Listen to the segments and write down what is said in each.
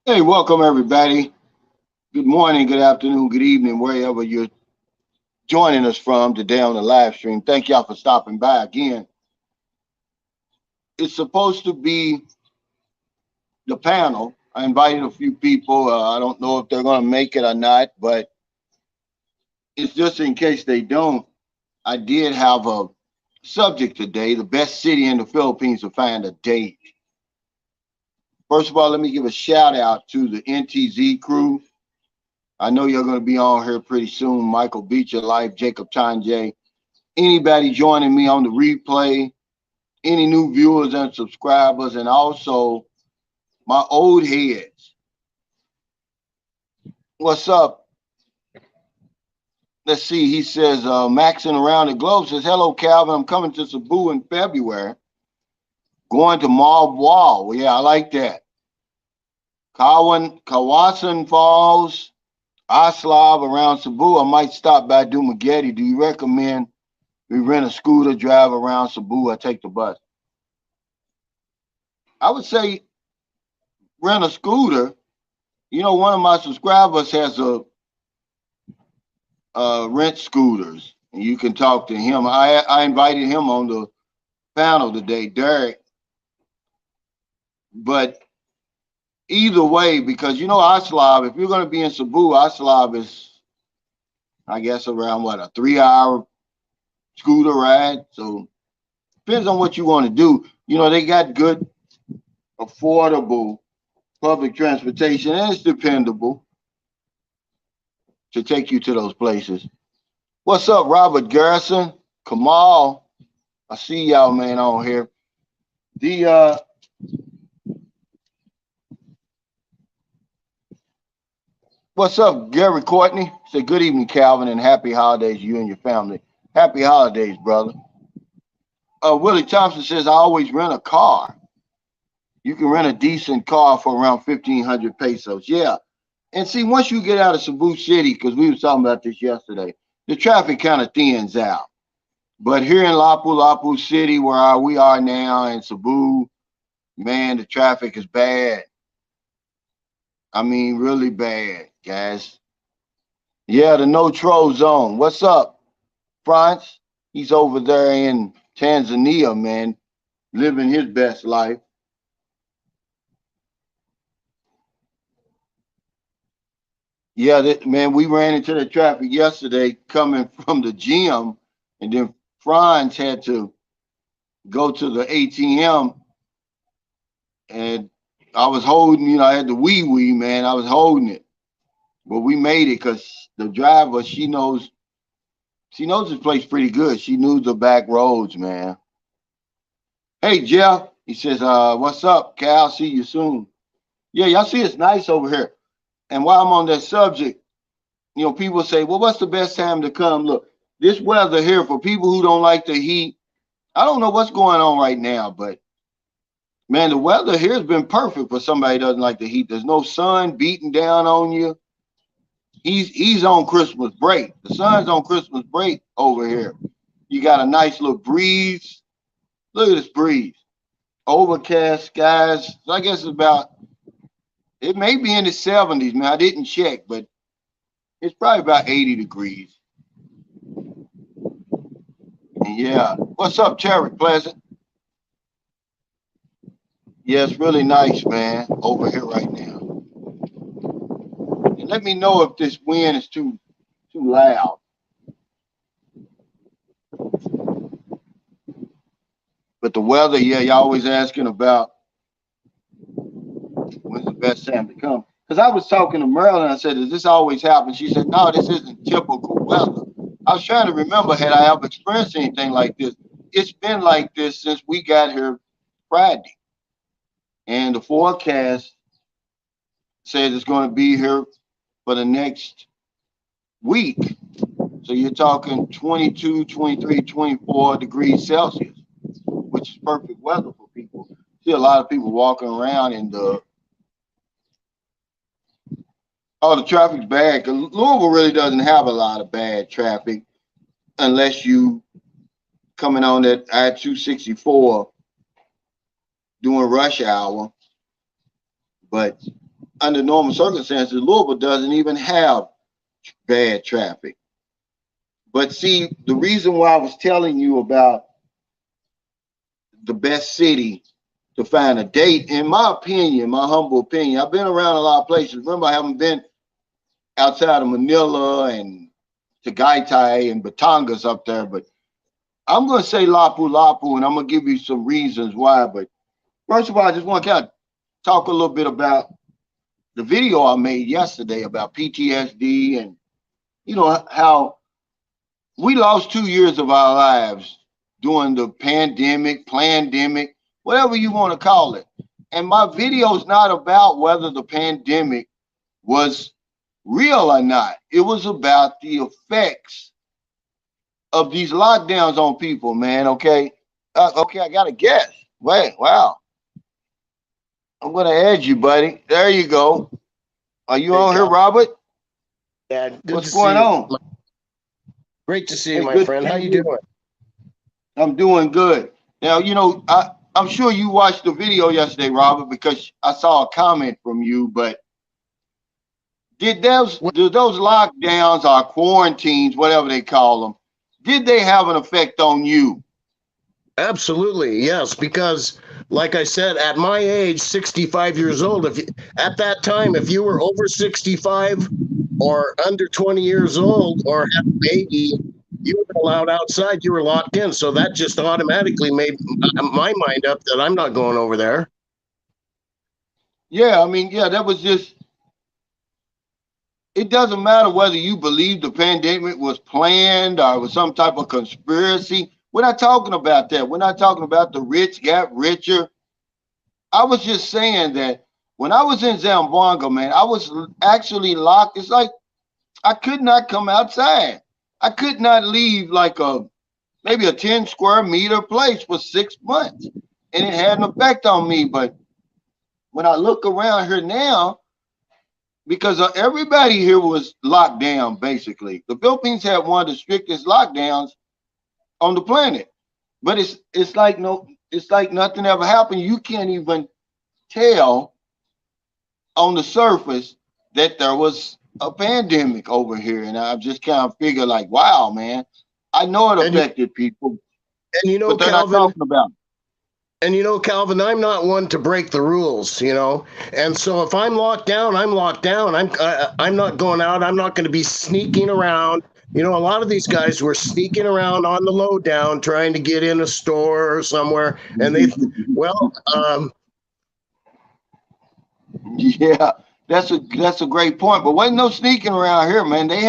Hey, welcome everybody. Good morning, good afternoon, good evening, wherever you're joining us from today on the live stream. Thank y'all for stopping by again. It's supposed to be the panel. I invited a few people. I don't know if they're going to make it or not, but it's just in case they don't. I did have a subject today, the best city in the Philippines to find a date. First of all, let me give a shout out to the NTZ crew. I know you're going to be on here pretty soon. Michael Beecher Life, Jacob Tanje, anybody joining me on the replay, any new viewers and subscribers, and also my old heads. What's up? Let's see. He says, Maxing around the globe says, hello, Calvin. I'm coming to Cebu in February. Going to Mob Wall. Well, yeah, I like that. Kawasan Falls, Aslav around Cebu. I might stop by Dumaguete. Do you recommend we rent a scooter, drive around Cebu, or take the bus? I would say rent a scooter. You know, one of my subscribers has a rent scooters, and you can talk to him. I invited him on the panel today, Derek. But either way, because you know Aslav, if you're going to be in Cebu, Aslav is, I guess, around what, a 3 hour scooter ride. So depends on what you want to do. You know, they got good, affordable public transportation, and it's dependable to take you to those places. What's up, Robert Garrison? Kamal, I see y'all, man, on here. The What's up, Gary Courtney? Say good evening, Calvin, and happy holidays to you and your family. Happy holidays, brother. Willie Thompson says I always rent a car. You can rent a decent car for around 1,500 pesos. Yeah, and see, once you get out of Cebu City, because we were talking about this yesterday, the traffic kind of thins out. But here in Lapu-Lapu City, where we are now in Cebu, man, the traffic is bad. I mean, really bad, guys. Yeah, the no troll zone. What's up, France? He's over there in Tanzania, man, living his best life. Yeah, man, we ran into the traffic yesterday coming from the gym, and then Franz had to go to the ATM, and I was holding, I had the wee, man. I was holding it, but we made it because the driver, she knows this place pretty good. She knew the back roads, man. Hey, Jeff, he says, what's up, Cal? See you soon. Yeah, y'all see it's nice over here. And while I'm on that subject, people say, well, what's the best time to come? Look, this weather here, for people who don't like the heat, I don't know what's going on right now, but man, the weather here has been perfect for somebody who doesn't like the heat. There's no sun beating down on you. He's on Christmas break. The sun's on Christmas break over here. You got a nice little breeze. Look at this breeze. Overcast skies. So I guess it may be in the 70s, man. I didn't check, but it's probably about 80 degrees. And yeah. What's up, Terry Pleasant? Yeah, it's really nice, man, over here right now. And let me know if this wind is too loud. But the weather, yeah, y'all always asking about when's the best time to come. Because I was talking to Marilyn, I said, does this always happen? She said, no, this isn't typical weather. I was trying to remember, had I ever experienced anything like this? It's been like this since we got here Friday. And the forecast says it's going to be here for the next week. So you're talking 22, 23, 24 degrees Celsius, which is perfect weather for people. See a lot of people walking around in the traffic's bad. 'Cause Louisville really doesn't have a lot of bad traffic unless you coming on that I-264 during rush hour. But under normal circumstances, Louisville doesn't even have bad traffic. But see, the reason why I was telling you about the best city to find a date, in my opinion, my humble opinion, I've been around a lot of places. Remember, I haven't been outside of Manila and Tagaytay and Batangas up there, but I'm going to say Lapu-Lapu, and I'm going to give you some reasons why. But first of all, I just want to kind of talk a little bit about the video I made yesterday about PTSD and, you know, how we lost 2 years of our lives during the pandemic, whatever you want to call it. And my video is not about whether the pandemic was real or not. It was about the effects of these lockdowns on people, man. Okay. Okay, I got a guess. Wait, wow. I'm going to add you, buddy. There you go. Are you on here, Robert? Yeah, good What's to going see you. on? Great to see Hey, you, my good friend. How seeing you you. doing? I'm doing good. Now, you know, I'm sure you watched the video yesterday, Robert, because I saw a comment from you, but did those lockdowns or quarantines, whatever they call them, did they have an effect on you? Absolutely, yes. Because, like I said, at my age, 65 years old, at that time, if you were over 65 or under 20 years old or had a baby, you were allowed outside. You were locked in. So that just automatically made my mind up that I'm not going over there. Yeah, I mean, yeah, that was just, it doesn't matter whether you believe the pandemic was planned or it was some type of conspiracy. We're not talking about that. We're not talking about the rich got richer. I was just saying that when I was in Zamboanga, man, I was actually locked. It's like I could not come outside. I could not leave like maybe a 10 square meter place for 6 months. And it had an effect on me. But when I look around here now, because everybody here was locked down, basically. The Philippines had one of the strictest lockdowns on the planet. But it's like nothing ever happened. You can't even tell on the surface that there was a pandemic over here. And I just kind of figure like, wow, man, I know it affected people, And you know, but they're not Calvin, talking about it. And you know, Calvin, I'm not one to break the rules, you know. And so if I'm locked down, I'm locked down. I'm not going out. I'm not going to be sneaking around. You know, a lot of these guys were sneaking around on the lowdown, trying to get in a store or somewhere, and well, Yeah, that's a great point. But wasn't no sneaking around here, man. They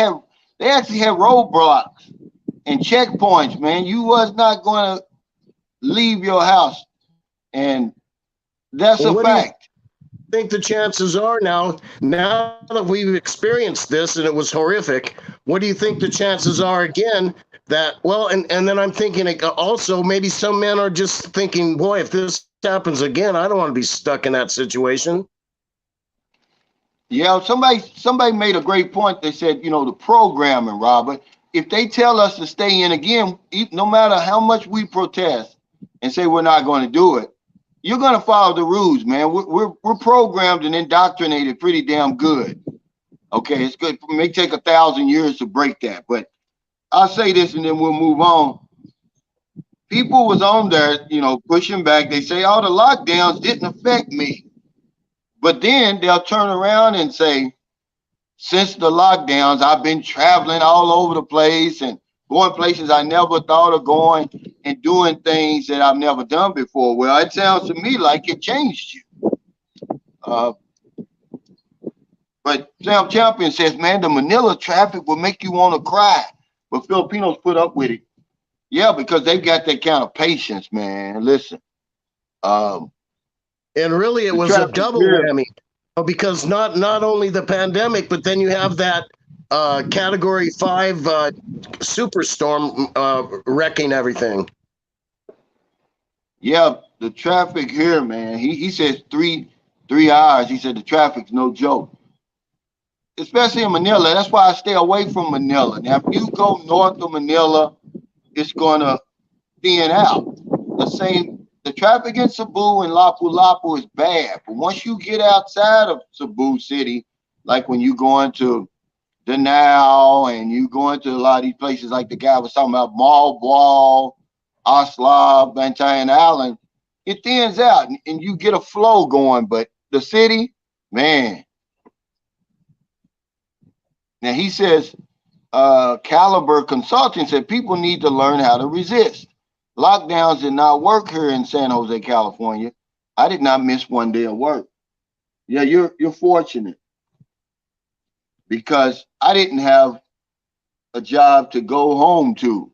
actually have roadblocks and checkpoints, man. You was not going to leave your house, and that's well, a what do you fact. think the chances are now that we've experienced this and it was horrific? What do you think the chances are again that and then I'm thinking also maybe some men are just thinking, boy, if this happens again, I don't want to be stuck in that situation. Yeah, somebody made a great point. They said, you know, the programming, Robert. If they tell us to stay in again, no matter how much we protest and say we're not going to do it, you're going to follow the rules, man. We're programmed and indoctrinated pretty damn good. Okay, it's good. It may take 1,000 years to break that, but I'll say this and then we'll move on. People was on there, you know, pushing back. They say, oh, the lockdowns didn't affect me. But then they'll turn around and say, since the lockdowns, I've been traveling all over the place and going places I never thought of going and doing things that I've never done before. Well, it sounds to me like it changed you. Uh, but Sam Champion says, man, the Manila traffic will make you want to cry. But Filipinos put up with it. Yeah, because they've got that kind of patience, man. Listen, um, And really, it the was a traffic double here. whammy because not only the pandemic, but then you have that Category 5 superstorm wrecking everything. Yeah, the traffic here, man. He says 3 hours. He said the traffic's no joke, especially in Manila. That's why I stay away from Manila. Now, if you go north of Manila, it's gonna thin out. The same the traffic in Cebu and Lapu-Lapu is bad. But once you get outside of Cebu City, like when you go into Danao and you go into a lot of these places like the guy was talking about, Malboal, Osla, Bantayan Island, it thins out and you get a flow going. But the city, man. Now he says, Caliber Consulting said people need to learn how to resist. Lockdowns did not work here in San Jose, California. I did not miss one day of work. Yeah, you're fortunate because I didn't have a job to go home to.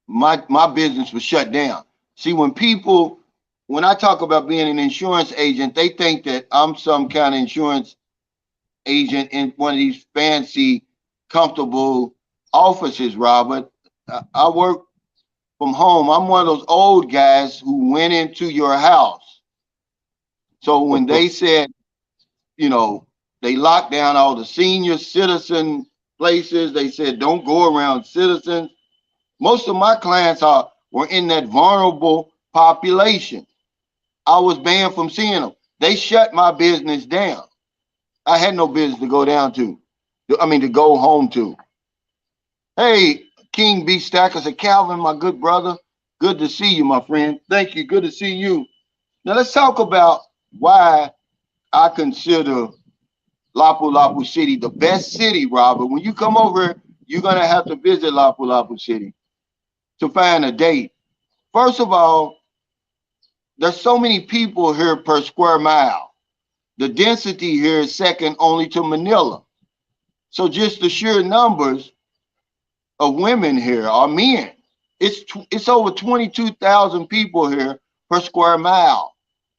My business was shut down. See, when I talk about being an insurance agent, they think that I'm some kind of insurance agent in one of these fancy, comfortable offices, Robert. I work from home. I'm one of those old guys who went into your house. So when they said, you know, they locked down all the senior citizen places, they said don't go around citizens. Most of my clients were in that vulnerable population. I was banned from seeing them. They shut my business down. I had no business to go down to. To go home to. Hey, King B Stack. I said, Calvin, my good brother, good to see you, my friend. Thank you. Good to see you. Now let's talk about why I consider Lapu-Lapu City the best city, Robert. When you come over, you're gonna have to visit Lapu-Lapu City to find a date. First of all, there's so many people here per square mile. The density here is second only to Manila. So just the sheer numbers of women here are men. It's over 22,000 people here per square mile.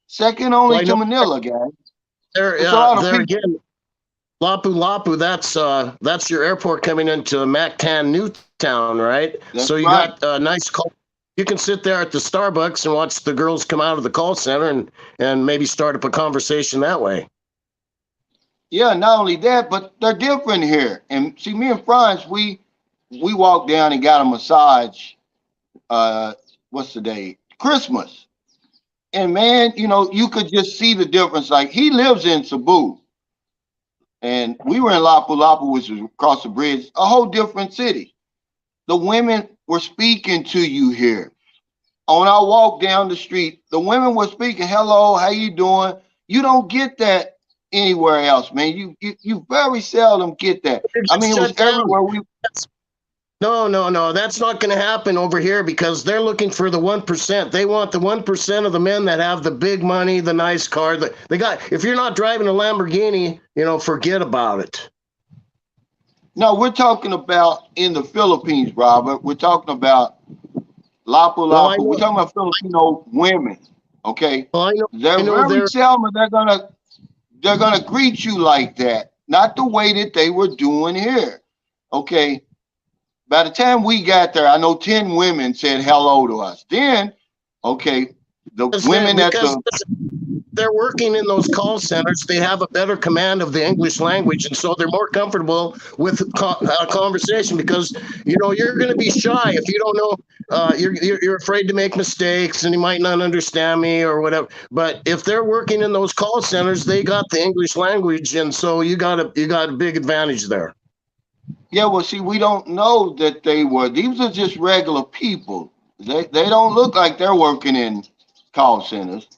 Second Well, only I to know Manila, guys. there, It's a lot of there people. again, Lapu-Lapu, that's your airport coming into Mactan, Newtown, right? That's So you right. got a nice call. You can sit there at the Starbucks and watch the girls come out of the call center and maybe start up a conversation that way. Yeah, not only that, but they're different here. And see, me and Franz, we walked down and got a massage. Uh, what's the day? Christmas. And man, you could just see the difference. Like he lives in Cebu, and we were in Lapu-Lapu, which is across the bridge, a whole different city. The women were speaking to you here. On our walk down the street, the women were speaking, hello, how you doing? You don't get that anywhere else, man. You very seldom get that. It I gets mean, it was shut down. everywhere. No. That's not going to happen over here because they're looking for the 1%. They want the 1% of the men that have the big money, the nice car. They got. If you're not driving a Lamborghini, forget about it. No, we're talking about in the Philippines, Robert. We're talking about Well, I Lapu-Lapu. We're know. talking about Filipino women. Okay, Well, I know. they're I know. very They're seldom they're gonna greet you like that. Not the way that they were doing here. Okay, by the time we got there, I know 10 women said hello to us. Then, okay, the women at because the they're working in those call centers. They have a better command of the English language, and so they're more comfortable with conversation because you're going to be shy if you don't know. You're afraid to make mistakes, and you might not understand me or whatever. But if they're working in those call centers, they got the English language, and so you got a big advantage there. yeah, well, see, we don't know that these are just regular people. They don't look like they're working in call centers,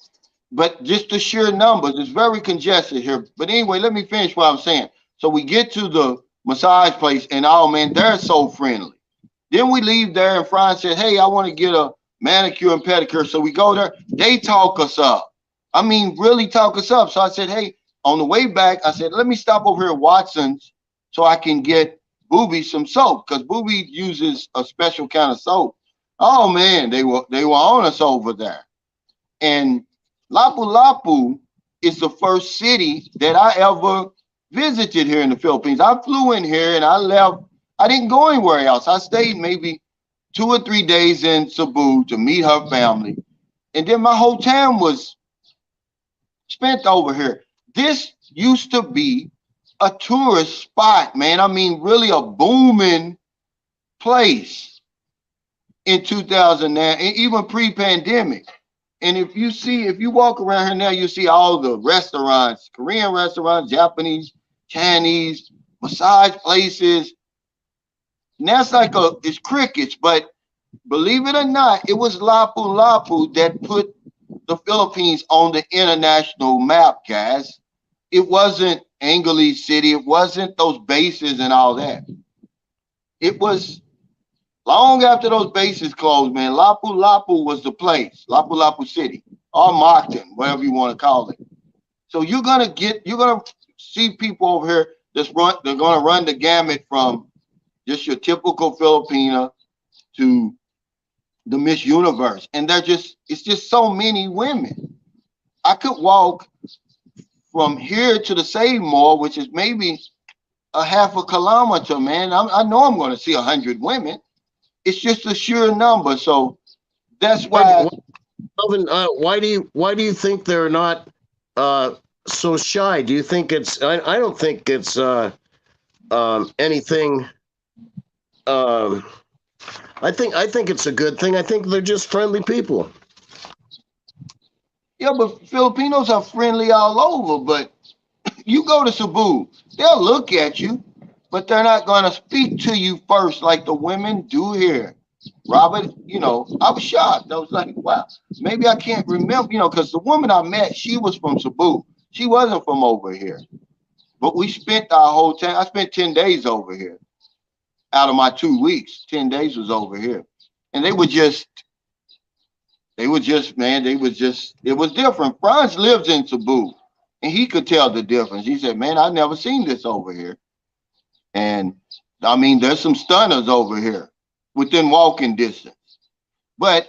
but just the sheer numbers, it's very congested here. But anyway, let me finish what I'm saying. So we get to the massage place, and oh man, they're so friendly. Then we leave there, and Brian said, hey, I want to get a manicure and pedicure. So we go there. They talk us up. I mean, really talk us up. So I said, hey, on the way back, I said, let me stop over here at Watson's so I can get Booby some soap because Booby uses a special kind of soap. Oh man, they were on us over there. And Lapu-Lapu is the first city that I ever visited here in the Philippines. I flew in here and I left. I didn't go anywhere else. I stayed maybe 2 or 3 days in Cebu to meet her family. And then my whole time was spent over here. This used to be a tourist spot, man. I mean, really a booming place in 2009, and even pre-pandemic. And if you walk around here now, you see all the restaurants, Korean restaurants, Japanese, Chinese, massage places. And that's like it's crickets, but believe it or not, it was Lapu-Lapu that put the Philippines on the international map, guys. It wasn't Angeles City. It wasn't those bases and all that. It was long after those bases closed, man. Lapu-Lapu was the place, Lapu-Lapu City, or Markton, whatever you want to call it. So you're gonna see people over here they're gonna run the gamut from just your typical Filipina to the Miss Universe. And it's just so many women. I could walk from here to the Save Mall, which is maybe a half a kilometer, man. I know I'm going to see 100 women. It's just a sheer number. So that's why. Alvin, why do you think they're not so shy? Do you think it's? I don't think it's anything. Um, I think it's a good thing. I think they're just friendly people. Yeah, but Filipinos are friendly all over. But you go to Cebu, they'll look at you, but they're not going to speak to you first like the women do here. Robert, I was shocked. I was like, wow, maybe I can't remember, because the woman I met, she was from Cebu. She wasn't from over here. But we spent our whole time, I spent 10 days over here. Out of my 2 weeks, 10 days was over here. And it was just, man, it was different. Franz lives in Cebu, and he could tell the difference. He said, man, I've never seen this over here. And I mean, there's some stunners over here within walking distance. But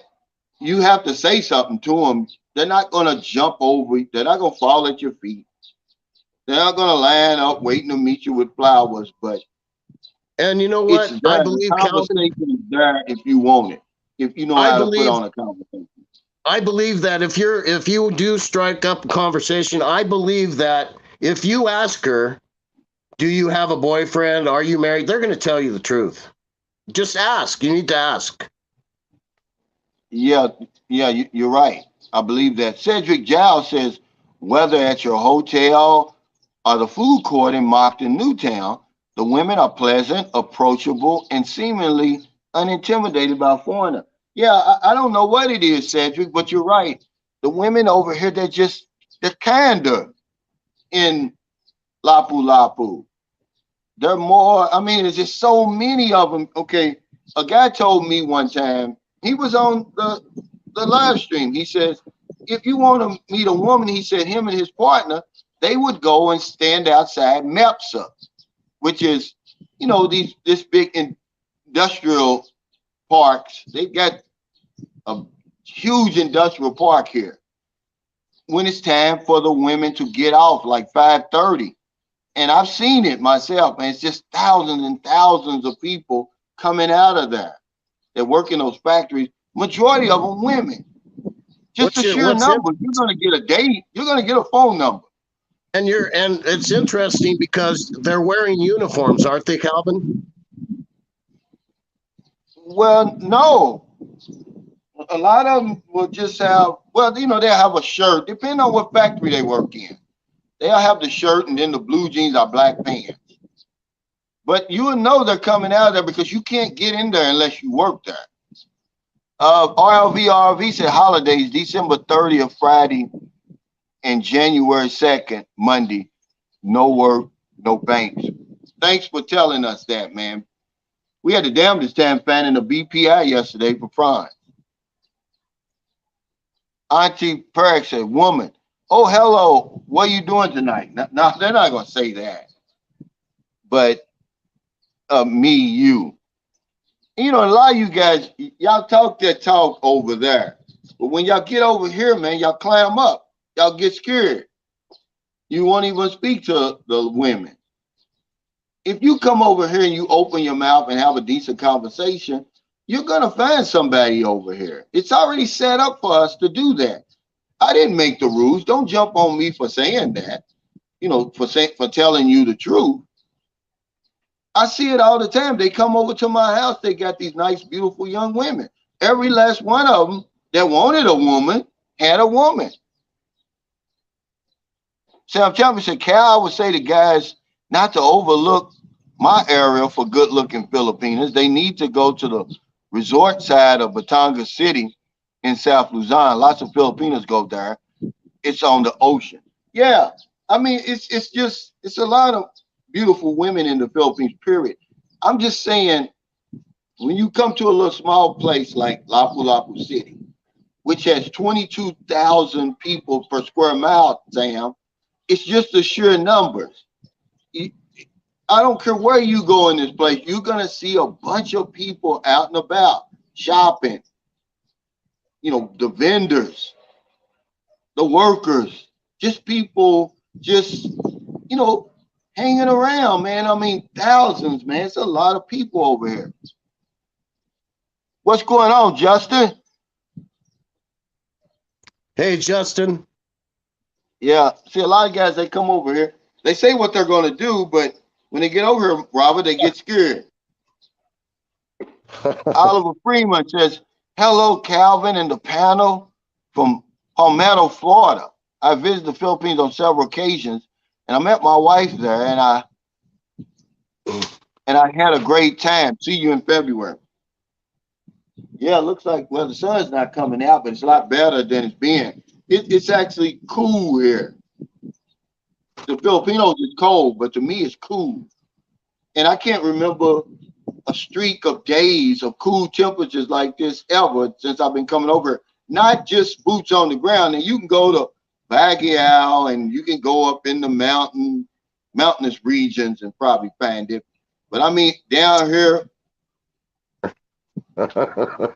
you have to say something to them. They're not going to jump over you. They're not going to fall at your feet. They're not going to line up waiting to meet you with flowers. But and you know what? I believe the conversation is there if you want it. If you know how to put on a conversation. I believe that if you do strike up a conversation, I believe that if you ask her, do you have a boyfriend? Are you married? They're going to tell you the truth. Just ask. You need to ask. Yeah, you're right. I believe that. Cedric Giles says, whether at your hotel or the food court in Moncton, Newtown, the women are pleasant, approachable, and seemingly unintimidated by a foreigner. Yeah, I don't know what it is, Cedric, but you're right. The women over here, they're kinder in Lapu-Lapu. They're more, I mean, there's just so many of them. Okay, a guy told me one time, he was on the live stream. He says, if you want to meet a woman, he said him and his partner, they would go and stand outside MEPSA, which is, this big industrial parks. They've got a huge industrial park here. When it's time for the women to get off, like 5:30. And I've seen it myself, and it's just thousands and thousands of people coming out of there. They work in those factories. Majority of them women. Just a sheer number. You're going to get a date. You're going to get a phone number. And it's interesting because they're wearing uniforms, aren't they, Calvin? Well, no. A lot of them will just have, they'll have a shirt, depending on what factory they work in. They'll have the shirt, and then the blue jeans are black pants. But you will know they're coming out of there because you can't get in there unless you work there. RLV said holidays, December 30th, Friday, and January 2nd, Monday. No work, no banks. Thanks for telling us that, man. We had the damnedest time finding a BPI yesterday for Franz. Auntie Perk said, woman, oh, hello, what are you doing tonight? No, they're not going to say that. But me, you. A lot of you guys, y'all talk that talk over there. But when y'all get over here, man, y'all clam up. Y'all get scared. You won't even speak to the women. If you come over here and you open your mouth and have a decent conversation, you're going to find somebody over here. It's already set up for us to do that. I didn't make the rules. Don't jump on me for saying that, for telling you the truth. I see it all the time. They come over to my house. They got these nice, beautiful young women. Every last one of them that wanted a woman had a woman. See, I'm telling you, said Cal, I would say to guys not to overlook my area for good-looking Filipinas. They need to go to the resort side of Batangas City in South Luzon. Lots of Filipinos go there. It's on the ocean. Yeah, I mean, it's a lot of beautiful women in the Philippines. Period. I'm just saying, when you come to a little small place like Lapu-Lapu City, which has 22,000 people per square mile, Sam, it's just the sheer numbers. I don't care where you go in this place, you're gonna see a bunch of people out and about shopping. You know, the vendors, the workers, just people just, you know, hanging around, man. I mean, thousands, man. It's a lot of people over here. What's going on, Justin? Hey, Justin. Yeah, see, a lot of guys, they come over here, they say what they're going to do, but when they get over here, Robert, they get scared. Oliver Freeman says, hello, Calvin and the panel from Palmetto, Florida. I visited the Philippines on several occasions, and I met my wife there, and I had a great time. See you in February. Yeah, it looks like, well, the sun's not coming out, but it's a lot better than it's been. It's actually cool here. The Filipinos is cold, but to me it's cool. And I can't remember a streak of days of cool temperatures like this ever since I've been coming over. Not just boots on the ground. And you can go to Baguio and you can go up in the mountainous regions and probably find it. But I mean, down here, you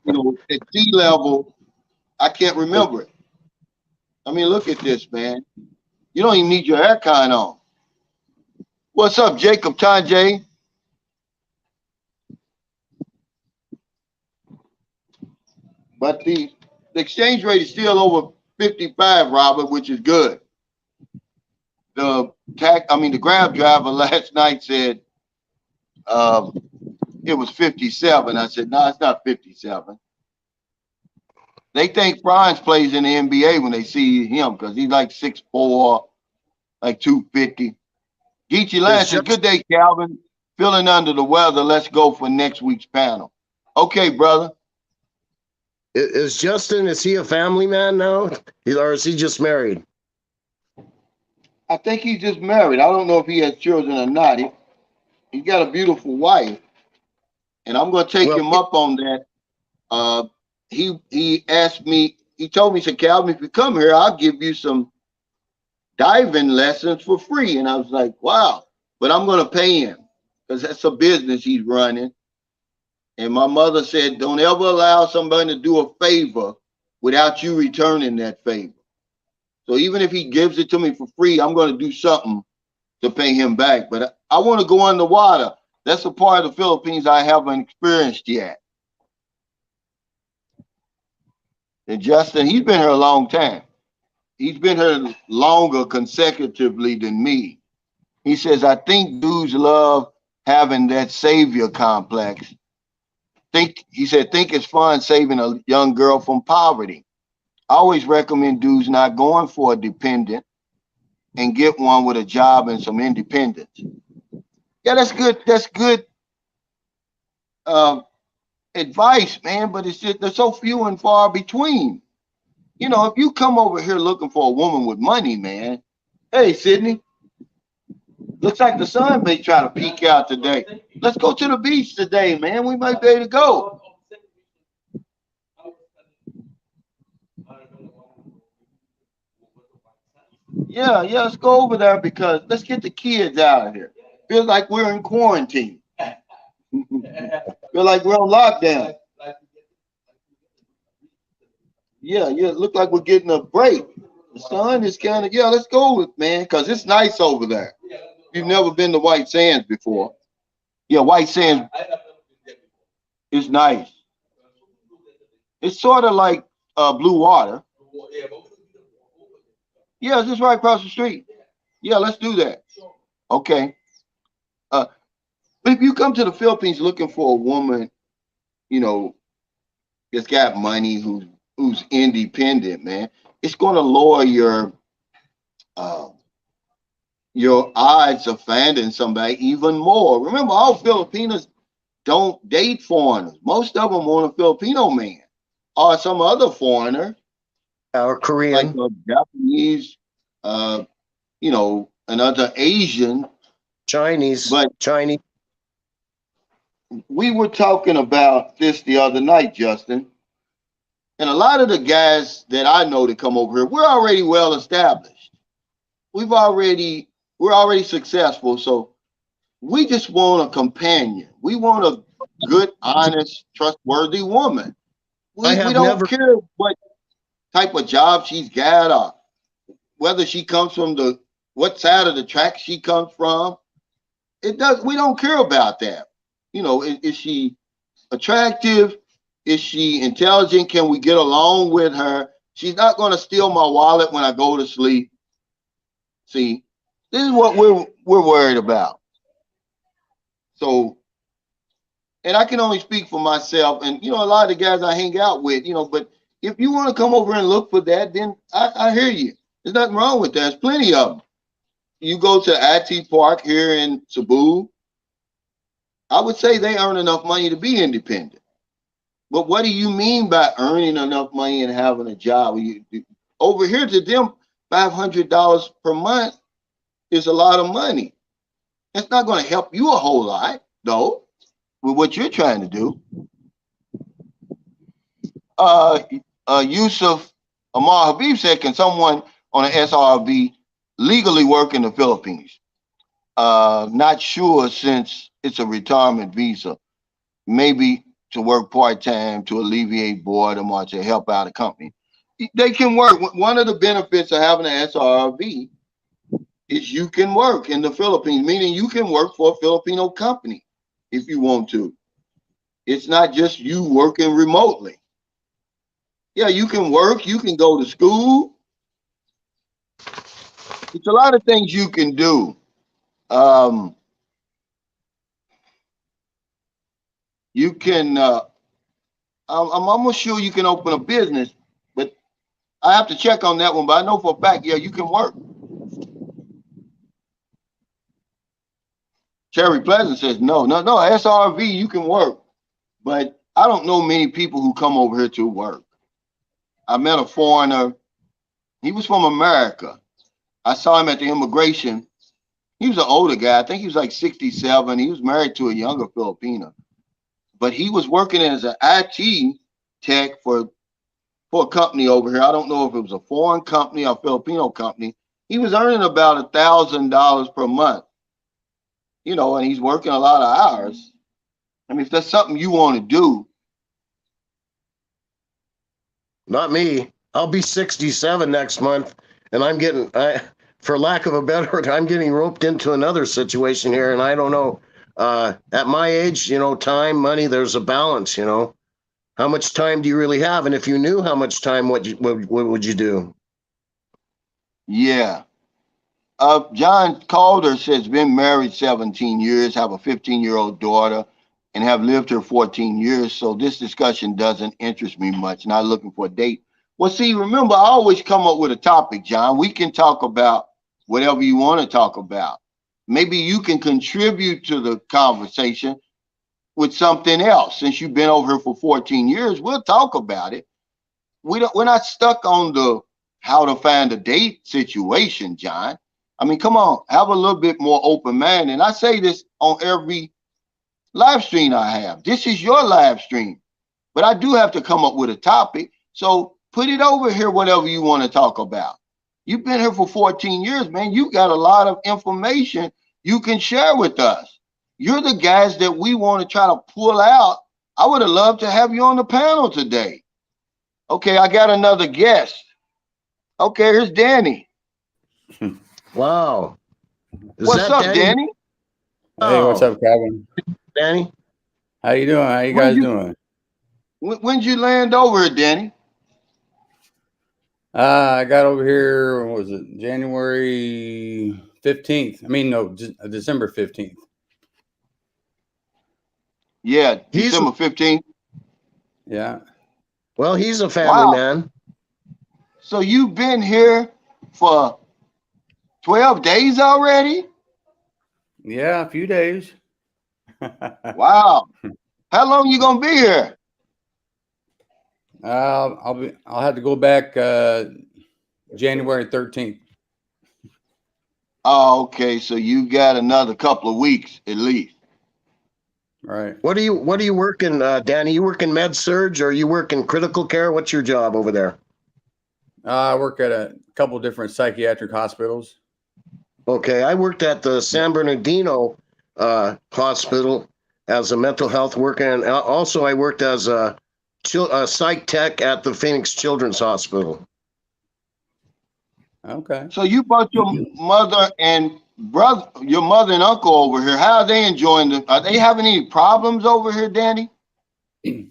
know, at sea level, I can't remember it. I mean, look at this, man. You don't even need your aircon on. What's up, Jacob Tanjay? But the exchange rate is still over 55, Robert, which is good. The Grab driver last night said it was 57. I said, no, it's not 57. They think Franz plays in the NBA when they see him because he's like 6'4", like 250. Geechee Lance says, good day, Calvin. Feeling under the weather. Let's go for next week's panel. Okay, brother. Is Justin, is he a family man now? Or is he just married? I think he's just married. I don't know if he has children or not. He's got a beautiful wife. And I'm going to take him up on that. He asked me, he told me, he said, Calvin, if you come here, I'll give you some diving lessons for free. And I was like, wow. But I'm going to pay him because that's a business he's running. And my mother said, don't ever allow somebody to do a favor without you returning that favor. So even if he gives it to me for free, I'm going to do something to pay him back. But I want to go underwater. That's a part of the Philippines I haven't experienced yet. And Justin, he's been here a long time. He's been here longer consecutively than me. He says, I think dudes love having that savior complex. He said, think it's fun saving a young girl from poverty. I always recommend dudes not going for a dependent and get one with a job and some independence. Yeah, that's good. That's good advice, man. But it's just, they're so few and far between. You know, if you come over here looking for a woman with money, man. Hey, Sydney. Looks like the sun may try to peek out today. Let's go to the beach today, man. We might be able to go. Yeah, let's go over there because let's get the kids out of here. Feels like we're in quarantine. Feel like we're on lockdown. Yeah, it look like we're getting a break. The sun is kind of, let's go with, man, because it's nice over there. You've never been to White Sands before. Yeah, White Sands is nice. It's sort of like Blue Water. Yeah, it's just right across the street. Yeah, let's do that. Okay. But if you come to the Philippines looking for a woman, you know, that's got money, who's independent, man, it's going to lower uh, your odds of finding somebody even more. Remember, all Filipinos don't date foreigners. Most of them want a Filipino man or some other foreigner, Or like Korean, a Japanese, uh, another Asian. Chinese, But Chinese. we were talking about this the other night, Justin, and a lot of the guys that I know that come over here, we're already well established. We're already successful, so we just want a companion. We want a good, honest, trustworthy woman. I We have don't never. care what type of job she's got or whether she comes from what side of the track she comes from. We don't care about that. Is she attractive? Is she intelligent? Can we get along with her? She's not going to steal my wallet when I go to sleep. See, this is what we're worried about. So, and I can only speak for myself, and a lot of the guys I hang out with, but if you want to come over and look for that, then I hear you. There's nothing wrong with that. There's plenty of them. You go to IT Park here in Cebu, I would say they earn enough money to be independent. But what do you mean by earning enough money and having a job? Over here to them, $500 per month is a lot of money. That's not going to help you a whole lot, though, with what you're trying to do. Uh, Yusuf Amar Habib said, can someone on an SRV legally work in the Philippines? Not sure, since it's a retirement visa. Maybe to work part-time to alleviate boredom or to help out a company. They can work. One of the benefits of having an SRV is you can work in the Philippines, meaning you can work for a Filipino company if you want to. It's not just you working remotely. Yeah, you can work, you can go to school. It's a lot of things you can do. Um, you can, I'm almost sure you can open a business, but I have to check on that one. But I know for a fact, yeah, you can work. Cherry Pleasant says, no, SRV, you can work. But I don't know many people who come over here to work. I met a foreigner. He was from America. I saw him at the immigration. He was an older guy. I think he was like 67. He was married to a younger Filipina. But he was working as an IT tech for a company over here. I don't know if it was a foreign company or a Filipino company. He was earning about $1,000 per month. And he's working a lot of hours. I mean, if that's something you want to do. Not me. I'll be 67 next month, and for lack of a better word, I'm getting roped into another situation here, and I don't know. At my age, time, money, there's a balance. How much time do you really have? And if you knew how much time, what would you do? Yeah. John Calder says, been married 17 years, have a 15-year-old daughter, and have lived here 14 years. So this discussion doesn't interest me much. Not looking for a date. Well, see, remember, I always come up with a topic, John. We can talk about whatever you want to talk about. Maybe you can contribute to the conversation with something else. Since you've been over here for 14 years, we'll talk about it. We're not stuck on the how to find a date situation, John. I mean, come on, have a little bit more open mind. And I say this on every live stream I have. This is your live stream, but I do have to come up with a topic. So put it over here, whatever you want to talk about. You've been here for 14 years, man. You got a lot of information you can share with us. You're the guys that we want to try to pull out. I would have loved to have you on the panel today. Okay, I got another guest. Okay, here's Danny. Wow. Is What's that up, Danny? Danny? Hey, what's up, Kevin? Danny? How you doing? How you When guys you doing? when'd you land over here, Danny? I got over here, what was it, January 15th? I mean, no, December 15th. Yeah, He's December 15th. Yeah. Well, he's a family Wow. man. So you've been here for 12 days already? Yeah, a few days. Wow. How long you gonna be here? I'll have to go back January 13th. Oh, okay. So you got another couple of weeks at least. Right. What do you work in, Danny? You work in med surge or you work in critical care? What's your job over there? I work at a couple different psychiatric hospitals. Okay, I worked at the San Bernardino hospital as a mental health worker, and also I worked as a psych tech at the Phoenix Children's Hospital. Okay. So you brought your mother and brother, your mother and uncle over here. How are they enjoying it? Are they having any problems over here, Danny? It's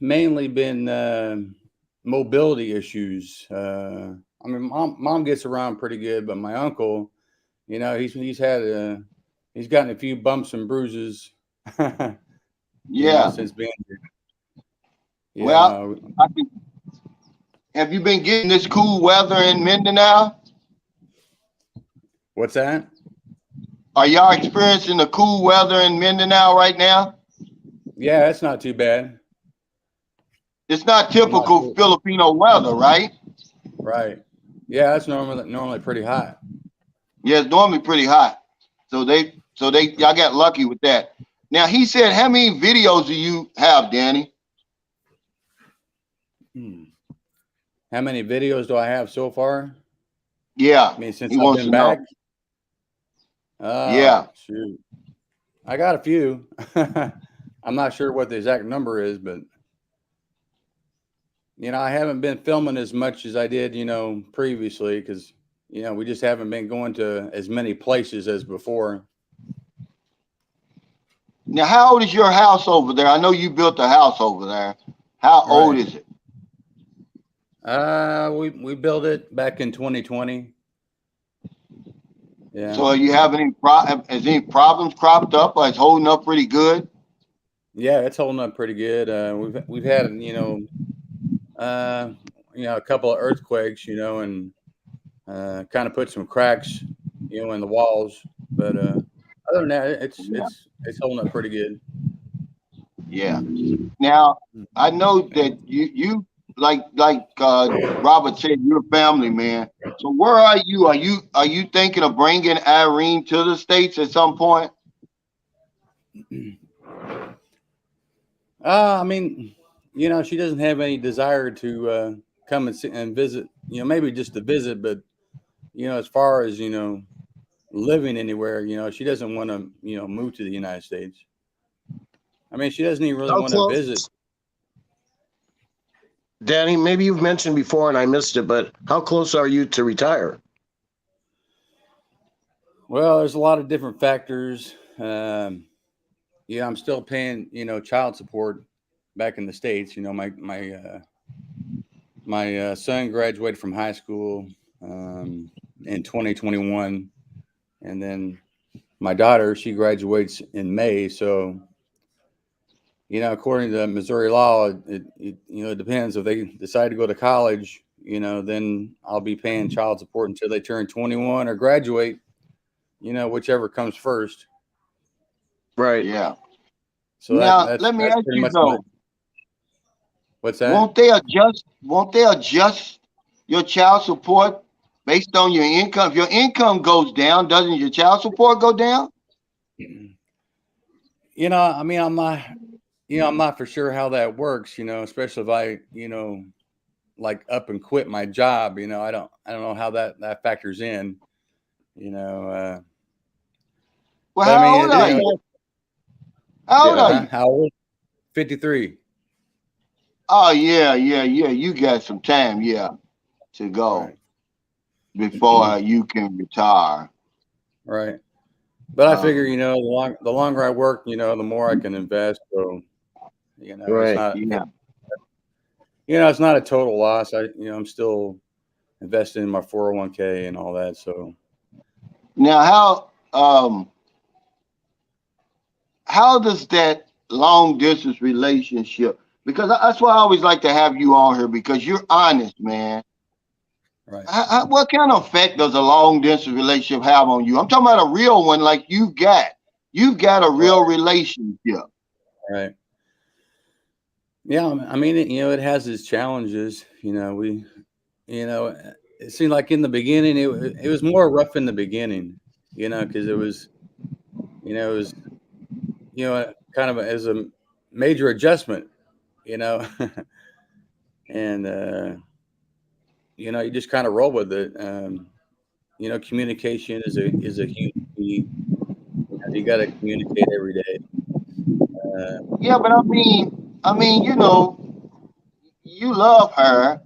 mainly been mobility issues. I mean, mom gets around pretty good, but my uncle, he's gotten a few bumps and bruises, Yeah. since being here. Well, have you been getting this cool weather in Mindanao? What's that? Are y'all experiencing the cool weather in Mindanao right now? Yeah, it's not too bad. It's not typical Filipino weather, right? Right. Yeah, it's normally pretty hot. Yeah, it's normally pretty hot. So y'all got lucky with that. Now he said, how many videos do you have, Danny? How many videos do I have so far? Yeah, I mean, since he I've wants been to know. back. Oh, Yeah. shoot. I got a few. I'm not sure what the exact number is, but I haven't been filming as much as I did, previously because, we just haven't been going to as many places as before. Now, how old is your house over there? I know you built a house over there. How old is it? We built it back in 2020. Yeah. So are you having has any problems cropped up, or it's holding up pretty good? Yeah, it's holding up pretty good. We've had a couple of earthquakes, and kind of put some cracks, in the walls. But other than that, it's holding up pretty good. Yeah. Now I know that you like Robert said, you're a family man. So where are you? Are you thinking of bringing Irene to the States at some point? I mean, she doesn't have any desire to come and visit. Maybe just to visit, but as far as living anywhere, she doesn't want to move to the United States. I mean, she doesn't even really want to visit. Danny, maybe you've mentioned before and I missed it, but how close are you to retire? Well, there's a lot of different factors. I'm still paying, child support back in the States. My son graduated from high school in 2021, and then my daughter, she graduates in May. So, according to Missouri law, it depends if they decide to go to college. Then I'll be paying child support until they turn 21 or graduate. Whichever comes first. Right. Yeah. So Now let me ask you though. What's that? Won't they adjust your child support based on your income? If your income goes down, doesn't your child support go down? I mean, I'm not for sure how that works, especially if I, like up and quit my job, I don't know how that factors in, Well, but how I mean, old are you? How old are you? How old? 53. Oh yeah. You got some time, to go before you can retire. Right. But I figure, the longer I work, the more I can invest. So, Right. it's not a total loss. I'm still investing in my 401k and all that. So Now how does that long distance relationship, because that's why I always like to have you on here, because you're honest, man. Right. What kind of effect does a long distance relationship have on you? I'm talking about a real one, like you've got. You've got a real Right. relationship. Right. Yeah. I mean, it has its challenges. It seemed like in the beginning, it was more rough in the beginning, because it was, kind of as a major adjustment, you know, and, you just kind of roll with it. Communication is a huge key. You got to communicate every day. Yeah, but you love her,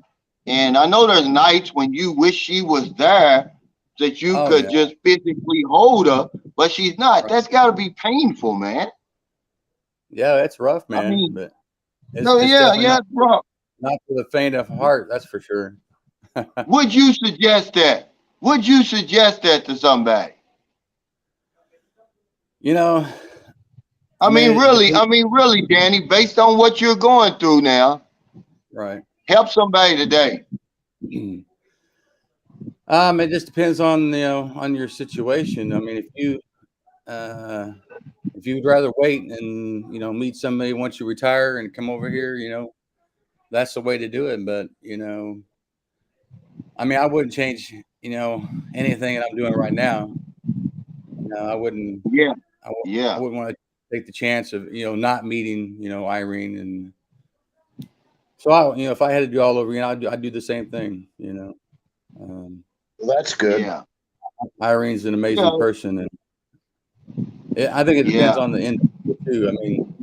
and I know there's nights when you wish she was there, that you Oh could yeah. just physically hold her, but she's not. Right. That's got to be painful, man. Yeah, that's rough, I man, mean, but no, it's yeah, definitely yeah, bro. not for the faint of heart. That's for sure. Would you suggest that? Would you suggest that to somebody? You know, I mean, it depends. Really, Danny, based on what you're going through now, Right. help somebody today. It just depends on on your situation. I mean, uh, if you'd rather wait and meet somebody once you retire and come over here, that's the way to do it. But I mean, I wouldn't change anything that I'm doing right now. I wouldn't. Yeah, I, wou- I yeah, wouldn't want to take the chance of not meeting Irene. And so if I had to do all over again, I'd do the same thing. Um, Well, that's good. yeah, Irene's an yeah, amazing person, and I think it depends yeah. on the individual too. I mean,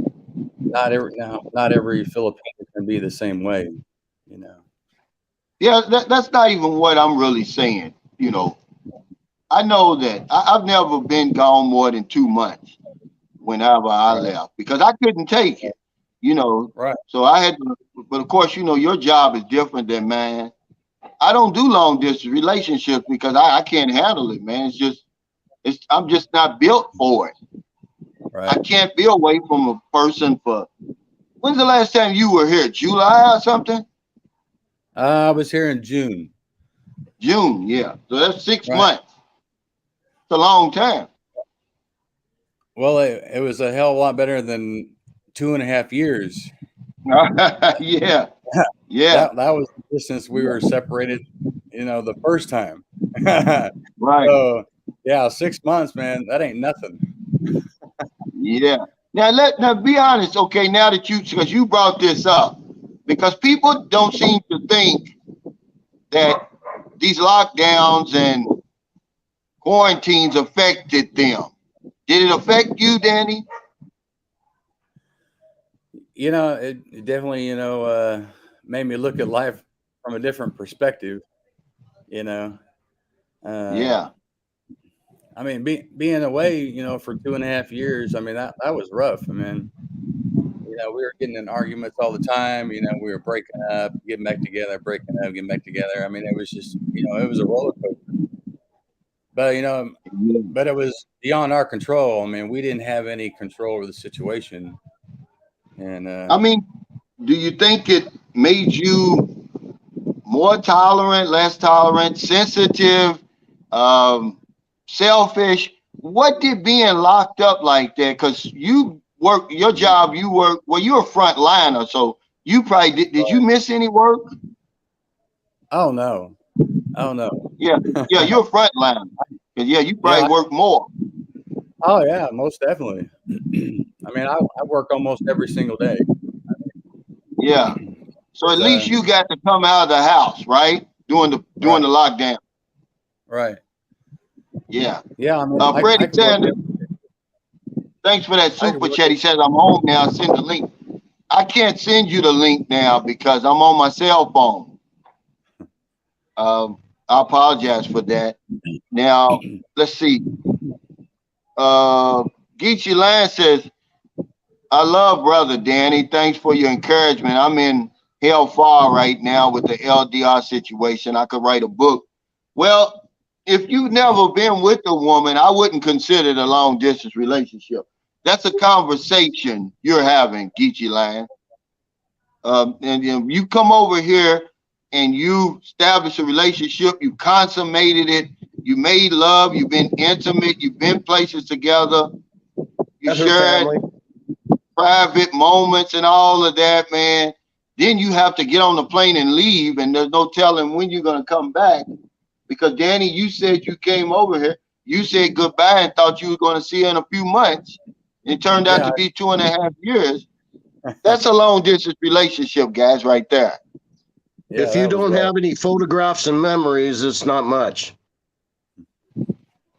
not every Filipino can be the same way. You know. Yeah, that's not even what I'm really saying. You know, I know that I've never been gone more than 2 months whenever I Right. left, because I couldn't take it, you know. Right. So I had to, but of course, your job is different than mine. I don't do long distance relationships because I can't handle it, man. I'm just not built for it. I Right. can't be away from a person for, when's the last time you were here? July or something? I was here in June. June, yeah. So that's six Right. months. It's a long time. Well, it was a hell of a lot better than 2.5 years. Yeah, yeah, That was the distance we were separated, the first time. right. So yeah, 6 months, man, that ain't nothing. Yeah. Now be honest, okay, now that because you brought this up, because people don't seem to think that these lockdowns and quarantines affected them. Did it affect you, Danny? It definitely, made me look at life from a different perspective, you know. Uh, Yeah. I mean, being away, for 2.5 years, I mean, that was rough. I mean, we were getting in arguments all the time. We were breaking up, getting back together, breaking up, getting back together. I mean, it was just, it was a roller coaster. But but it was beyond our control. I mean, we didn't have any control over the situation. And I mean, do you think it made you more tolerant, less tolerant, sensitive, um, selfish? What did being locked up like that? Because you work your job, well, you're a front liner, so you probably did you miss any work? oh no, oh no, Yeah, yeah, you're a front liner. Yeah, you yeah, probably work more. oh yeah, most definitely. I mean, I work almost every single day. Yeah. So at It's least you got to come out of the house, right? During right, the lockdown. right. Yeah. Yeah, I mean, I Freddie could work. Sanders, thanks for that I could super work. chat. He says I'm home now. Send the link. I can't send you the link now because I'm on my cell phone. I apologize for that. Now, let's see. Geechee Land says, I love brother Danny. Thanks for your encouragement. I'm in hell far right now with the LDR situation. I could write a book. Well, if you've never been with a woman, I wouldn't consider it a long distance relationship. that's a conversation you're having, Geechee Land. And you come over here and you establish a relationship, you consummated it, you made love, you've been intimate, you've been places together, you At her shared family. private moments and all of that, man. Then you have to get on the plane and leave, and there's no telling when you're gonna come back. Because Danny, you said you came over here, you said goodbye and thought you were gonna see her in a few months. It turned out Yeah, to be 2.5 years. That's a long distance relationship, guys, right there. yeah, If you that was don't rough. have any photographs and memories, it's not much.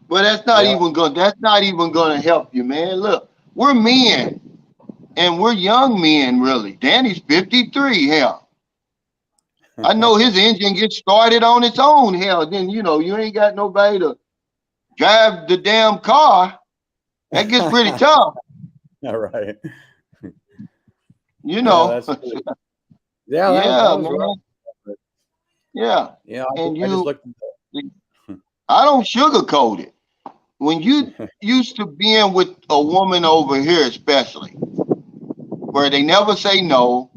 But that's not Yeah. even gonna help you, man. Look, we're men and we're young men, really. Danny's 53, hell. I know his engine gets started on its own, hell. Then you ain't got nobody to drive the damn car. That gets pretty tough, All right. you Yeah, know. that's good. Yeah, Yeah, that was man. rough. Yeah. Yeah, And I just you looked. I don't sugarcoat it. When you used to being with a woman over here, especially, where they never say no,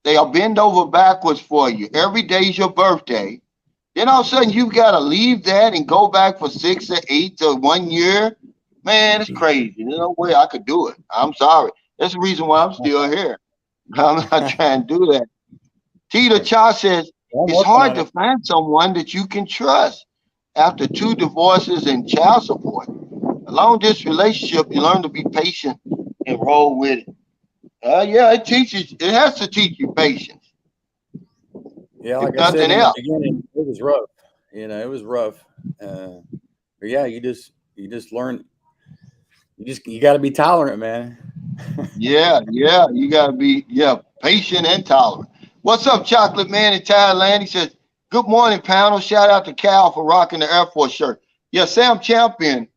they'll bend over backwards for you. Every day's your birthday. Then all of a sudden you've got to leave that and go back for 6 or 8 to 1 year. Man, it's crazy. There's no way I could do it. I'm sorry. That's the reason why I'm still here. I'm not trying to do that. Tita Cha says, I'm it's working hard on to it. find someone that you can trust after 2 divorces and child support. Along this relationship, you learn to be patient and roll with it. Yeah, it has to teach you patience, Yeah, if like I said nothing in the else. beginning, it was rough. It was rough. But yeah, you just learn. You got to be tolerant, man. Yeah, you gotta be patient and tolerant. What's up, Chocolate Man in Thailand? He says, "Good morning, panel. Shout out to Cal for rocking the Air Force shirt." Yeah, Sam Champion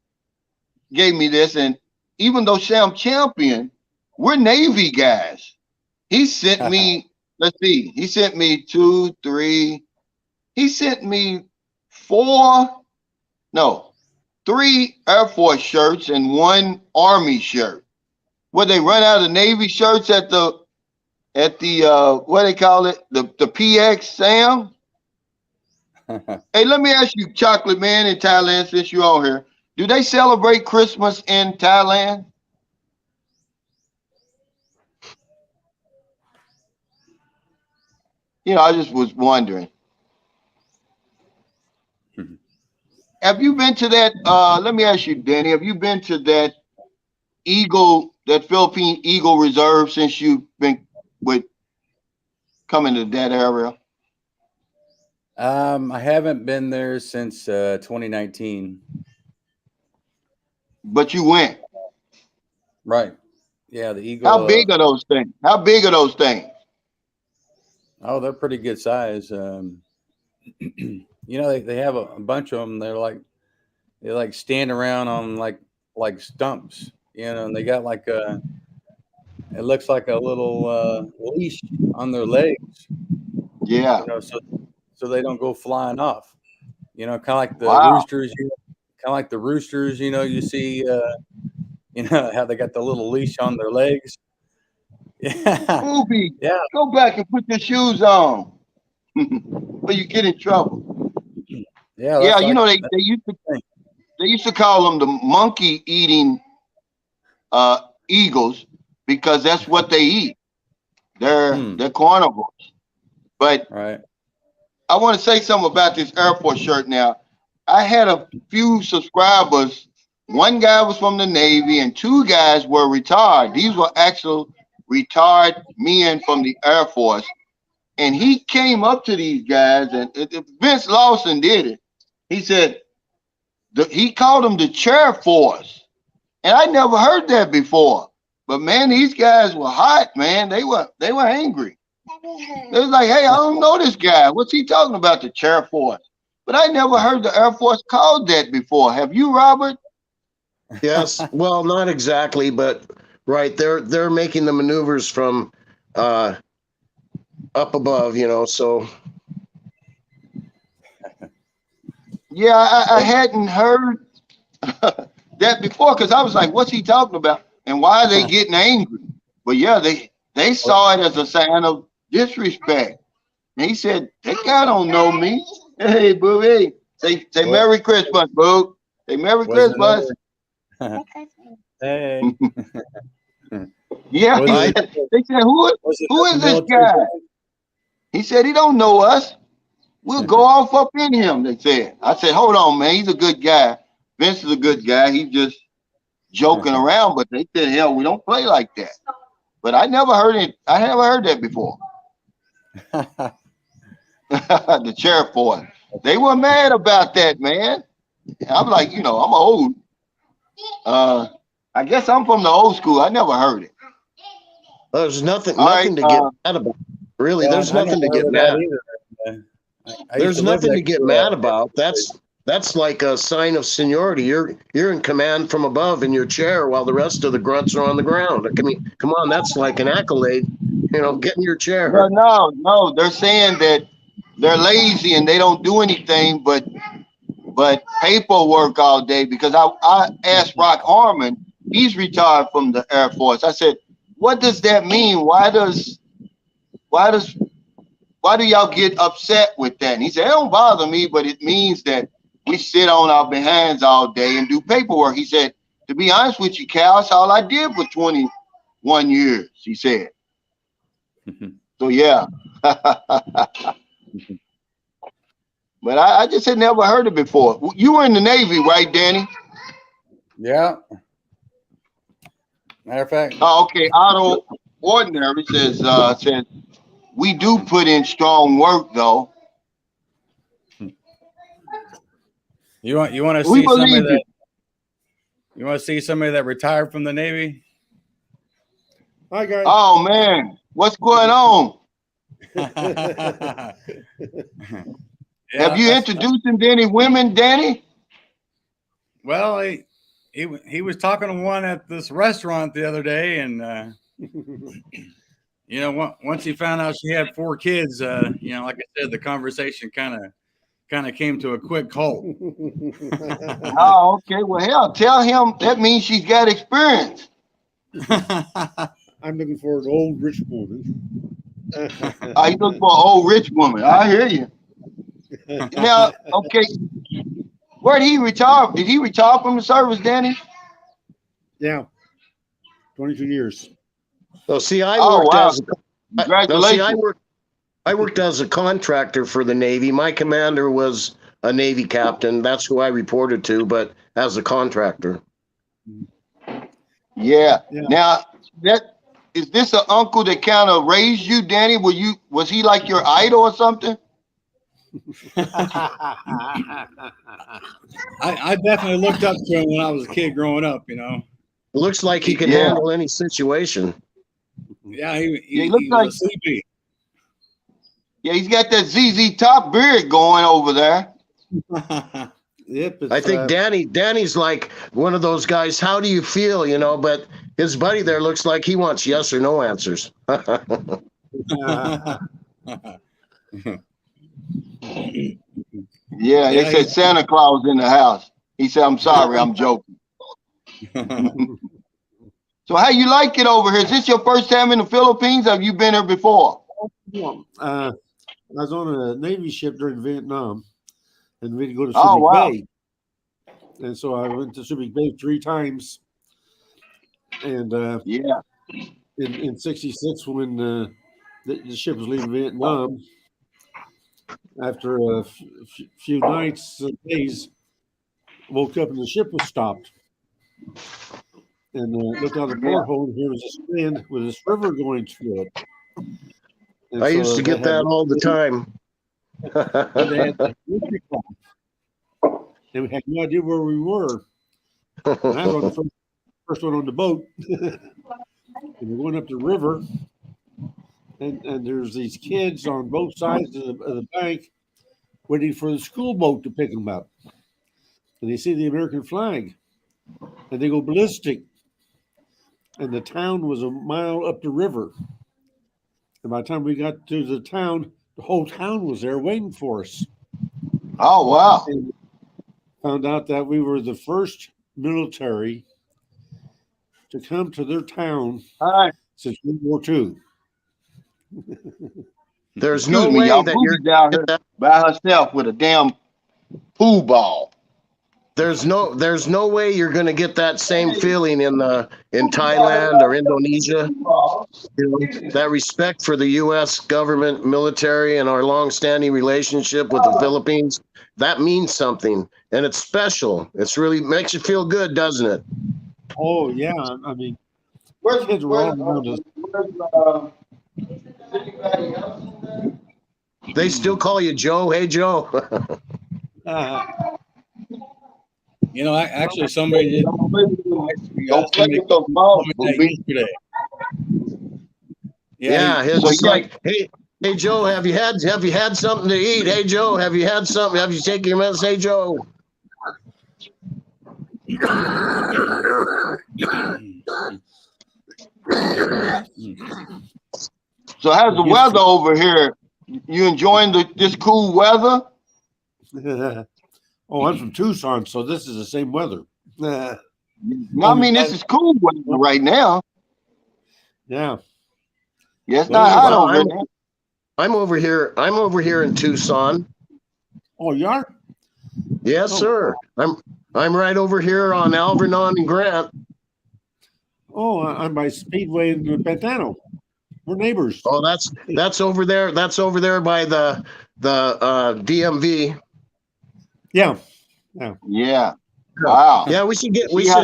gave me this, and even though Sam Champion, we're Navy guys. He sent me. Let's see. He sent me 2, 3. He sent me 4. No, 3 Air Force shirts and 1 Army shirt. Where they run out of Navy shirts at the what they call it, the PX, Sam. Hey, let me ask you, Chocolate Man in Thailand, since you're on here, do they celebrate Christmas in Thailand? I just was wondering. Have you been to that? Let me ask you, Danny. Have you been to that Philippine Eagle Reserve since you've been with coming to that area? I haven't been there since 2019. But you went. Right. Yeah, the How Eagle. big are those things? How big are those things? Oh, they're pretty good size. They have a bunch of them. They like stand around on like stumps. And they got like it looks like a little leash on their legs. Yeah. So they don't go flying off. Kind of like the Wow. roosters. Kind of like the roosters. You see. How they got the little leash on their legs. Yeah, Booby, yeah, go back and put your shoes on, or you get in trouble. yeah. Yeah, That's they used to call them the monkey eating eagles because that's what they eat. They're carnivores. But right. I want to say something about this Air Force shirt now. I had a few subscribers. One guy was from the Navy, and 2 guys were retired. These were actual retired men from the Air Force. And he came up to these guys, and Vince Lawson did it. He said he called them the chair force, and I never heard that before. But man, these guys were hot, man. They were angry. They was like, "Hey, I don't know this guy. What's he talking about, the chair force?" But I never heard the Air Force called that before. Have you, Robert? Yes, well, not exactly, but right, they're making the maneuvers from up above, so Yeah, I hadn't heard that before because I was like, "What's he talking about?" and why are they getting angry? But yeah, they saw it as a sign of disrespect. And he said, that guy don't know me. Hey, boo, hey. Say Merry Christmas, boo. Say Merry Christmas. Hey. Yeah, they said, who is this guy? He said, he don't know us. We'll go off up in him, they said. I said, hold on, man. He's a good guy. Vince is a good guy. He's just joking around. But they said, hell, we don't play like that. But I never heard it. I never heard that before. The chair for it. They were mad about that, man. I'm like, I'm old. I guess I'm from the old school. I never heard it. There's nothing to get mad about. Really, there's nothing to get mad. There's nothing to get mad about. That's like a sign of seniority. You're in command from above in your chair while the rest of the grunts are on the ground. I mean, come on, that's like an accolade. Get in your chair. No, they're saying that they're lazy and they don't do anything but paperwork all day. Because I asked Rock Harmon, he's retired from the Air Force. I said, what does that mean? Why do y'all get upset with that? And he said, it don't bother me, but it means that we sit on our behinds all day and do paperwork. He said, to be honest with you, Cal, that's all I did for 21 years, he said. So, yeah. But I just had never heard it before. You were in the Navy, right, Danny? Yeah. Matter of fact. Oh, okay. Otto Ordinary says, we do put in strong work, though. You want to see somebody that you want to see somebody that retired from the Navy? Hi guys. Oh man, what's going on? Have you introduced him to any women, Danny? Well, he was talking to one at this restaurant the other day, and once he found out she had 4 kids, like I said, the conversation kind of came to a quick halt. Oh, okay. Well, hell, tell him that means she's got experience. I'm looking for an old rich woman. You look for an old rich woman. I hear you. Now, okay. Where did he retire? Did he retire from the service, Danny? Yeah. 22 years. So see, I worked as a contractor for the Navy. My commander was a Navy captain. That's who I reported to, but as a contractor. Yeah. Now, is this an uncle that kind of raised you, Danny? Was he like your idol or something? I definitely looked up to him when I was a kid growing up. Looks like he can handle any situation. Yeah, he looks like was a CB. Yeah, he's got that ZZ Top beard going over there. Yep. I think Danny's like one of those guys. How do you feel? But his buddy there looks like he wants yes or no answers. Yeah, they said Santa Claus in the house. He said, I'm sorry, I'm joking. So how you like it over here? Is this your first time in the Philippines? Have you been here before? I was on a Navy ship during Vietnam, and we had to go to Subic Bay. And so I went to Subic Bay 3 times. And in 66, when the ship was leaving Vietnam, after a few nights, days, woke up and the ship was stopped. And looked out the porthole, and here was a strand with this river going through it. And I used to get that all the time. And we had no idea where we were. And I was the first one on the boat. And we're going up the river, and there's these kids on both sides of the bank waiting for the school boat to pick them up. And they see the American flag, and they go ballistic. And the town was a mile up the river. And by the time we got to the town, the whole town was there waiting for us. Oh, wow. And found out that we were the first military to come to their town All right. since World War II. There's Excuse no me, way y'all. that you're Booty's down here by herself with a damn pool ball. there's no way you're going to get that same feeling in Thailand or Indonesia. You know, that respect for the U.S. government, military, and our long-standing relationship with the Philippines, that means something, and it's special. It's really makes you feel good, doesn't it? Oh yeah, I mean, Where's kids were all around us. They still call you Joe. Hey, Joe. You know, actually, somebody did. Don't play Somebody with those balls, told me that Booby. yesterday. Yeah, he- it's So, yeah. like, hey, Joe, have you had something to eat? Hey, Joe, have you had something? Have you taken your medicine? Hey, Joe. So how's the weather over here? You enjoying this cool weather? Oh, I'm from Tucson, so this is the same weather. I mean, this is cool weather right now. Yeah. Yeah, it's not hot Well, over there. I'm over here. I'm over here in Tucson. Oh, you are? Yes, Oh. sir. I'm right over here on Alvernon and Grant. Oh, I'm by Speedway in Pantano. We're neighbors. Oh, that's over there. That's over there by the DMV. Yeah. Yeah. Wow. Yeah, we should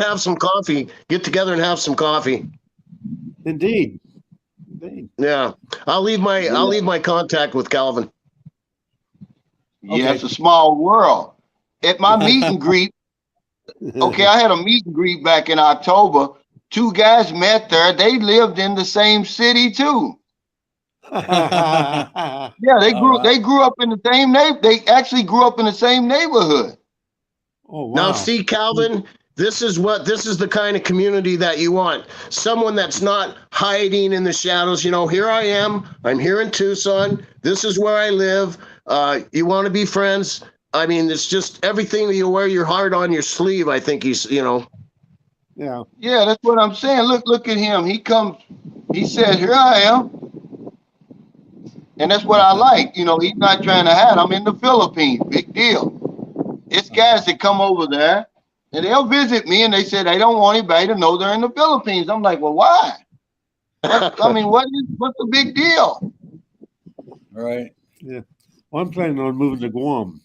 have some coffee. Get together and have some coffee. Indeed. Yeah, I'll leave my contact with Calvin. Yeah, it's a small world. At my meet and greet, okay, I had a meet and greet back in October. 2 guys met there. They lived in the same city too. Yeah, they grew up in the same They actually grew up in the same neighborhood. Oh, wow. Now, see, Calvin, this is the kind of community that you want. Someone that's not hiding in the shadows. You know, here I am. I'm here in Tucson. This is where I live. You want to be friends? I mean, it's just everything. You wear your heart on your sleeve. I think he's, you know. Yeah. Yeah, that's what I'm saying. Look at him. He said, here I am. And that's what I like. You know, he's not trying to hide. I'm in the Philippines. Big deal. It's guys that come over there and they'll visit me and they say they don't want anybody to know they're in the Philippines. I'm like, well, why? What's the big deal? Right. Yeah. Well, I'm planning on moving to Guam.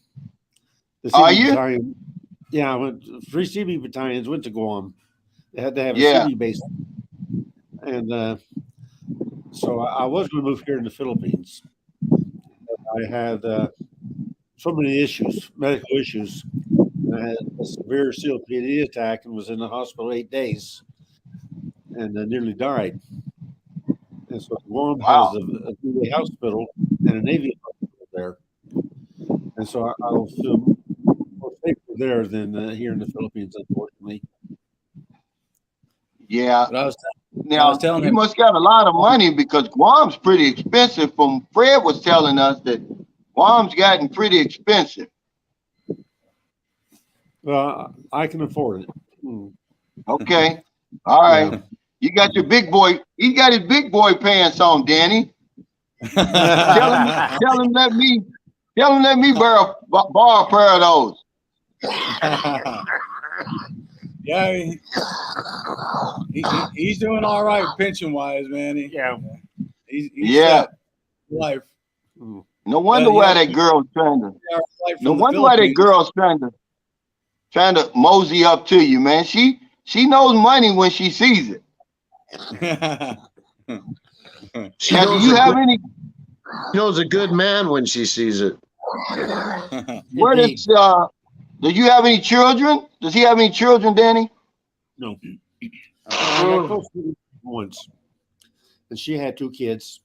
Are you? Battalion, yeah, I went 3 CB battalions went to Guam. They had to have a Yeah. CB base. And so I was going to move here in the Philippines. I had so many issues, medical issues. I had a severe COPD attack and was in the hospital 8 days and nearly died. And so Guam has a VA hospital and a Navy hospital there. And so I'll feel more safer there than here in the Philippines, unfortunately. Yeah. But I was Now, telling you him- must got a lot of money because Guam's pretty expensive. From Fred was telling us that Guam's gotten pretty expensive. I can afford it. Okay. All right. Yeah. You got your big boy. He got his big boy pants on, Danny. Tell him let me borrow a pair of those. Yeah, he's doing all right pension wise, man. He's set for life. No wonder why that girl's trying to. No wonder why that girl's trying to mosey up to you, man. She knows money when she sees it. She Now, knows do you have any? She knows a good man when she sees it. Where does do you have any children? Does he have any children, Danny? No. I got close to her once, and she had 2 kids.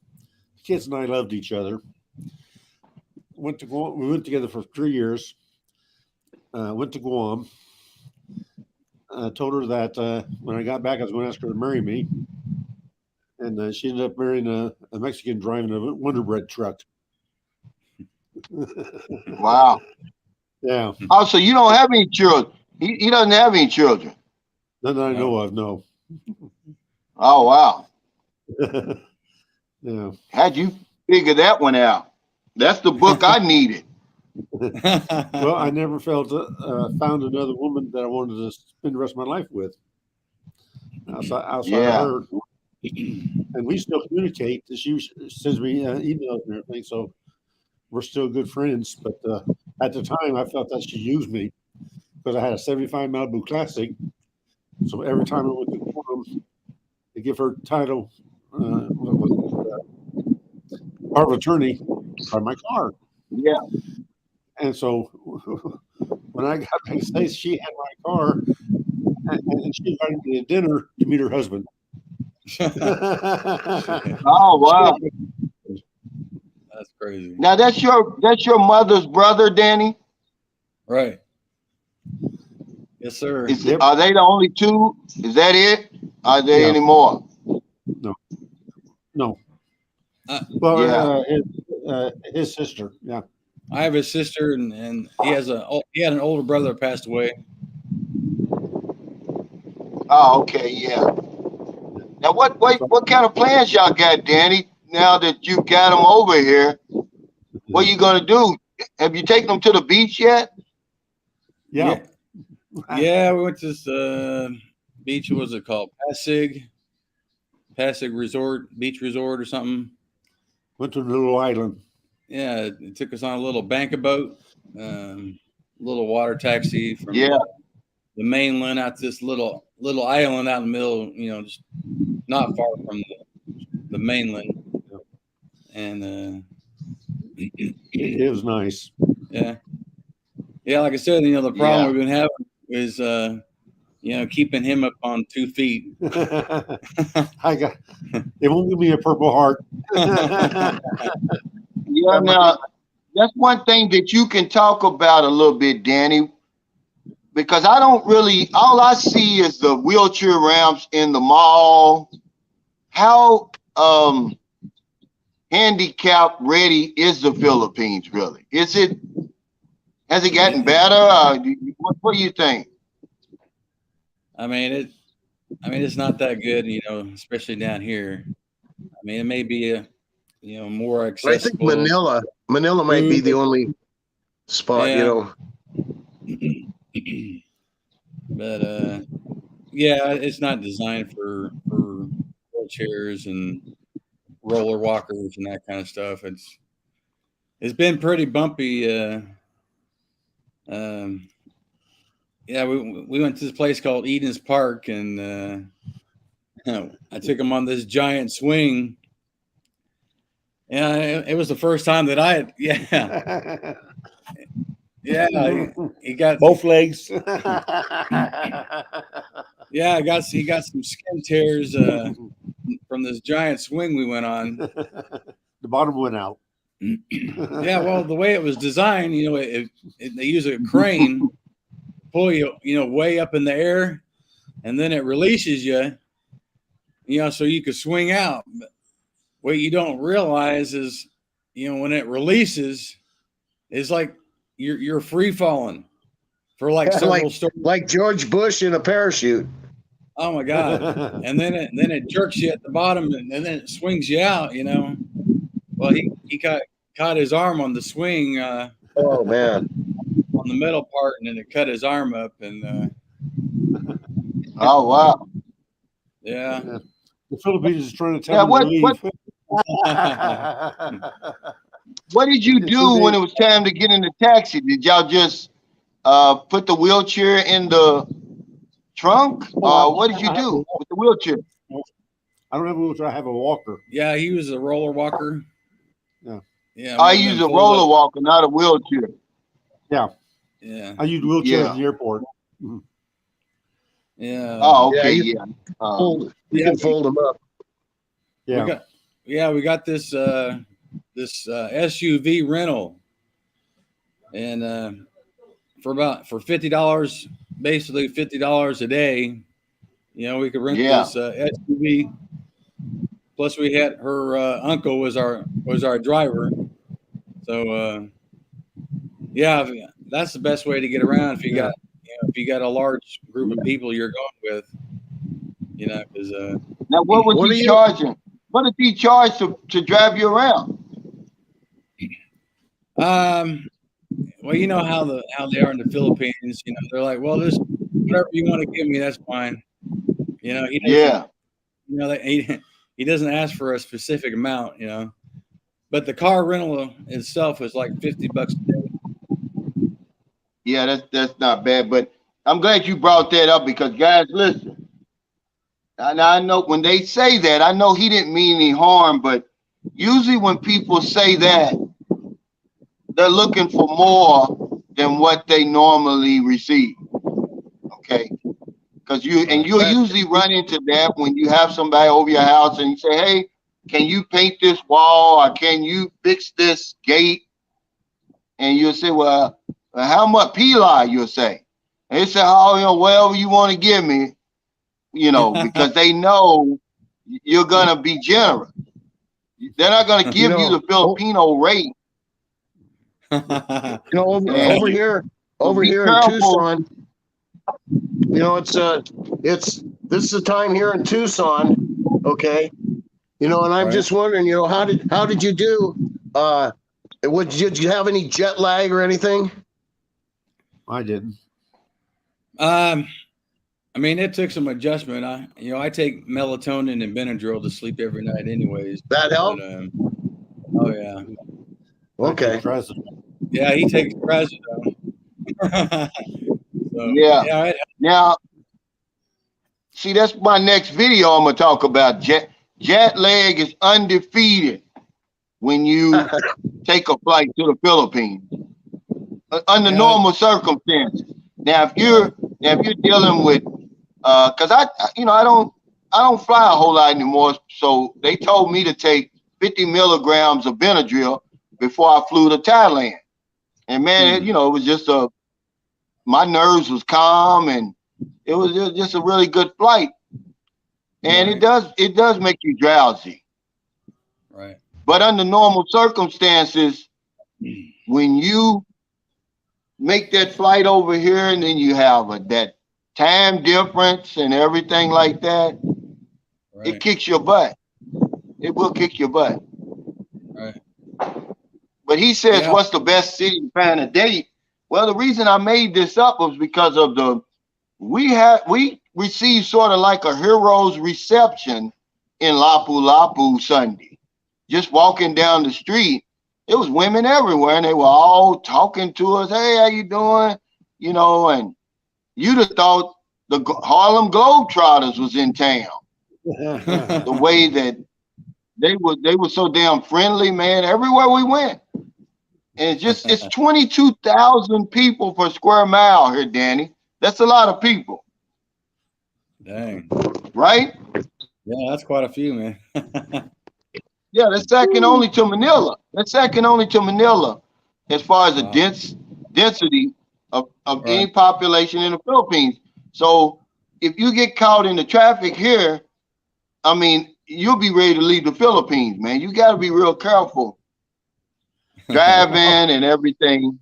The kids and I loved each other. We went together for 3 years. Went to Guam. Told her that when I got back, I was going to ask her to marry me. And she ended up marrying a Mexican driving a Wonder Bread truck. Wow. Yeah. Oh, so you don't have any children? He doesn't have any children. None that I know of, no. Oh wow. Yeah. How'd you figure that one out? That's the book I needed. Well, I never found another woman that I wanted to spend the rest of my life with outside of Yeah. her. And we still communicate. She sends me emails and everything, so we're still good friends. But at the time, I felt that she used me because I had a 75 Malibu Classic. So every time I went to Quorum, they give her title, power of attorney by my car. Yeah. And so when I got back to States, she had my car, and she invited me to dinner to meet her husband. Oh wow. That's crazy. Now that's your mother's brother, Danny? Right. Yes, sir. Yep. Are they the only two? Is that it? Are there Yeah. any more? No. Well, Yeah. His sister. Yeah. I have a sister, and he had an older brother that passed away. Oh, okay, yeah. Now what kind of plans y'all got, Danny? Now that you got them over here, what are you gonna do? Have you taken them to the beach yet? Yeah. Yeah, we went to this beach. What was it called? Pasig Beach Resort or something. Went to the little island. Yeah, it took us on a little banker boat, little water taxi from Yeah. the mainland out to this little island out in the middle, just not far from the mainland. And It was nice. yeah, like I said, the problem we've been having is keeping him up on 2 feet. It won't give me a Purple Heart. Yeah, now that's one thing that you can talk about a little bit, Danny, because all I see is the wheelchair ramps in the mall. How handicap ready is the Philippines really? Has it gotten better? What do you think? I mean, it's not that good, especially down here. I mean, it may be more accessible. I think Manila might be the only spot, But it's not designed for wheelchairs and roller walkers and that kind of stuff. It's been pretty bumpy. We went to this place called Eden's Park, and I took him on this giant swing. Yeah, it was the first time that he got both legs. Yeah, he got some skin tears from this giant swing we went on. The bottom went out. Yeah, well, the way it was designed, they use a crane, pull you, way up in the air, and then it releases you, so you could swing out. But what you don't realize is, when it releases, it's like you're free falling for like several stories. Like George Bush in a parachute. Oh my God! And then it jerks you at the bottom, and then it swings you out. Well, he caught his arm on the swing. Oh man! On the middle part, and then it cut his arm up. And oh wow! Yeah. The Philippines is trying to tell me to leave. What did you do when it was time to get in the taxi? Did y'all just put the wheelchair in the trunk? What did you do with the wheelchair? I don't have a wheelchair. I have a walker. Yeah, he was a roller walker. Yeah. I use a roller walker, not a wheelchair. Yeah. Yeah. I use wheelchair at the airport. Mm-hmm. Yeah. Oh, okay. You can fold them up. Yeah. We got this SUV rental, and for $50, basically $50 a day, we could rent this SUV. Plus, we had her uncle was our driver, so that's the best way to get around if you got a large group of people you're going with, because Now, what was he charging? What did he charge to drive you around? Well, you know how they are in the Philippines. You know, they're like, well, just whatever you want to give me, that's fine. You know, he doesn't. Yeah. You know, he doesn't ask for a specific amount. You know, but the car rental itself is like $50 a day. Yeah, that's not bad. But I'm glad you brought that up because, guys, listen. And I know when they say that, I know he didn't mean any harm, but usually when people say that, they're looking for more than what they normally receive. Okay. Because you'll usually run into that when you have somebody over your house and you say, hey, can you paint this wall or can you fix this gate? And you'll say, well, how much PLI, you'll say. And they say, oh, you know, whatever you want to give me, you know, because they know you're going to be generous. They're not going to give you the Filipino rate. You know, over here in Tucson, you know, it's this is the time here in Tucson, okay. You know, and I'm just wondering, you know, how did you do? Did you have any jet lag or anything? I didn't. I mean, it took some adjustment. I take melatonin and Benadryl to sleep every night, anyways. That helped. Oh yeah. Okay. Yeah, he takes trazodone. So, yeah. Now, see, that's my next video I'm gonna talk about. Jet lag is undefeated when you take a flight to the Philippines under normal circumstances. Now, if you're dealing with, because I don't fly a whole lot anymore, so they told me to take 50 milligrams of Benadryl before I flew to Thailand. And man, it was just my nerves was calm, and it was just a really good flight. And it does make you drowsy. Right. But under normal circumstances, when you make that flight over here and then you have that time difference and everything like that, it kicks your butt. It will kick your butt. Right. But he says, what's the best city to find a date? Well, the reason I made this up was because of we received sort of like a hero's reception in Lapu-Lapu Sunday. Just walking down the street, it was women everywhere, and they were all talking to us. Hey, how you doing? You know, and you'd have thought the Harlem Globetrotters was in town. The way that they were so damn friendly, man. Everywhere we went. And it's 22,000 people per square mile here, Danny. That's a lot of people. Dang. Right? Yeah, that's quite a few, man. Yeah, that's second only to Manila. That's second only to Manila as far as the density of any population in the Philippines. So if you get caught in the traffic here, I mean, you'll be ready to leave the Philippines, man. You got to be real careful driving and everything.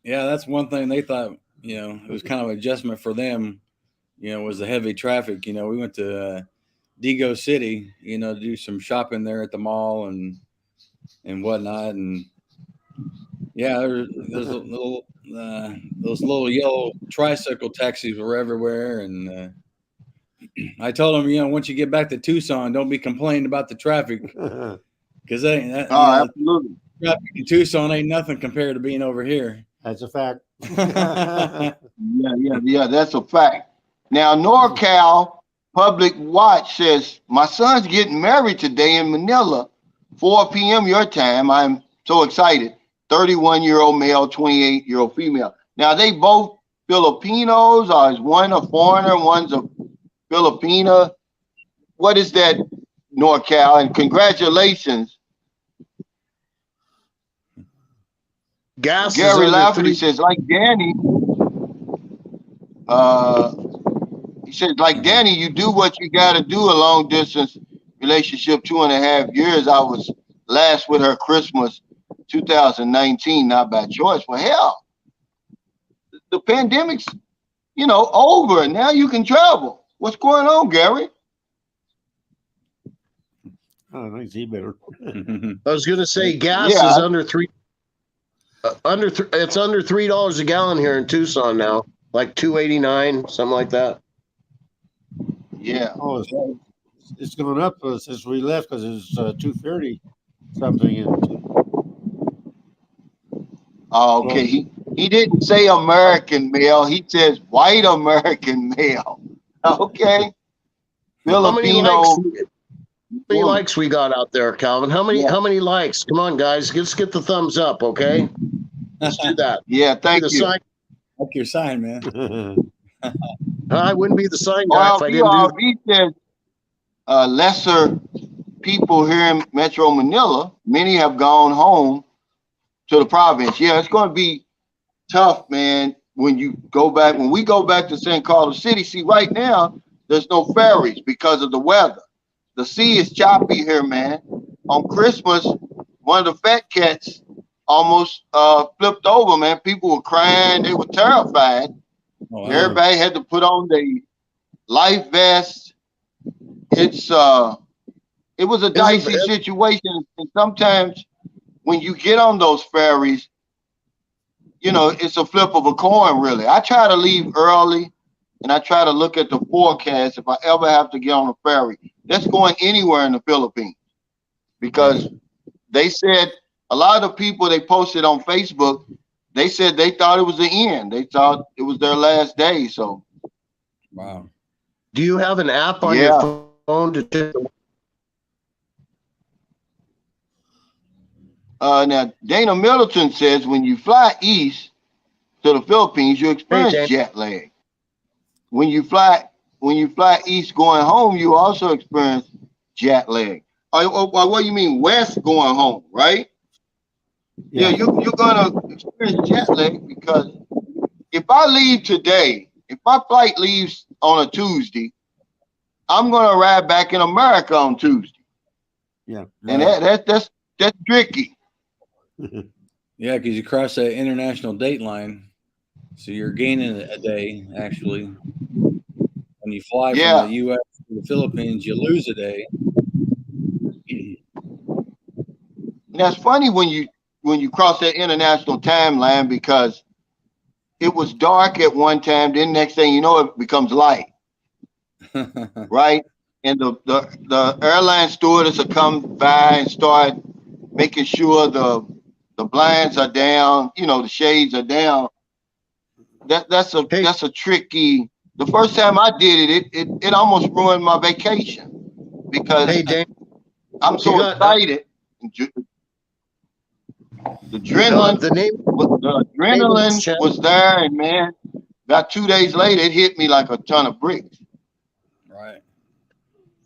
Yeah, that's one thing they thought, it was kind of an adjustment for them, was the heavy traffic. We went to Digo City, to do some shopping there at the mall and whatnot. And yeah, there's a little, those little yellow tricycle taxis were everywhere. And I told them, once you get back to Tucson, don't be complaining about the traffic. Because absolutely. Traffic in Tucson ain't nothing compared to being over here. That's a fact. Yeah, that's a fact. Now, NorCal Public Watch says, my son's getting married today in Manila, 4 p.m. your time. I'm so excited. 31-year-old male, 28-year-old female. Now, they both Filipinos, or is one a foreigner, one's a Filipina? What is that, NorCal? And congratulations. Gary Lafferty says, like Danny, he says, like Danny, you do what you got to do a long distance relationship, 2.5 years. I was last with her Christmas 2019, not by choice. Well, hell, the pandemic's, over. Now you can travel. What's going on, Gary? Oh, I see better. I was going to say gas Yeah. is under three. It's under $3 a gallon here in Tucson now, like $2.89, something like that. Yeah. Oh, it's gone up since we left because it's $2.30 something. Oh, okay. He didn't say American male. He says white American male. Okay. How many Filipino woman. likes we got out there, Calvin? How many Yeah. how many likes? Come on, guys, let's get the thumbs up, okay? Let's do that. Yeah, thank The you. sign. Like your sign, man. I wouldn't be the sign guy if I didn't do that. He says lesser people here in Metro Manila. Many have gone home to the province. Yeah, it's going to be tough, man. When we go back to San Carlos City, see, right now there's no ferries because of the weather. The sea is choppy here, man. On Christmas, one of the fat cats almost flipped over, man. People were crying. They were terrified. Oh, wow. Everybody had to put on the life vest. It was a dicey situation. And sometimes when you get on those ferries, you know, it's a flip of a coin, really. I try to leave early and I try to look at the forecast if I ever have to get on a ferry. That's going anywhere in the Philippines, because they said a lot of the people they posted on Facebook, they said they thought it was the end. They thought it was their last day. So, Wow. Do you have an app on your phone to check? Now Dana Middleton says when you fly east to the Philippines, you experience jet lag. When you fly east going home, you also experience jet lag. What do you mean west going home, right? Yeah, you're gonna experience jet lag because if I leave today, if my flight leaves on a Tuesday, I'm gonna arrive back in America on Tuesday. Yeah, and that's tricky. Yeah, because you cross that international date line, so you're gaining a day actually. When you fly from the U.S. to the Philippines, you lose a day. And that's funny when you cross that international timeline, because it was dark at one time, then next thing you know, it becomes light. Right? And the airline stewardess will come by and start making sure the blinds are down, you know, the shades are down. That's a tricky. The first time I did it almost ruined my vacation, because I'm so excited. The adrenaline was there, and man, about 2 days later, it hit me like a ton of bricks. Right.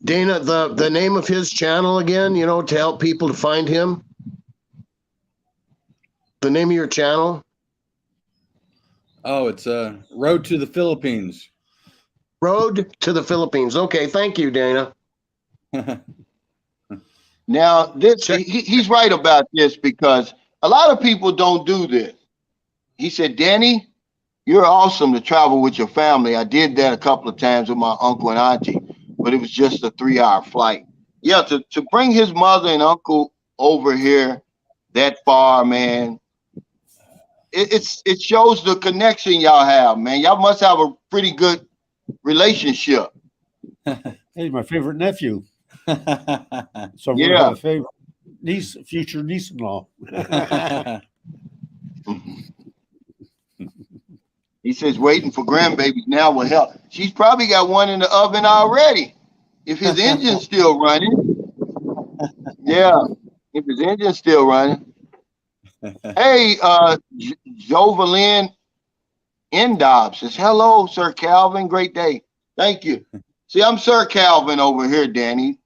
Dana, the name of his channel again, you know, to help people to find him. The name of your channel? Oh, it's Road to the Philippines. Road to the Philippines. Okay, thank you, Dana. Now, he's right about this, because a lot of people don't do this. He said, Danny, you're awesome to travel with your family. I did that a couple of times with my uncle and auntie, but it was just a 3-hour flight. Yeah, to bring his mother and uncle over here that far, man, it shows the connection y'all have, man. Y'all must have a pretty good relationship. He's my favorite nephew. So yeah, have a favorite niece, future niece-in-law. He says waiting for grandbabies now will help. She's probably got one in the oven already, if his engine's still running. Yeah, if his engine's still running. Hey, Jovelyn Endob says, hello, Sir Calvin. Great day. Thank you. See, I'm Sir Calvin over here, Danny.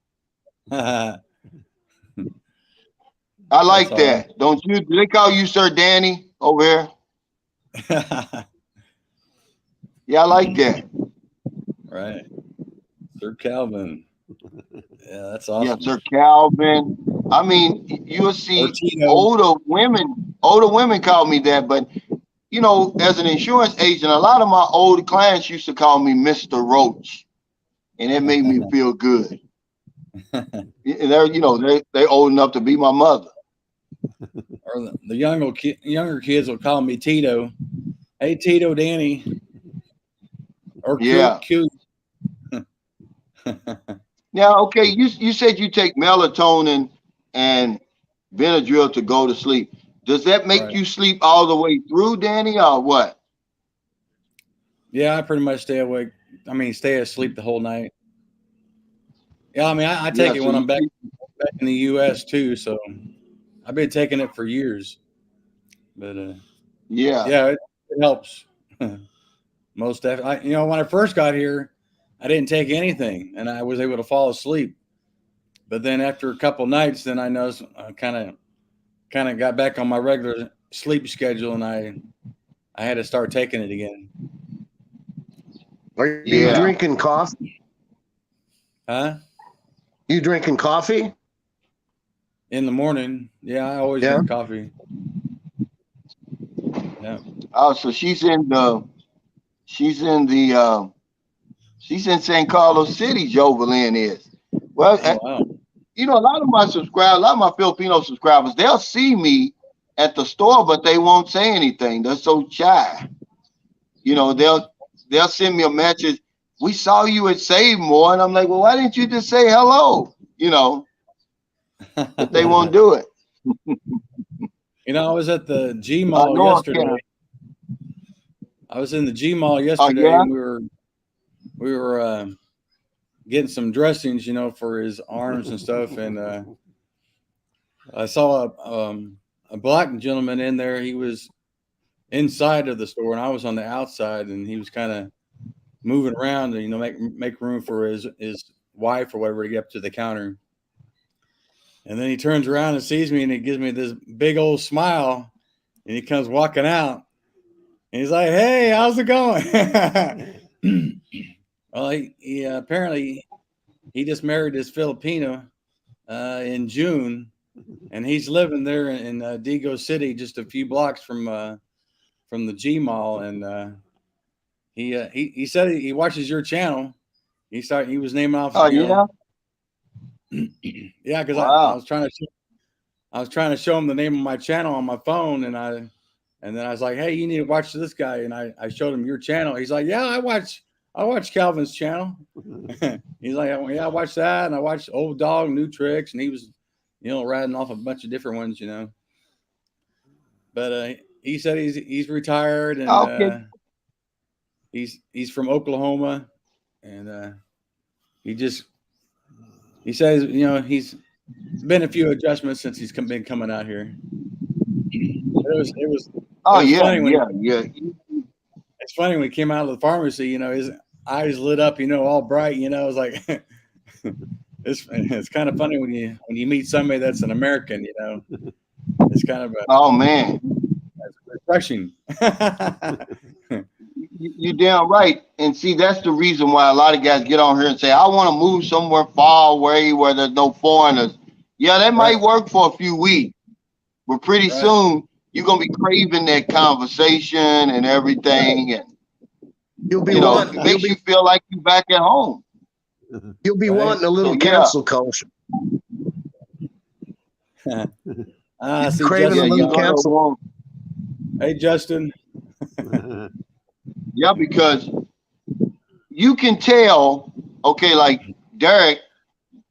I like that. Right. Don't you? Do they call you Sir Danny over here? Yeah, I like that. Right. Sir Calvin. Yeah, that's awesome. Yeah, Sir Calvin. I mean, you'll see older women call me that, but you know, as an insurance agent, a lot of my old clients used to call me Mr. Roach, and it made me feel good. They're, they old enough to be my mother. Or the younger kids will call me Tito. Hey, Tito, Danny. Or Yeah. Q. Now, okay, you said you take melatonin and Benadryl to go to sleep. Does that make you sleep all the way through, Danny, or what? Yeah, I pretty much stay awake. I mean, stay asleep the whole night. Yeah, I mean, I take it when I'm back in the U.S. too. So I've been taking it for years. But yeah, it helps. Most definitely. When I first got here, I didn't take anything, and I was able to fall asleep. But then after a couple nights, then I noticed I kind of got back on my regular sleep schedule, and I had to start taking it again. Are you drinking coffee? Huh? You drinking coffee? In the morning. Yeah, I always drink coffee. Yeah. Oh, so she's in St. Carlos City, Jovelyn is. Well, wow. A lot of my subscribers, a lot of my Filipino subscribers, they'll see me at the store, but they won't say anything. They're so shy. They'll send me a message. We saw you at Save More, and I'm like, well, why didn't you just say hello? But they won't do it. I was at the G Mall yesterday. I was in the G Mall yesterday, and we were getting some dressings, for his arms and stuff. And I saw a black gentleman in there. He was inside of the store, and I was on the outside, and he was kind of moving around and make room for his wife or whatever to get up to the counter. And then he turns around and sees me, and he gives me this big old smile, and he comes walking out, and he's like, "Hey, how's it going?" Well, he apparently he just married this Filipino in June, and he's living there in Digo City, just a few blocks from the G Mall. And he said he watches your channel. He was naming off. Oh yeah. Yeah, because wow. I was trying to show him the name of my channel on my phone, and then I was like, "Hey, you need to watch this guy." And I showed him your channel. He's like, "Yeah, I watch Calvin's channel." He's like, "Yeah, I watched that, and I watched Old Dog, New Tricks," and he was, ratting off a bunch of different ones, But he said he's retired, and he's from Oklahoma, and he says he's been a few adjustments since he's been coming out here. It was funny it's funny when he came out of the pharmacy, his eyes lit up, all bright, I was like, it's kind of funny when you meet somebody that's an American, it's kind of oh man, refreshing. You're damn right. And see, that's the reason why a lot of guys get on here and say, I want to move somewhere far away where there's no foreigners. Yeah, that might work for a few weeks, but pretty soon you're going to be craving that conversation and everything. And it makes you feel like you're back at home. You'll be wanting a little cancel culture. See, craving a little cancel. Hey, Justin. Yeah, because you can tell, okay, like Derek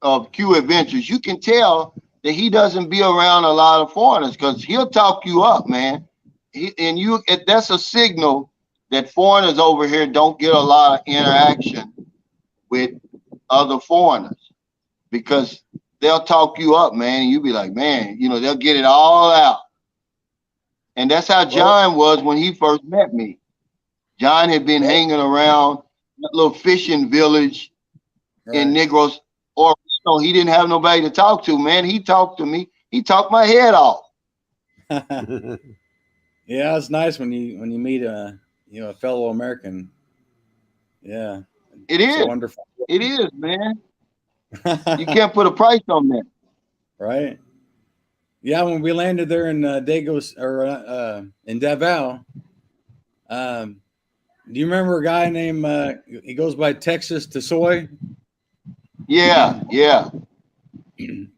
of Q Adventures, you can tell that he doesn't be around a lot of foreigners because he'll talk you up, man. That's a signal that foreigners over here don't get a lot of interaction with other foreigners because they'll talk you up, man. And you'll be like, man, they'll get it all out. And that's how John was when he first met me. John had been hanging around that little fishing village in Negros, or he didn't have nobody to talk to, man. He talked to me. He talked my head off. Yeah, it's nice when you meet a fellow American. Yeah, it's wonderful. It is, man. You can't put a price on that, right? Yeah, when we landed there in Dagos or in Davao, do you remember a guy named he goes by Texas Tasoy? Yeah.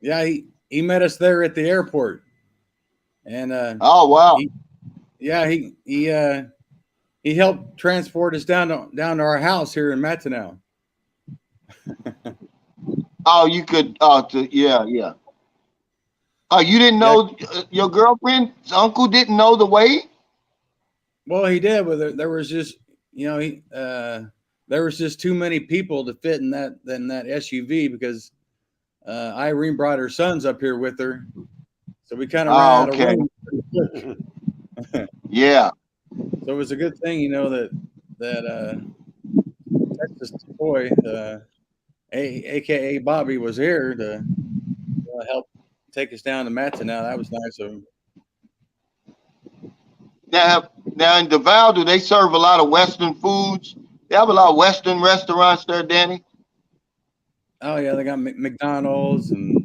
Yeah, he met us there at the airport, and Oh wow. he helped transport us down to our house here in Matinal. Oh, you could. Yeah. Oh, you didn't Yeah, know your girlfriend's uncle didn't know the way? well, he did, but there was just there was just too many people to fit in that SUV because Irene brought her sons up here with her, so we kind of ran Oh, out of okay. room pretty quick. Yeah. So it was a good thing, that Texas boy, aka Bobby, was here to help take us down to Matinal. That was nice of him. Now in Davao, do they serve a lot of Western foods? They have a lot of Western restaurants there, Danny. Oh yeah, they got McDonald's and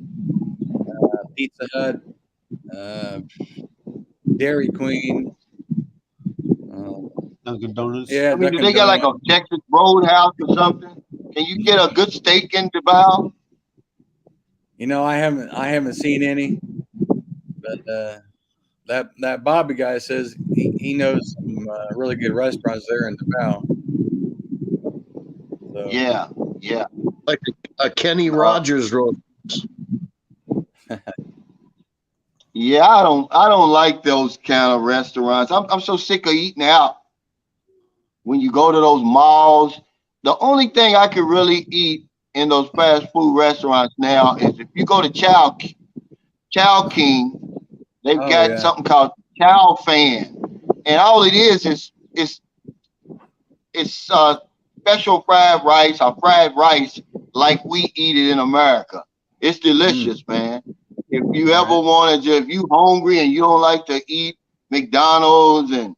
Pizza Hut, uh, Dairy Queen. Dunkin' Donuts. Yeah, I mean, do Dunkin' they got like Donuts. a Texas Roadhouse or something? Can you get a good steak in Davao? I haven't seen any, but that Bobby guy says he knows some really good restaurants there in Davao. So Yeah. Like a Kenny Rogers road. Yeah, I don't like those kind of restaurants. I'm so sick of eating out. When you go to those malls, the only thing I can really eat in those fast food restaurants now is if you go to Chow King, they've oh got yeah, something called Chow Fan, and all it is it's special fried rice or fried rice like we eat it in America. It's delicious, man. If you all ever right. want to, if you hungry and you don't like to eat McDonald's and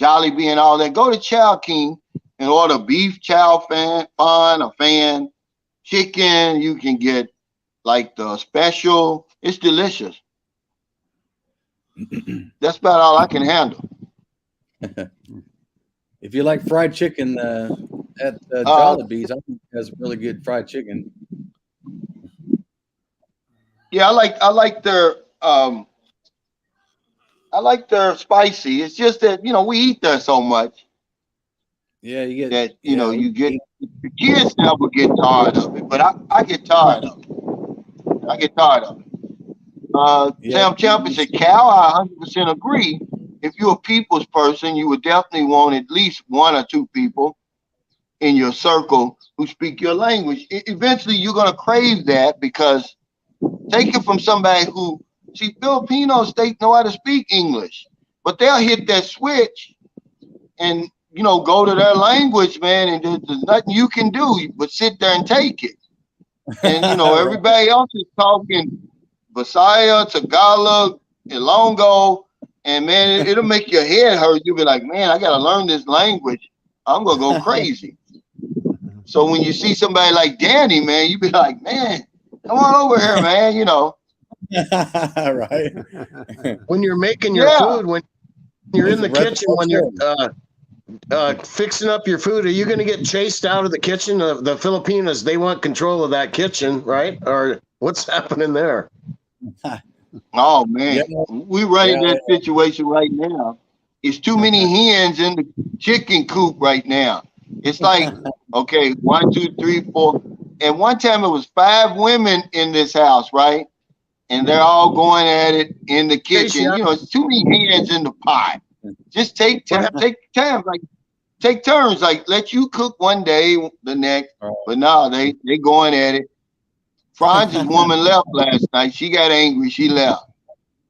Jollibee and all that, go to Chow King and order beef chow fan, a fan, chicken. You can get like the special. It's delicious. That's about all I can handle. If you like fried chicken at Uh, Jollibee's, I think that's really good fried chicken. yeah, I like their spicy. It's just that we eat there so much Yeah, that yeah. you get the kids never get tired of it, but I get tired of it. I get tired of it. Yeah, Sam Champion said, Cal, I 100% agree. If you're a people's person, you would definitely want at least one or two people in your circle who speak your language. Eventually, you're going to crave that because take it from somebody who, see, Filipinos, they know how to speak English, but they'll hit that switch and, go to their language, man, and there's nothing you can do but sit there and take it. And, right. everybody else is talking Visaya, Tagalog, Ilongo, and man, it'll make your head hurt. You'll be like, man, I gotta learn this language. I'm gonna go crazy. So when you see somebody like Danny, man, you be like, man, come on over here, man. Right. When you're making your Yeah. food, when you're in the That's kitchen, when you're fixing up your food, are you going to get chased out of the kitchen? The Filipinos, they want control of that kitchen, right? Or what's happening there? Oh man, Yeah, we running yeah, that situation right now. It's too many hens in the chicken coop right now. It's like, okay, 1, 2, 3, 4. And one time it was 5 women in this house, right? And they're all going at it in the kitchen. It's too many hands in the pot. Just take time, like take turns. Like let you cook one day, the next. But no, they going at it. Franz's woman left last night. She got angry. She left.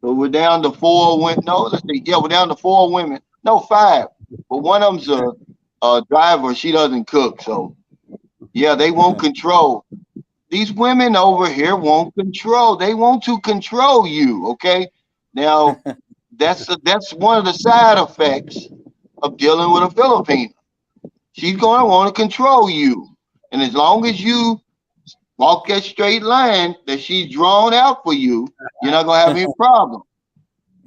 So we're down to 4 women. No, let's see. Yeah, we're down to 4 women. No, 5. But one of them's a driver. She doesn't cook. So yeah, they won't control. These women over here won't control. They want to control you. Okay. Now that's one of the side effects of dealing with a Filipino. She's going to want to control you. And as long as you walk that straight line that she's drawn out for you, you're not going to have any problem.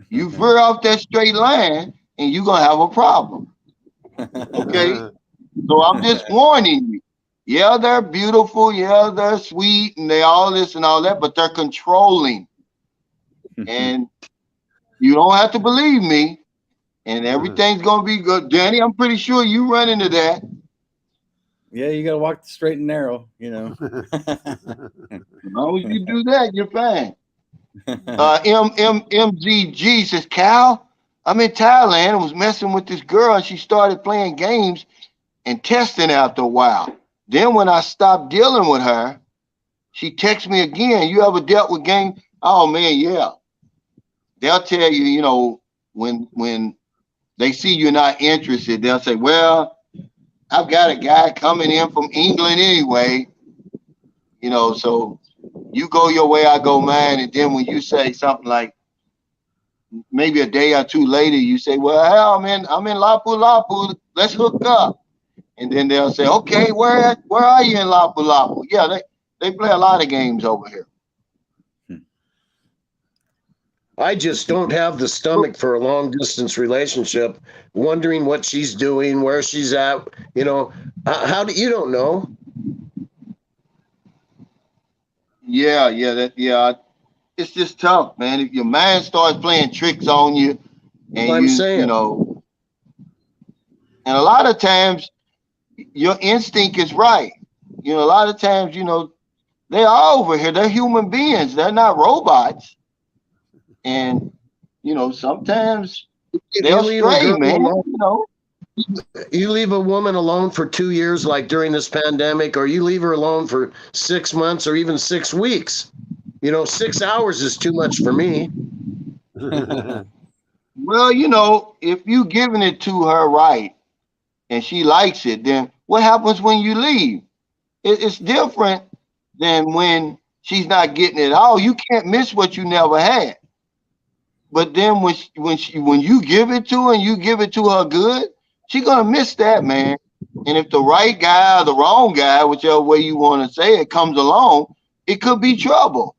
You veer off that straight line and you're going to have a problem. Okay? So I'm just warning you. Yeah, they're beautiful. Yeah, they're sweet, and they all this and all that, but they're controlling. And you don't have to believe me, and everything's gonna be good. Danny, I'm pretty sure you run into that. Yeah, you got to walk the straight and narrow, you know. As long as you do that, you're fine. MZG says, Cal, I'm in Thailand and was messing with this girl, and she started playing games and testing after a while. Then when I stopped dealing with her, she texts me again. You ever dealt with game? Oh man, yeah. They'll tell you, you know, when they see you're not interested, they'll say, well, I've got a guy coming in from England anyway, you know, so you go your way, I go mine. And then when you say something like maybe a day or two later, you say, well, hell, I'm in Lapu-Lapu, let's hook up. And then they'll say, okay, where are you in Lapu-Lapu? Yeah, they play a lot of games over here. I just don't have the stomach for a long distance relationship, wondering what she's doing, where she's at. You know, how do you don't know? Yeah, it's just tough, man. If your mind starts playing tricks on you, and I'm you saying. know, and a lot of times your instinct is right. You know, a lot of times, you know, they are over here. They're human beings. They're not robots. And you know, sometimes they'll leave a stray, girl man. alone. You know, You leave a woman alone for 2 years, like during this pandemic, or you leave her alone for 6 months or even 6 weeks. You know, 6 hours is too much for me. well, you know, if you giving it to her right and she likes it, then what happens when you leave? It's different than when she's not getting it all. You can't miss what you never had. But then when you give it to her and you give it to her good, she's gonna miss that, man. And if the right guy or the wrong guy, whichever way you want to say it, comes along, it could be trouble.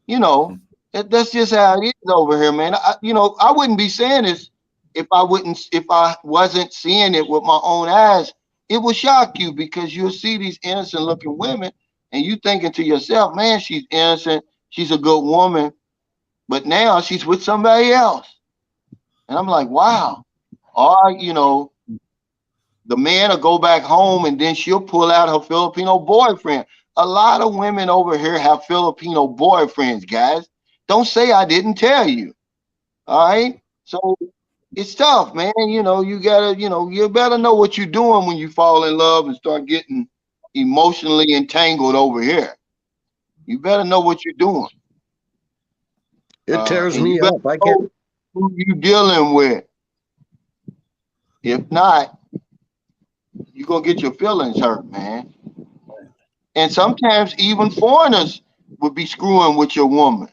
You know, that's just how it is over here, man. You know, I wouldn't be saying this if I wasn't seeing it with my own eyes. It will shock you because you'll see these innocent looking women and you thinking to yourself, man, she's innocent, she's a good woman, but now she's with somebody else. And I'm like, wow. Or, you know, the man will go back home and then she'll pull out her Filipino boyfriend. A lot of women over here have Filipino boyfriends, guys. Don't say I didn't tell you. All right. So it's tough, man. You know, you gotta, you know, you better know what you're doing when you fall in love and start getting emotionally entangled over here. You better know what you're doing. It tears And you me better up. I know can't. who you dealing with. If not, you're gonna get your feelings hurt, man. And sometimes even foreigners would be screwing with your woman.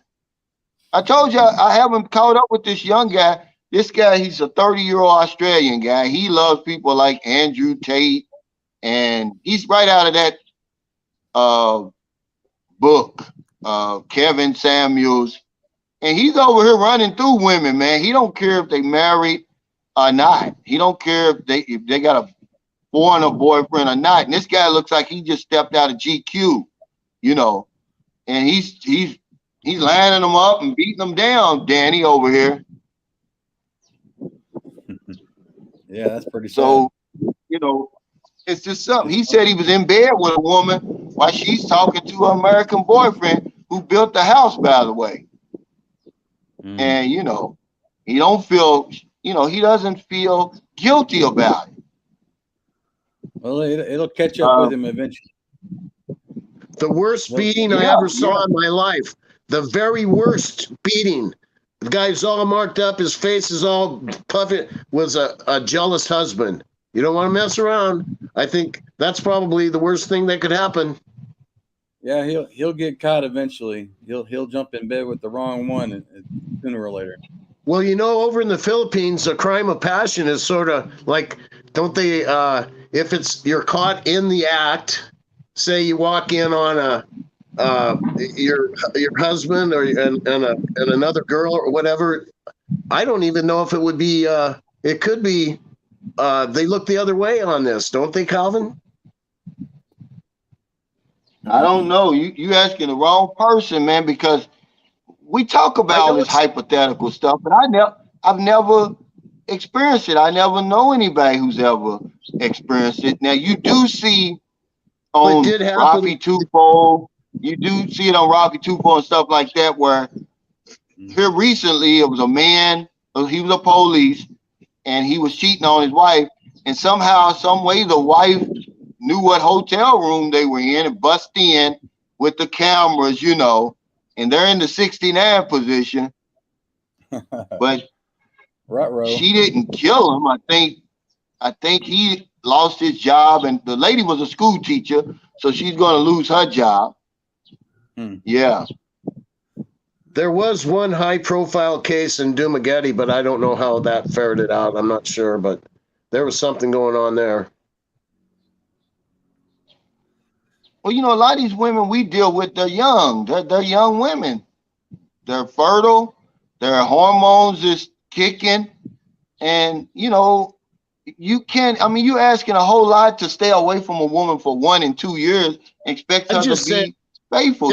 I told you I haven't caught up with this young guy. This guy, he's a 30-year-old Australian guy. He loves people like Andrew Tate, and he's right out of that book, Kevin Samuels. And he's over here running through women, man. He don't care if they married or not. He don't care if they got a foreigner boyfriend or not. And this guy looks like he just stepped out of GQ, you know. And he's lining them up and beating them down, Danny, over here. Yeah, that's pretty sad. So, you know, it's just something. He said he was in bed with a woman while she's talking to her American boyfriend who built the house, by the way. And, you know, he don't feel, you know, he doesn't feel guilty about it. Well, it'll catch up with him eventually. The worst beating I ever saw in my life. The very worst beating. The guy's all marked up. His face is all puffy. Was a jealous husband. You don't want to mess around. I think that's probably the worst thing that could happen. Yeah, he'll get caught eventually. He'll jump in bed with the wrong one sooner or later. Well, you know, over in the Philippines, a crime of passion is sort of like, don't they? If it's you're caught in the act, say you walk in on your husband or and another girl or whatever. I don't even know if it would be. It could be. They look the other way on this, don't they, Calvin? I don't know. You asking the wrong person, man, because we talk about all this hypothetical stuff, but I've never experienced it. I never know anybody who's ever experienced it. Now you do see on did happen. Rafi Tufo, you do see it on Rafi Tufo and stuff like that, where here recently it was a man, he was a police, and he was cheating on his wife, and somehow, some way, the wife knew what hotel room they were in and bust in with the cameras, you know, and they're in the 69 position, but she didn't kill him. I think he lost his job, and the lady was a school teacher, so she's going to lose her job. Yeah. There was one high-profile case in Dumaguete, but I don't know how that fared it out. I'm not sure, but there was something going on there. Well, you know, a lot of these women we deal with, they're young. They're young women. They're fertile. Their hormones is kicking. And, you know, you can't, I mean, you're asking a whole lot to stay away from a woman for 1 and 2 years, expect her to be faithful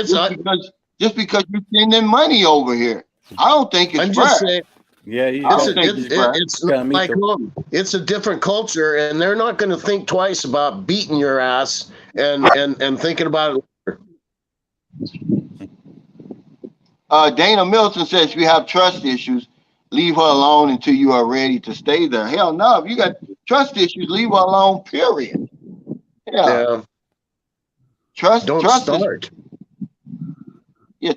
just because you're sending money over here. I don't think it's fair. It's a different culture, and they're not going to think twice about beating your ass and thinking about it later. Dana Milton says, if you have trust issues, leave her alone until you are ready to stay there. Hell no, if you got trust issues, leave her alone, period. Yeah. Trust start.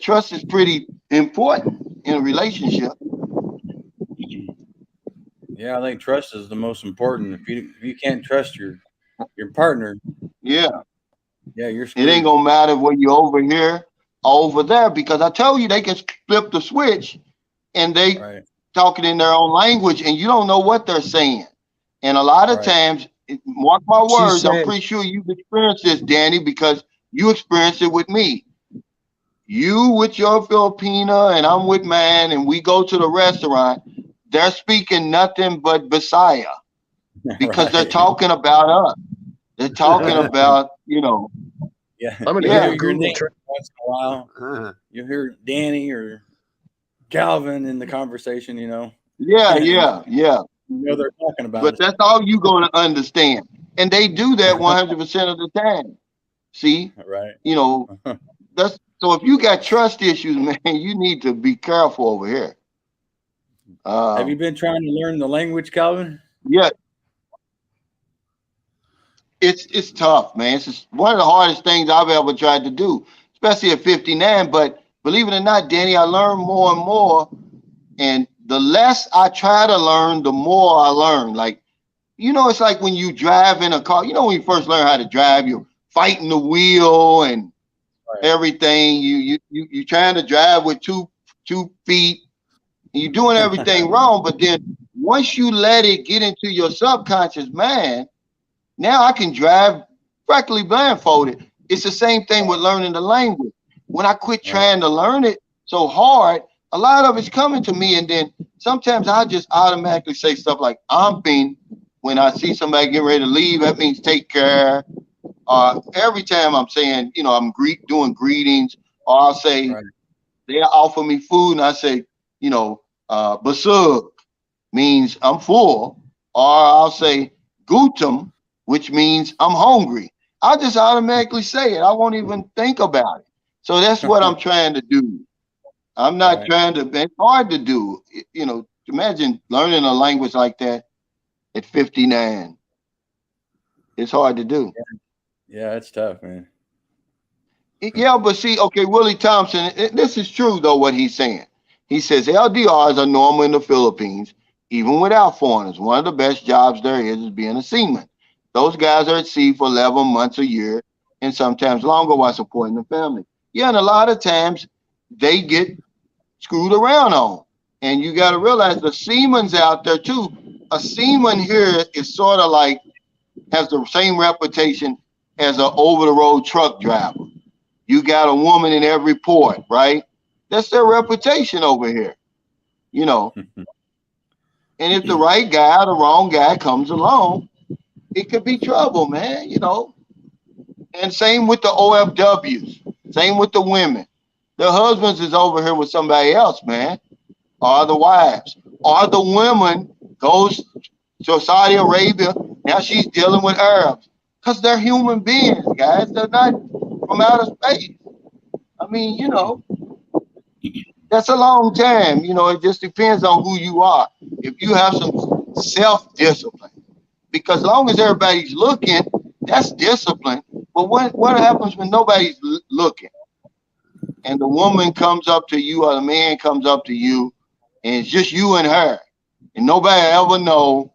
Trust is pretty important in a relationship. Yeah, I think trust is the most important. If you can't trust your partner, you're screwed. It ain't gonna matter whether you're over here or over there, because I tell you they can flip the switch and they talking in their own language and you don't know what they're saying. And a lot of times, mark my words, I'm pretty sure you've experienced this, Danny, because you experienced it with me. You with your Filipina and I'm with mine, and we go to the restaurant, they're speaking nothing but Bisaya because they're talking about us. They're talking about, you know. I'm gonna hear your name once in a while. You hear Danny or Calvin in the conversation, you know. Yeah. You know they're talking about but that's all you're going to understand. And they do that 100% of the time. See? Right. You know, so if you got trust issues, man, you need to be careful over here. Have you been trying to learn the language, Calvin? Yeah. It's tough, man. It's just one of the hardest things I've ever tried to do, especially at 59. But believe it or not, Danny, I learn more and more. And the less I try to learn, the more I learn. Like, you know, it's like when you drive in a car, you know, when you first learn how to drive, you're fighting the wheel and everything. You trying to drive with two feet. And you're doing everything wrong. But then once you let it get into your subconscious mind, now I can drive practically blindfolded. It's the same thing with learning the language. When I quit trying to learn it so hard, a lot of it's coming to me. And then sometimes I just automatically say stuff like amping when I see somebody getting ready to leave. That means take care. Every time I'm saying, you know, I'm doing greetings, or I'll say, they offer me food and I say, you know, basug means I'm full, or I'll say gutum, which means I'm hungry. I'll just automatically say it. I won't even think about it. So that's what I'm trying to do. I'm not trying to, it's hard to do. You know, imagine learning a language like that at 59. It's hard to do. Yeah, it's tough, man. Yeah, but see, okay, Willie Thompson, this is true, though, what he's saying. He says LDRs are normal in the Philippines, even without foreigners. One of the best jobs there is being a seaman. Those guys are at sea for 11 months a year and sometimes longer while supporting the family. Yeah, and a lot of times they get screwed around on. And you got to realize the seaman's out there too. A seaman here is sort of like, has the same reputation as an over-the-road truck driver. You got a woman in every port, right? That's their reputation over here, you know. And if the right guy or the wrong guy comes along, it could be trouble, man, you know. And same with the OFWs. Same with the women. Their husbands is over here with somebody else, man. Or the wives. Or the women goes to Saudi Arabia. Now she's dealing with Arabs. Because they're human beings, guys. They're not from outer space. I mean, you know, that's a long time. You know, it just depends on who you are. If you have some self-discipline. Because as long as everybody's looking, that's discipline. But what happens when nobody's looking? And the woman comes up to you or the man comes up to you and it's just you and her and nobody ever know,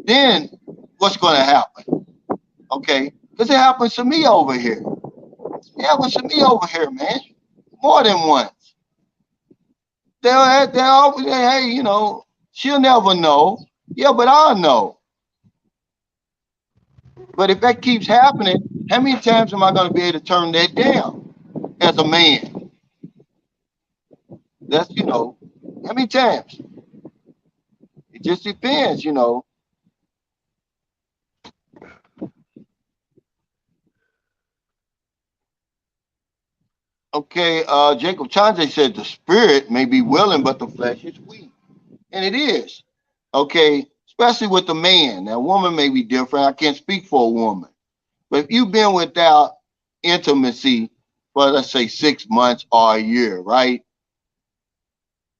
then what's going to happen? Okay? Because it happens to me over here. It happens to me over here, man. More than once. They'll always say, hey, you know, she'll never know. Yeah, but I'll know. But if that keeps happening, how many times am I going to be able to turn that down as a man? That's, you know, how many times? It just depends, you know. Okay, Jacob Chanje said the spirit may be willing, but the flesh is weak. And it is. Okay, especially with the man. Now, a woman may be different. I can't speak for a woman. But if you've been without intimacy for, let's say, 6 months or a year, right?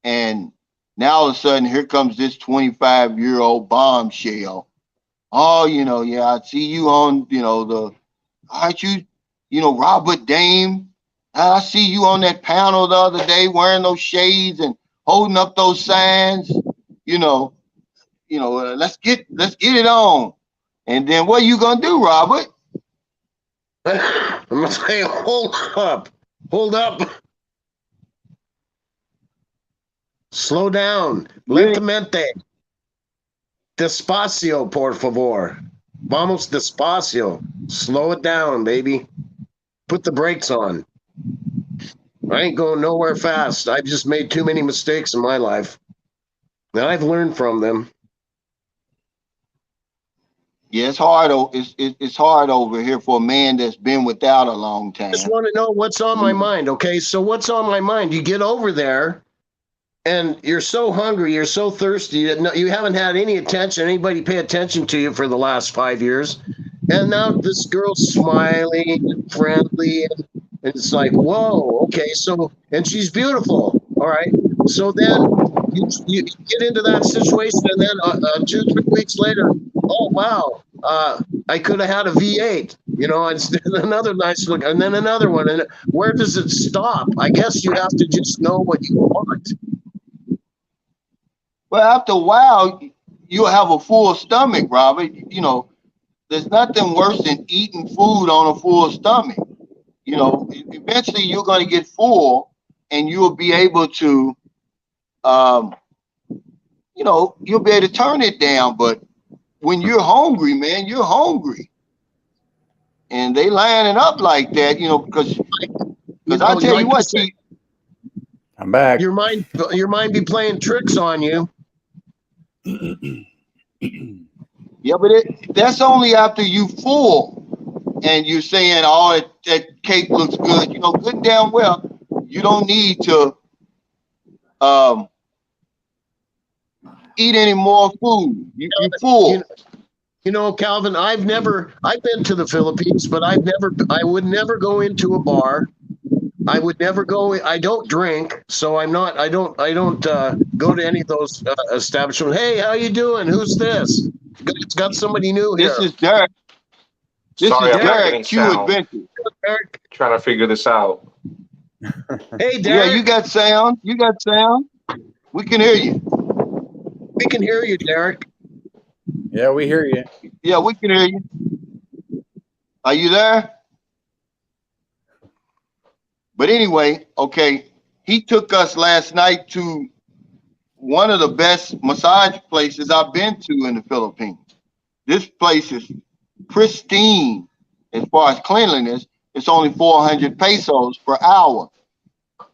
And now all of a sudden, here comes this 25-year-old bombshell. Oh, you know, yeah, I see you on, you know, aren't you, you know, Robert Dame? I see you on that panel the other day wearing those shades and holding up those signs, you know, let's get it on. And then what are you going to do, Robert? I'm going to say, hold up. Slow down. Lentamente. Despacio, por favor. Vamos despacio. Slow it down, baby. Put the brakes on. I ain't going nowhere fast. I've just made too many mistakes in my life. And I've learned from them. Yeah, it's hard. It's hard over here for a man that's been without a long time. I just want to know what's on my mind, okay? So what's on my mind? You get over there, and you're so hungry, you're so thirsty that you haven't had any attention, anybody pay attention to you for the last 5 years. And now this girl's smiling and friendly, and it's like, whoa, okay, so, and she's beautiful, all right? So then you get into that situation, and then 2-3 weeks later, oh, wow, I could have had a V8, you know, and another nice look, and then another one. And where does it stop? I guess you have to just know what you want. Well, after a while, you'll have a full stomach, Robert. You know, there's nothing worse than eating food on a full stomach. You know, eventually you're going to get full and you'll be able to, you know, you'll be able to turn it down. But when you're hungry, man, you're hungry. And they lining up like that, you know, because I tell you what, see, I'm back. Your mind be playing tricks on you. Yeah, but that's only after you full and you're saying, oh, that cake looks good. You know, good damn well, you don't need to eat any more food. You're full. You know, Calvin, I've been to the Philippines, but I would never go into a bar. I would never go. I don't drink, so I don't go to any of those establishments. Hey, how you doing? Who's this? It's got somebody new here. This is Derek. Sorry, I'm not Derek getting Q sound. Adventure. Derek. Trying to figure this out. Hey, Derek. Yeah, you got sound. You got sound. We can hear you. We can hear you, Derek. Yeah, we hear you. Yeah, we can hear you. Are you there? But anyway, okay, he took us last night to one of the best massage places I've been to in the Philippines. This place is pristine as far as cleanliness. It's only 400 pesos per hour.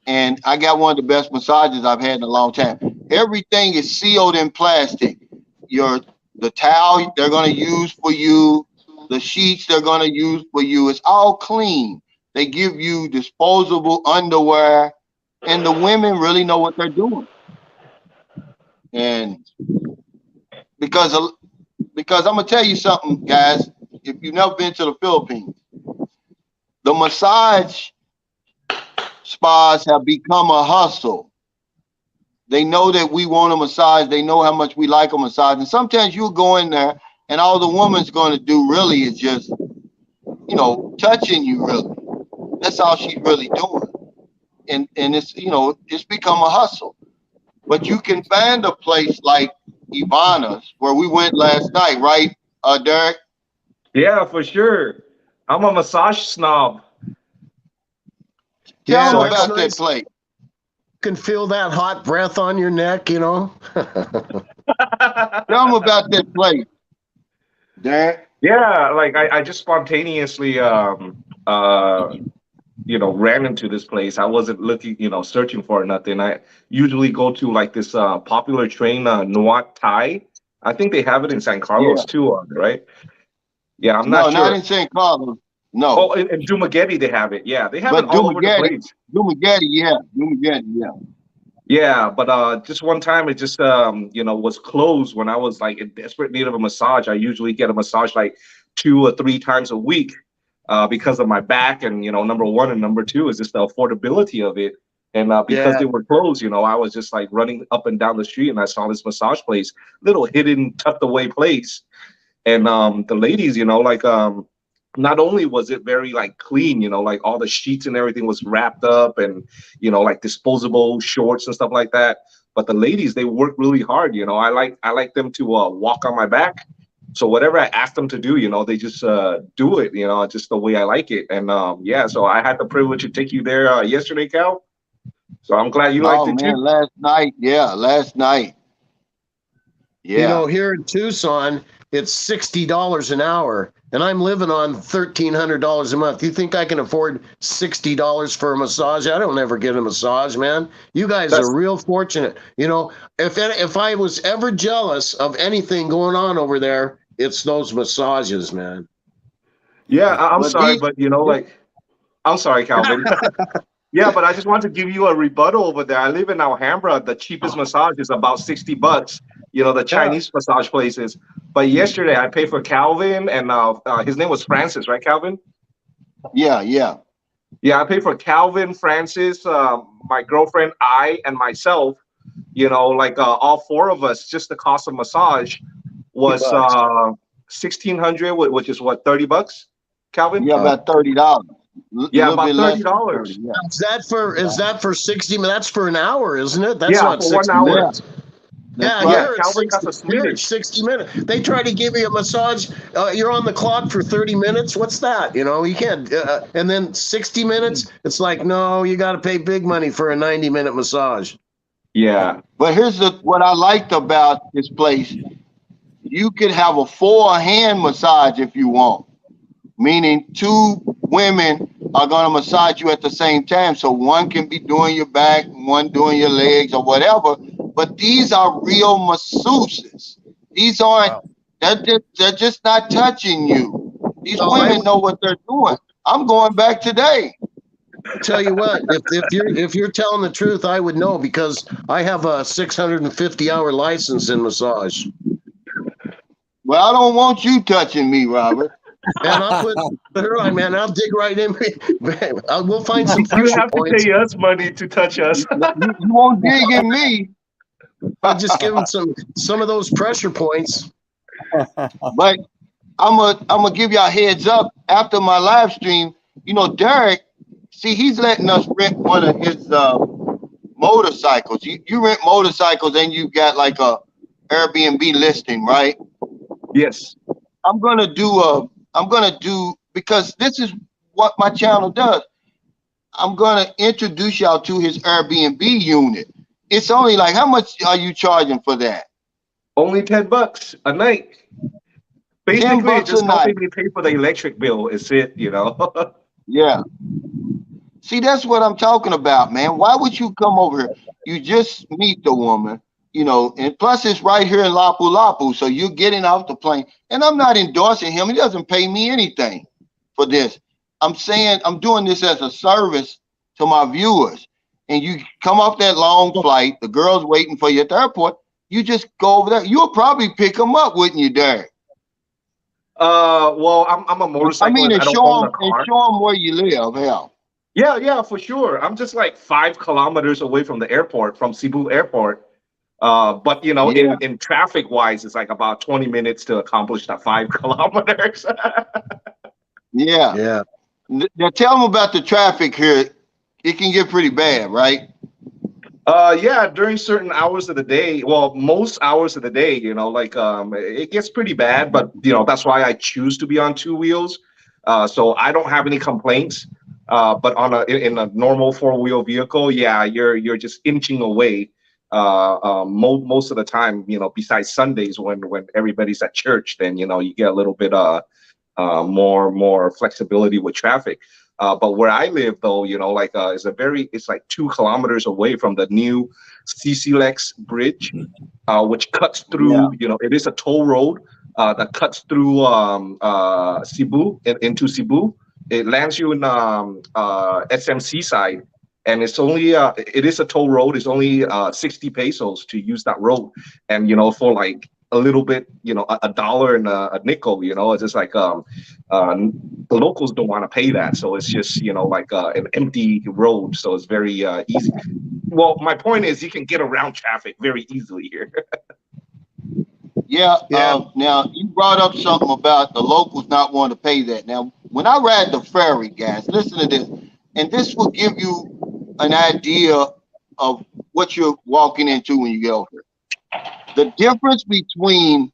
And I got one of the best massages I've had in a long time. Everything is sealed in plastic. The towel they're going to use for you, the sheets they're gonna use for you. It's all clean. They give you disposable underwear, and the women really know what they're doing. And because I'm gonna tell you something, guys. If you've never been to the Philippines, the massage spas have become a hustle. They know that we want a massage. They know how much we like a massage. And sometimes you'll go in there and all the woman's going to do really is just, touching you really. That's all she's really doing. And it's, it's become a hustle. But you can find a place like Ivana's where we went last night, right, Derek? Yeah, for sure. I'm a massage snob. Tell them it's about that nice. place. You can feel that hot breath on your neck, Tell them about that place, Derek. Yeah, like I just spontaneously ran into this place. I wasn't looking, searching for nothing. I usually go to like this popular train, Nuat Thai. I think they have it in San Carlos too, right? Yeah, I'm not No, not sure. in St. Carlos. No. Oh, in Dumaguete they have it. Yeah, they have it But all over the place. Dumaguete, yeah. Yeah, but just one time it just was closed when I was like in desperate need of a massage. I usually get a massage like 2 or 3 times a week because of my back, and number one and number two is just the affordability of it. And because they were closed, I was just like running up and down the street and I saw this massage place, little hidden, tucked away place. And the ladies, not only was it very like clean, like all the sheets and everything was wrapped up and, like disposable shorts and stuff like that. But the ladies, they work really hard. I like them to walk on my back. So whatever I ask them to do, they just do it, just the way I like it. And so I had the privilege to take you there yesterday, Cal. So I'm glad you liked it too. Last night. Yeah. Here in Tucson, it's $60 an hour, and I'm living on $1,300 a month. You think I can afford $60 for a massage? I don't ever get a massage, man. You guys are real fortunate. If I was ever jealous of anything going on over there, it's those massages, man. Yeah, I'm sorry, but I'm sorry, Calvin. Yeah, but I just want to give you a rebuttal over there. I live in Alhambra. The cheapest massage is about $60. The Chinese massage places. But yesterday I paid for Calvin, and his name was Francis, right, Calvin? Yeah. Yeah, I paid for Calvin, Francis, my girlfriend, I, and myself. All 4 of us. Just the cost of massage was $1,600, which is what, $30, Calvin? Yeah, about $30. Yeah, about $30. Yeah. Is that for 60 minutes? That's for an hour, isn't it? That's not for 60 1 hour. minutes. Yeah, Calvin got the Swedish. 60 minutes. They try to give you a massage. You're on the clock for 30 minutes. What's that? You can't. And then 60 minutes. It's like, no, you got to pay big money for a 90-minute massage. Yeah. But here's what I liked about this place. You could have a 4-hand massage if you want, meaning 2 women are going to massage you at the same time. So one can be doing your back, one doing your legs or whatever. But these are real masseuses. These aren't, they're just not touching you. These women know what they're doing. I'm going back today. Tell you what, if you're telling the truth, I would know because I have a 650-hour license in massage. Well, I don't want you touching me, Robert. And I'll put her on, man. I'll dig right in. We'll find some pressure You have points. to pay us money to touch us. You won't dig in me. I'll just give them some of those pressure points. But I'm gonna give y'all a heads up after my live stream. Derek, see, he's letting us rent one of his motorcycles. You rent motorcycles and you got like a Airbnb listing, right? Yes. I'm gonna do because this is what my channel does. I'm gonna introduce y'all to his Airbnb unit. It's only like, how much are you charging for that? Only $10 a night. Basically, it just helping me pay for the electric bill. Is it, Yeah. See, that's what I'm talking about, man. Why would you come over here? You just meet the woman. you know, and plus it's right here in Lapu-Lapu, so you're getting off the plane. And I'm not endorsing him. He doesn't pay me anything for this. I'm saying I'm doing this as a service to my viewers. And you come off that long flight, the girl's waiting for you at the airport. You just go over there. You'll probably pick them up, wouldn't you, Derek? Well, I'm a motorcyclist. I don't own a And car. show them where you live. Hell. Yeah, for sure. I'm just like 5 kilometers away from the airport, from Cebu Airport. But you know, Yeah. in traffic wise, it's like about 20 minutes to accomplish that 5 kilometers. Yeah. Yeah. Now tell them about the traffic here. It can get pretty bad, right? Yeah, during certain hours of the day, well, most hours of the day, you know, like it gets pretty bad, but you know, that's why I choose to be on two wheels. So I don't have any complaints. But in a normal four-wheel vehicle, yeah, you're just inching away. Most of the time, you know, besides Sundays when everybody's at church, then you know you get a little bit more flexibility with traffic. But where I live, though, you know, like it's like 2 kilometers away from the new CCLX bridge, which cuts through. You know, it is a toll road that cuts through Cebu into Cebu. It lands you in SMC side, and it's only it is a toll road. It's only 60 pesos to use that road, and you know, for like a little bit, you know, a dollar and a nickel, you know, it's just like the locals don't want to pay that, so it's just, you know, like an empty road, so it's very easy. Well, my point is you can get around traffic very easily here. Yeah. Yeah. Now you brought up something about the locals not wanting to pay that. Now, when I ride the ferry, guys, listen to this, and this will give you an idea of what you're walking into when you get over here. The difference between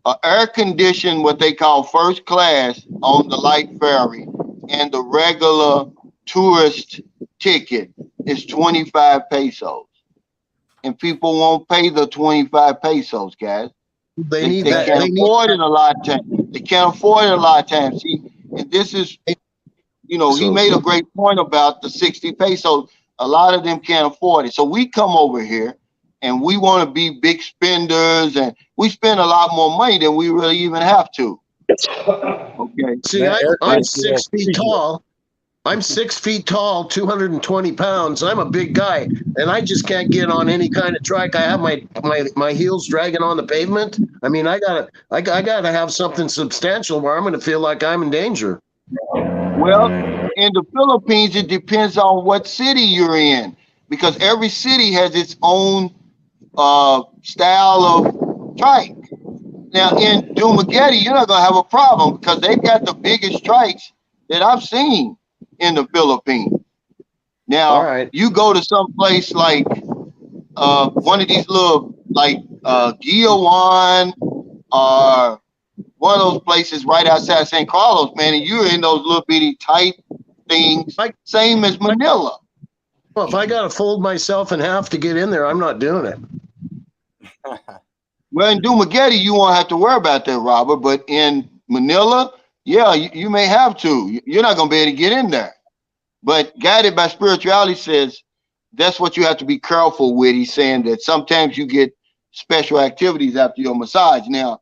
an air-conditioned, what they call first class on the light ferry, and the regular tourist ticket is 25 pesos. And people won't pay the 25 pesos, guys. They They need that. can't They need afford it a lot of times. They can't afford it a lot of times. See, and this is, you know, he made a great point about the 60 pesos. A lot of them can't afford it. So we come over here and we want to be big spenders, and we spend a lot more money than we really even have to. Okay. See, That I'm aircraft 6 feet tall. I'm 6 feet tall, 220 pounds. I'm a big guy, and I just can't get on any kind of trike. I have my heels dragging on the pavement. I mean, I gotta have something substantial where I'm going to feel like I'm in danger. Well, in the Philippines, it depends on what city you're in, because every city has its own style of trike. Now, in Dumaguete, you're not going to have a problem because they've got the biggest trikes that I've seen in the Philippines. Now, All right. you go to some place like one of these little, like Giowan or one of those places right outside St. Carlos, man, and you're in those little bitty tight things, same as Manila. Well, if I got to fold myself in half to get in there, I'm not doing it. Well, in Dumaguete, you won't have to worry about that, Robert. But in Manila, yeah, you may have to. You're not going to be able to get in there. But Guided by Spirituality says that's what you have to be careful with. He's saying that sometimes you get special activities after your massage. Now,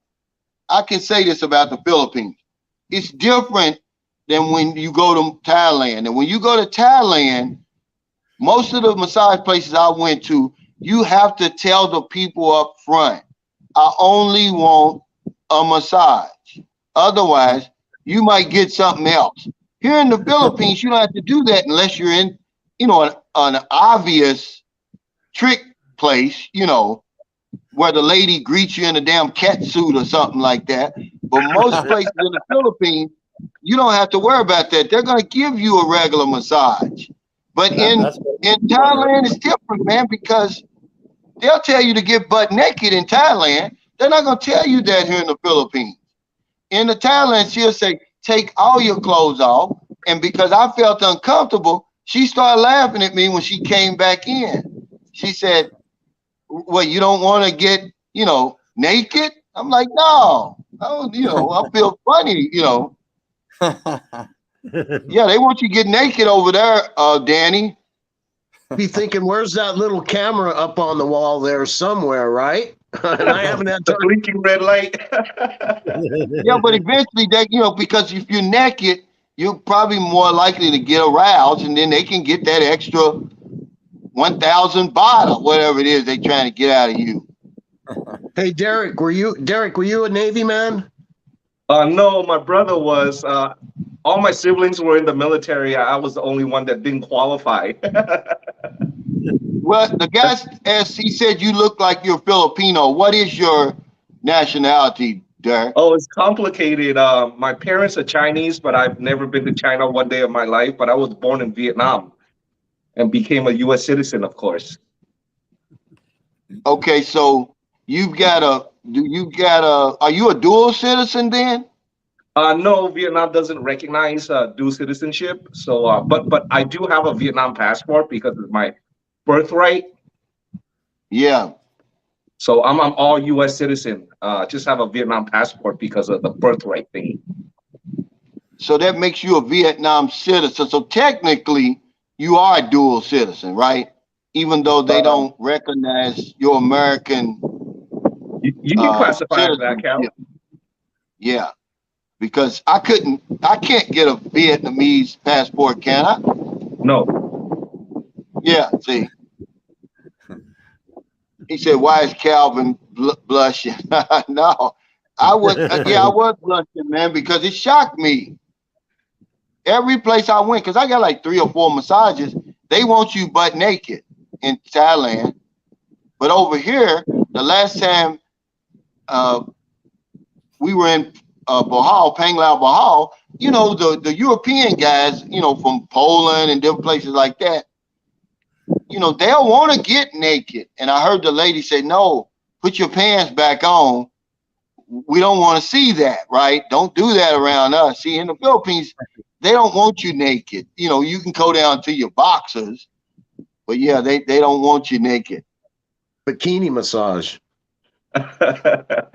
I can say this about the Philippines. It's different than when you go to Thailand. And when you go to Thailand, most of the massage places I went to, you have to tell the people up front, I only want a massage. Otherwise, you might get something else. Here in the Philippines, you don't have to do that unless you're in, you know, an obvious trick place, you know, where the lady greets you in a damn cat suit or something like that. But most places in the Philippines, you don't have to worry about that. They're going to give you a regular massage. But in Thailand, it's different, man, because they'll tell you to get butt naked in Thailand. They're not going to tell you that here in the Philippines. In the Thailand, she'll say, take all your clothes off. And because I felt uncomfortable, she started laughing at me when she came back in. She said, well, you don't want to get, you know, naked? I'm like, no, you know, I feel funny, you know. Yeah, they want you to get naked over there, Danny. be thinking, where's that little camera up on the wall there somewhere, right? And I haven't had The time. blinking red light. Yeah, but eventually they, because if you're naked, you're probably more likely to get aroused, and then they can get that extra 1,000 baht or whatever it is they're trying to get out of you. Hey, Derek, were you a Navy man? No, my brother was. All my siblings were in the military. I was the only one that didn't qualify. Well, the guy asked, he said you look like you're Filipino. What is your nationality, Derek? Oh, it's complicated. My parents are Chinese, but I've never been to China one day of my life. But I was born in Vietnam and became a U.S. citizen, of course. Okay, so are you a dual citizen then? No, Vietnam doesn't recognize dual citizenship. So, but I do have a Vietnam passport because it's my birthright. Yeah. So I'm all U.S. citizen. Just have a Vietnam passport because of the birthright thing. So that makes you a Vietnam citizen. So technically, you are a dual citizen, right? Even though they don't recognize your American You can classify as that, Cal. Yeah, because I can't get a Vietnamese passport, can I? No. Yeah, see. He said, "Why is Calvin blushing?" No, I was blushing, man, because it shocked me. Every place I went, because I got like 3 or 4 massages, they want you butt naked in Thailand. But over here, the last time we were in Bohol, Panelist, Bohol, the European guys, from Poland and different places like that, they'll want to get naked. And I heard the lady say, "No, put your pants back on. We don't want to see that, right? Don't do that around us." See, in the Philippines, they don't want you naked. You can go down to your boxers, but yeah, they don't want you naked. Bikini massage.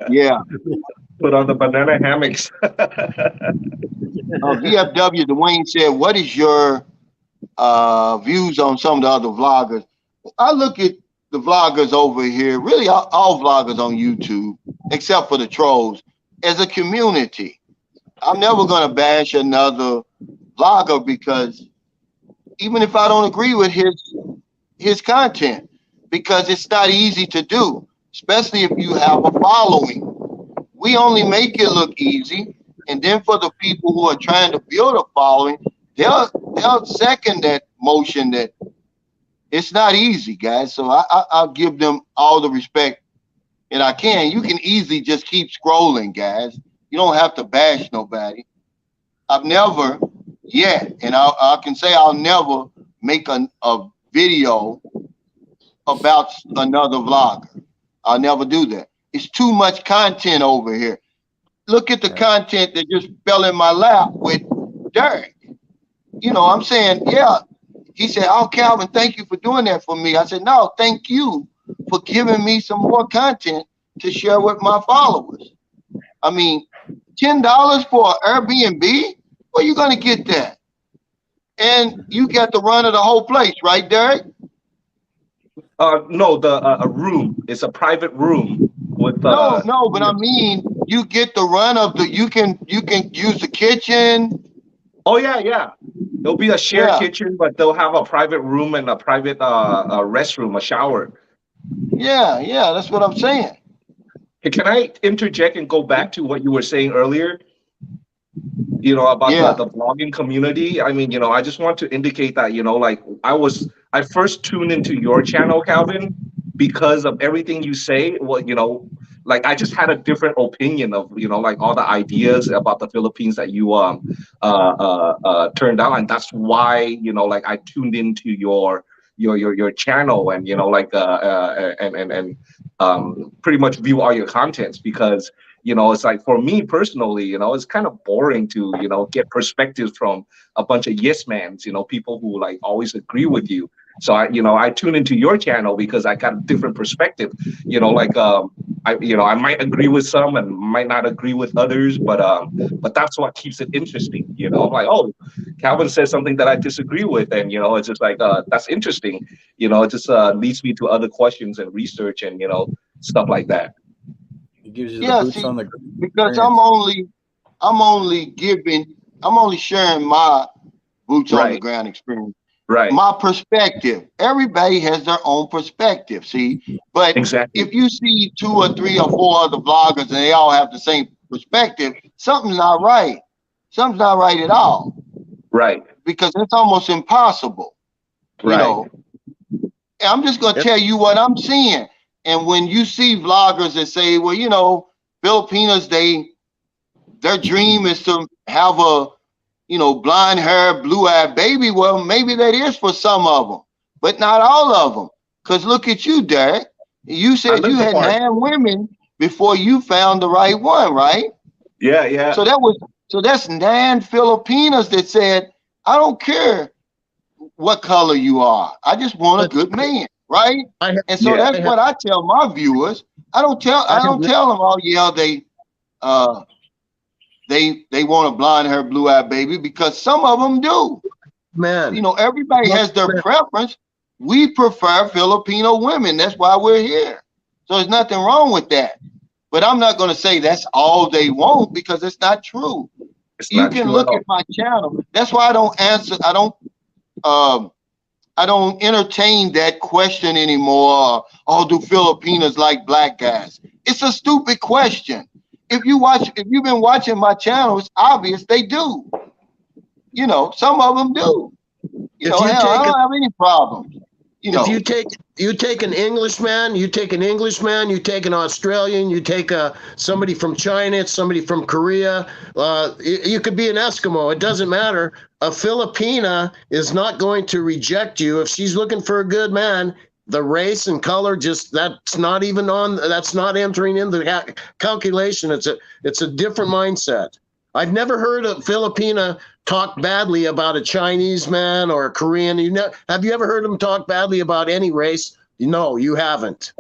Yeah. Put on the banana hammocks. VFW, Dwayne said, "What is your views on some of the other vloggers?" I look at the vloggers over here, really all vloggers on YouTube, except for the trolls, as a community. I'm never going to bash another vlogger because even if I don't agree with his content, because it's not easy to do, especially if you have a following. We only make it look easy, and then for the people who are trying to build a following, they'll second that motion that it's not easy, guys. So I'll give them all the respect that I can. You can easily just keep scrolling, guys. You don't have to bash nobody. I've never yet, and I can say I'll never make a video about another vlogger. I'll never do that. It's too much content over here. Look at the content that just fell in my lap with Derek. I'm saying, yeah. He said, "Oh, Calvin, thank you for doing that for me." I said, "No, thank you for giving me some more content to share with my followers." I mean, $10 for an Airbnb? Where you gonna get that? And you got the run of the whole place, right, Derek? No, a room. It's a private room with. No, but I mean, you get the run of you can use the kitchen. Oh yeah. There'll be a shared kitchen, but they'll have a private room and a private restroom, a shower. Yeah, that's what I'm saying. Hey, can I interject and go back to what you were saying earlier? About the vlogging community. I mean, I just want to indicate that, like I first tuned into your channel, Calvin, because of everything you say. Well, like I just had a different opinion of, like all the ideas about the Philippines that you turned out, and that's why, like I tuned into your channel and pretty much view all your contents because it's like for me personally, it's kind of boring to get perspectives from a bunch of yes mans, people who like always agree with you. So I tune into your channel because I got a different perspective. I might agree with some and might not agree with others, but that's what keeps it interesting. I'm like, oh, Calvin says something that I disagree with, and it's just like that's interesting. It just leads me to other questions and research and stuff like that. It gives you the Yeah, boots see, on the because experience. I'm only sharing my boots on the Right, ground experience, right, my perspective. Everybody has their own perspective, see. But exactly, if you see 2 or 3 or 4 other vloggers and they all have the same perspective, something's not right. Something's not right at all, right, because it's almost impossible. You right. know, I'm just gonna Yep. tell you what I'm seeing. And when you see vloggers that say, well, Filipinos, their dream is to have a blonde hair, blue-eyed baby. Well, maybe that is for some of them, but not all of them. Because look at you, Derek. You I said you look the had part. 9 women before you found the right one, right? Yeah, yeah. So that's 9 Filipinas that said, I don't care what color you are. I just want a But good man, right? I have, And so Yeah. that's what I tell my viewers. I I have, don't tell them, oh yeah, uh they want a blonde hair, blue-eyed baby, because some of them do. man. Everybody Look, has their man, preference. We prefer Filipino women. That's why we're here. So there's nothing wrong with that. But I'm not going to say that's all they want, because it's not true. It's You not can true at look all. at my channel. That's why I don't answer. I don't entertain that question anymore. Oh, do Filipinos like black guys? It's a stupid question. If you've been watching my channel, it's obvious they do. Some of them do. if you Hell, I take don't have any problems. if you take an Englishman, you take an Australian, you take somebody from China, somebody from Korea, you could be an Eskimo, it doesn't matter. A Filipina is not going to reject you if she's looking for a good man. The race and color, that's not entering into the calculation. It's a different mindset. I've never heard a Filipina talk badly about a Chinese man or a Korean. Have you ever heard them talk badly about any race? No, you haven't.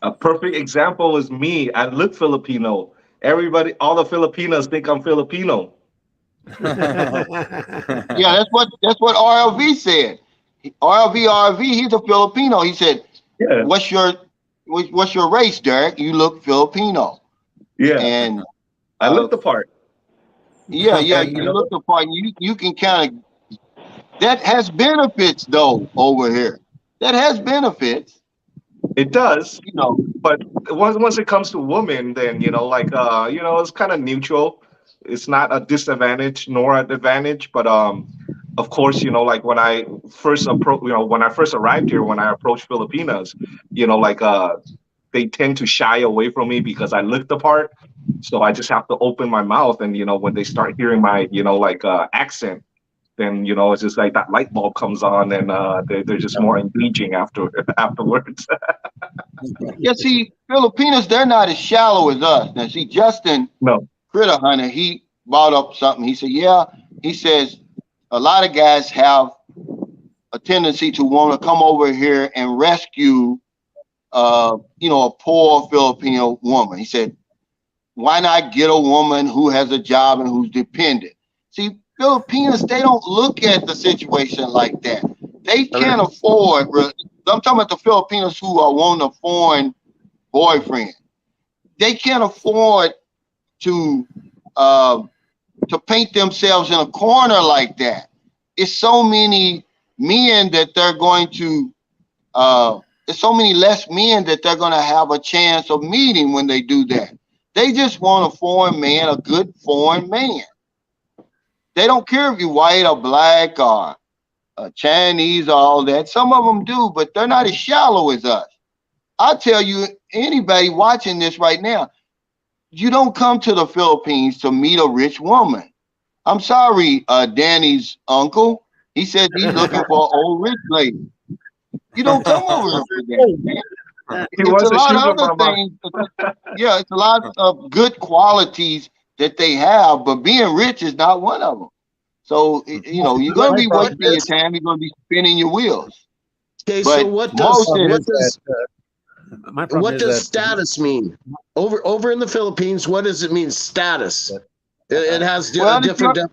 A perfect example is me. I look Filipino. Everybody, all the Filipinos think I'm Filipino. Yeah, that's what RLV said. RLV, he's a Filipino. He said, Yeah, "What's your race, Derek? You look Filipino." yeah. And I look the part. yeah, And you look the part. You can kind of, that has benefits though over here. That has benefits. it does. You know, But once it comes to women, then it's kind of neutral. It's not a disadvantage nor an advantage. But of course, like when I first arrived here, when I approached Filipinas, they tend to shy away from me because I look the part. So I just have to open my mouth, and when they start hearing my accent, then it's just like that light bulb comes on, and they're just more engaging afterwards. yeah. See, Filipinos, they're not as shallow as us. Now, see, Justin No. Critter Hunter, he brought up something. He said, yeah. He says a lot of guys have a tendency to want to come over here and rescue, a poor Filipino woman. He said, why not get a woman who has a job and who's dependent? See, Filipinos, they don't look at the situation like that. They can't afford. I'm talking about the Filipinos who are wanting a foreign boyfriend. They can't afford to paint themselves in a corner like that. It's so many men that they're going to. It's so many less men that they're going to have a chance of meeting when they do that. They just want a foreign man, a good foreign man. They don't care if you're white or black or Chinese or all that. Some of them do, but they're not as shallow as us. I tell you, anybody watching this right now, you don't come to the Philippines to meet a rich woman. I'm sorry, Danny's uncle. He said he's looking for an old rich lady. You don't come over here for that, man. He It's a wants a lot of sugar other mama. things. Yeah, it's a lot of good qualities that they have, but being rich is not one of them. So, you know, you're going to be wasting your time. You're going to be spinning your wheels. Okay, But so what does status mean? Over in the Philippines, what does it mean, status? It has a different.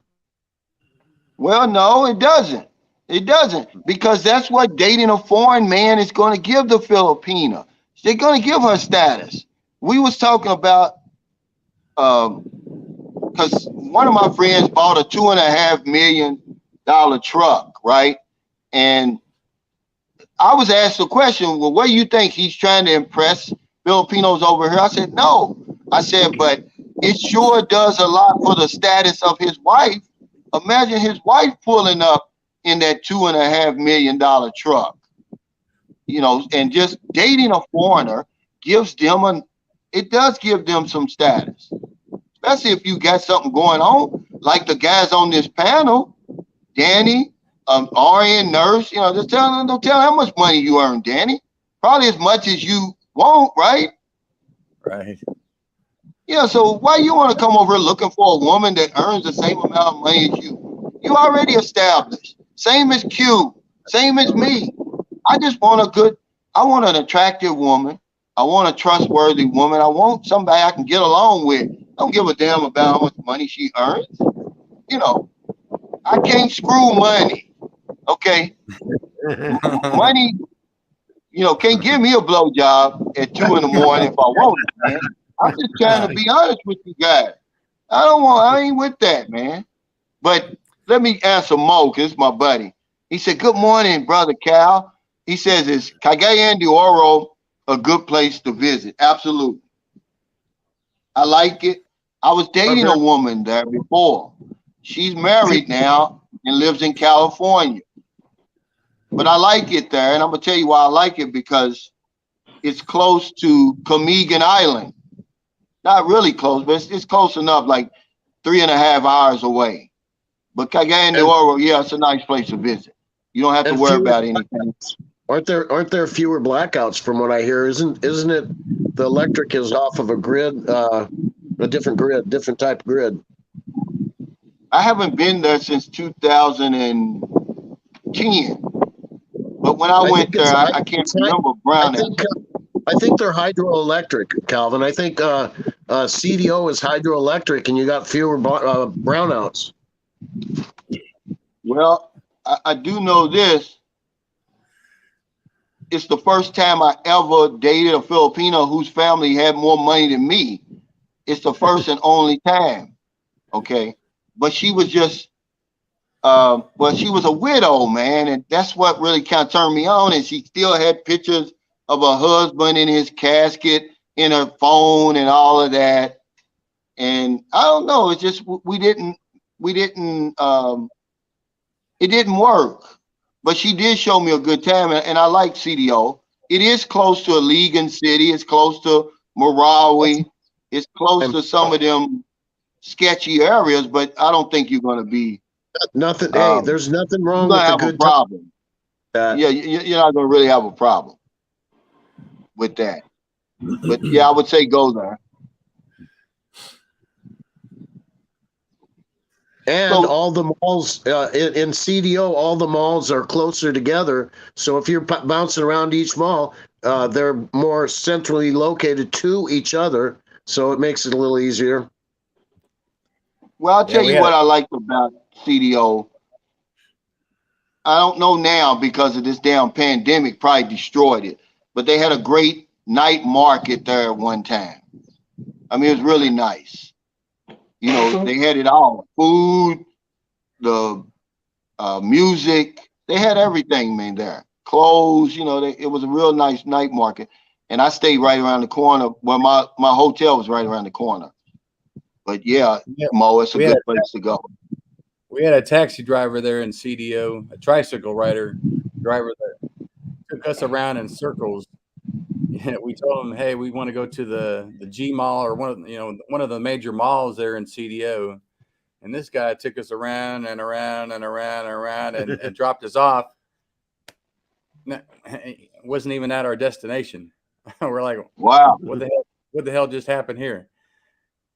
Well, no, it doesn't. It doesn't, because that's what dating a foreign man is going to give the Filipina. They're going to give her status. We was talking about, because one of my friends bought a $2.5 million truck, right? And I was asked the question, well, what do you think he's trying to impress Filipinos over here? I said, no. I said, but it sure does a lot for the status of his wife. Imagine his wife pulling up in that $2.5 million truck, you know, and just dating a foreigner gives them it does give them some status, especially if you got something going on, like the guys on this panel, Danny, RN nurse, you know, just don't tell how much money you earn, Danny. Probably as much as you want, right? Right. Yeah, so why you want to come over looking for a woman that earns the same amount of money as you? You already established. Same as Q, same as me. I just want I want an attractive woman. I want a trustworthy woman. I want somebody I can get along with. I don't give a damn about how much money she earns. You know, I can't screw money. Okay. Money, you know, can't give me a blowjob at 2 in the morning if I want it, man. I'm just trying to be honest with you guys. I ain't with that, man. But let me answer Mo, because it's my buddy. He said, good morning, brother Cal. He says, is Cagayan de Oro a good place to visit? Absolutely. I like it. I was dating a woman there before. She's married now and lives in California. But I like it there, and I'm going to tell you why I like it, because it's close to Comegan Island. Not really close, but it's close enough, like 3.5 hours away. But Cagayan de Oro, yeah, it's a nice place to visit. You don't have to worry about anything. Aren't there fewer blackouts from what I hear? Isn't it the electric is off of a grid, a different type of grid? I haven't been there since 2010. But when I went there, I can't remember brownouts. I think they're hydroelectric, Calvin. I think CDO is hydroelectric, and you got fewer brownouts. Well, I do know this. It's the first time I ever dated a Filipino whose family had more money than me. It's the first and only time. Okay. But she was just, she was a widow, man. And that's what really kind of turned me on. And she still had pictures of her husband in his casket in her phone and all of that. And I don't know. It's just, it didn't work. But she did show me a good time, and I like CDO. It is close to Iligan City. It's close to Marawi. It's close to some of them sketchy areas, but I don't think you're going to be nothing. Hey, there's nothing wrong with a good problem. Yeah, you're not going to really have a problem with that. But yeah, I would say go there. And all the malls in CDO, all the malls are closer together. So if you're bouncing around each mall, they're more centrally located to each other. So it makes it a little easier. Well, I'll tell you what I liked about CDO. I don't know now because of this damn pandemic probably destroyed it. But they had a great night market there at one time. I mean, it was really nice. You know, they had it all. Food, the music. They had everything, man, there. Clothes, you know, it was a real nice night market. And I stayed right around the corner. Well, my hotel was right around the corner. But yeah, Mo, it's a good place to go. We had a taxi driver there in CDO, a tricycle driver that took us around in circles. Yeah, we told him, hey, we want to go to the G Mall or one of the major malls there in CDO. And this guy took us around and around and around and around and dropped us off. It wasn't even at our destination. We're like, wow, what the hell just happened here?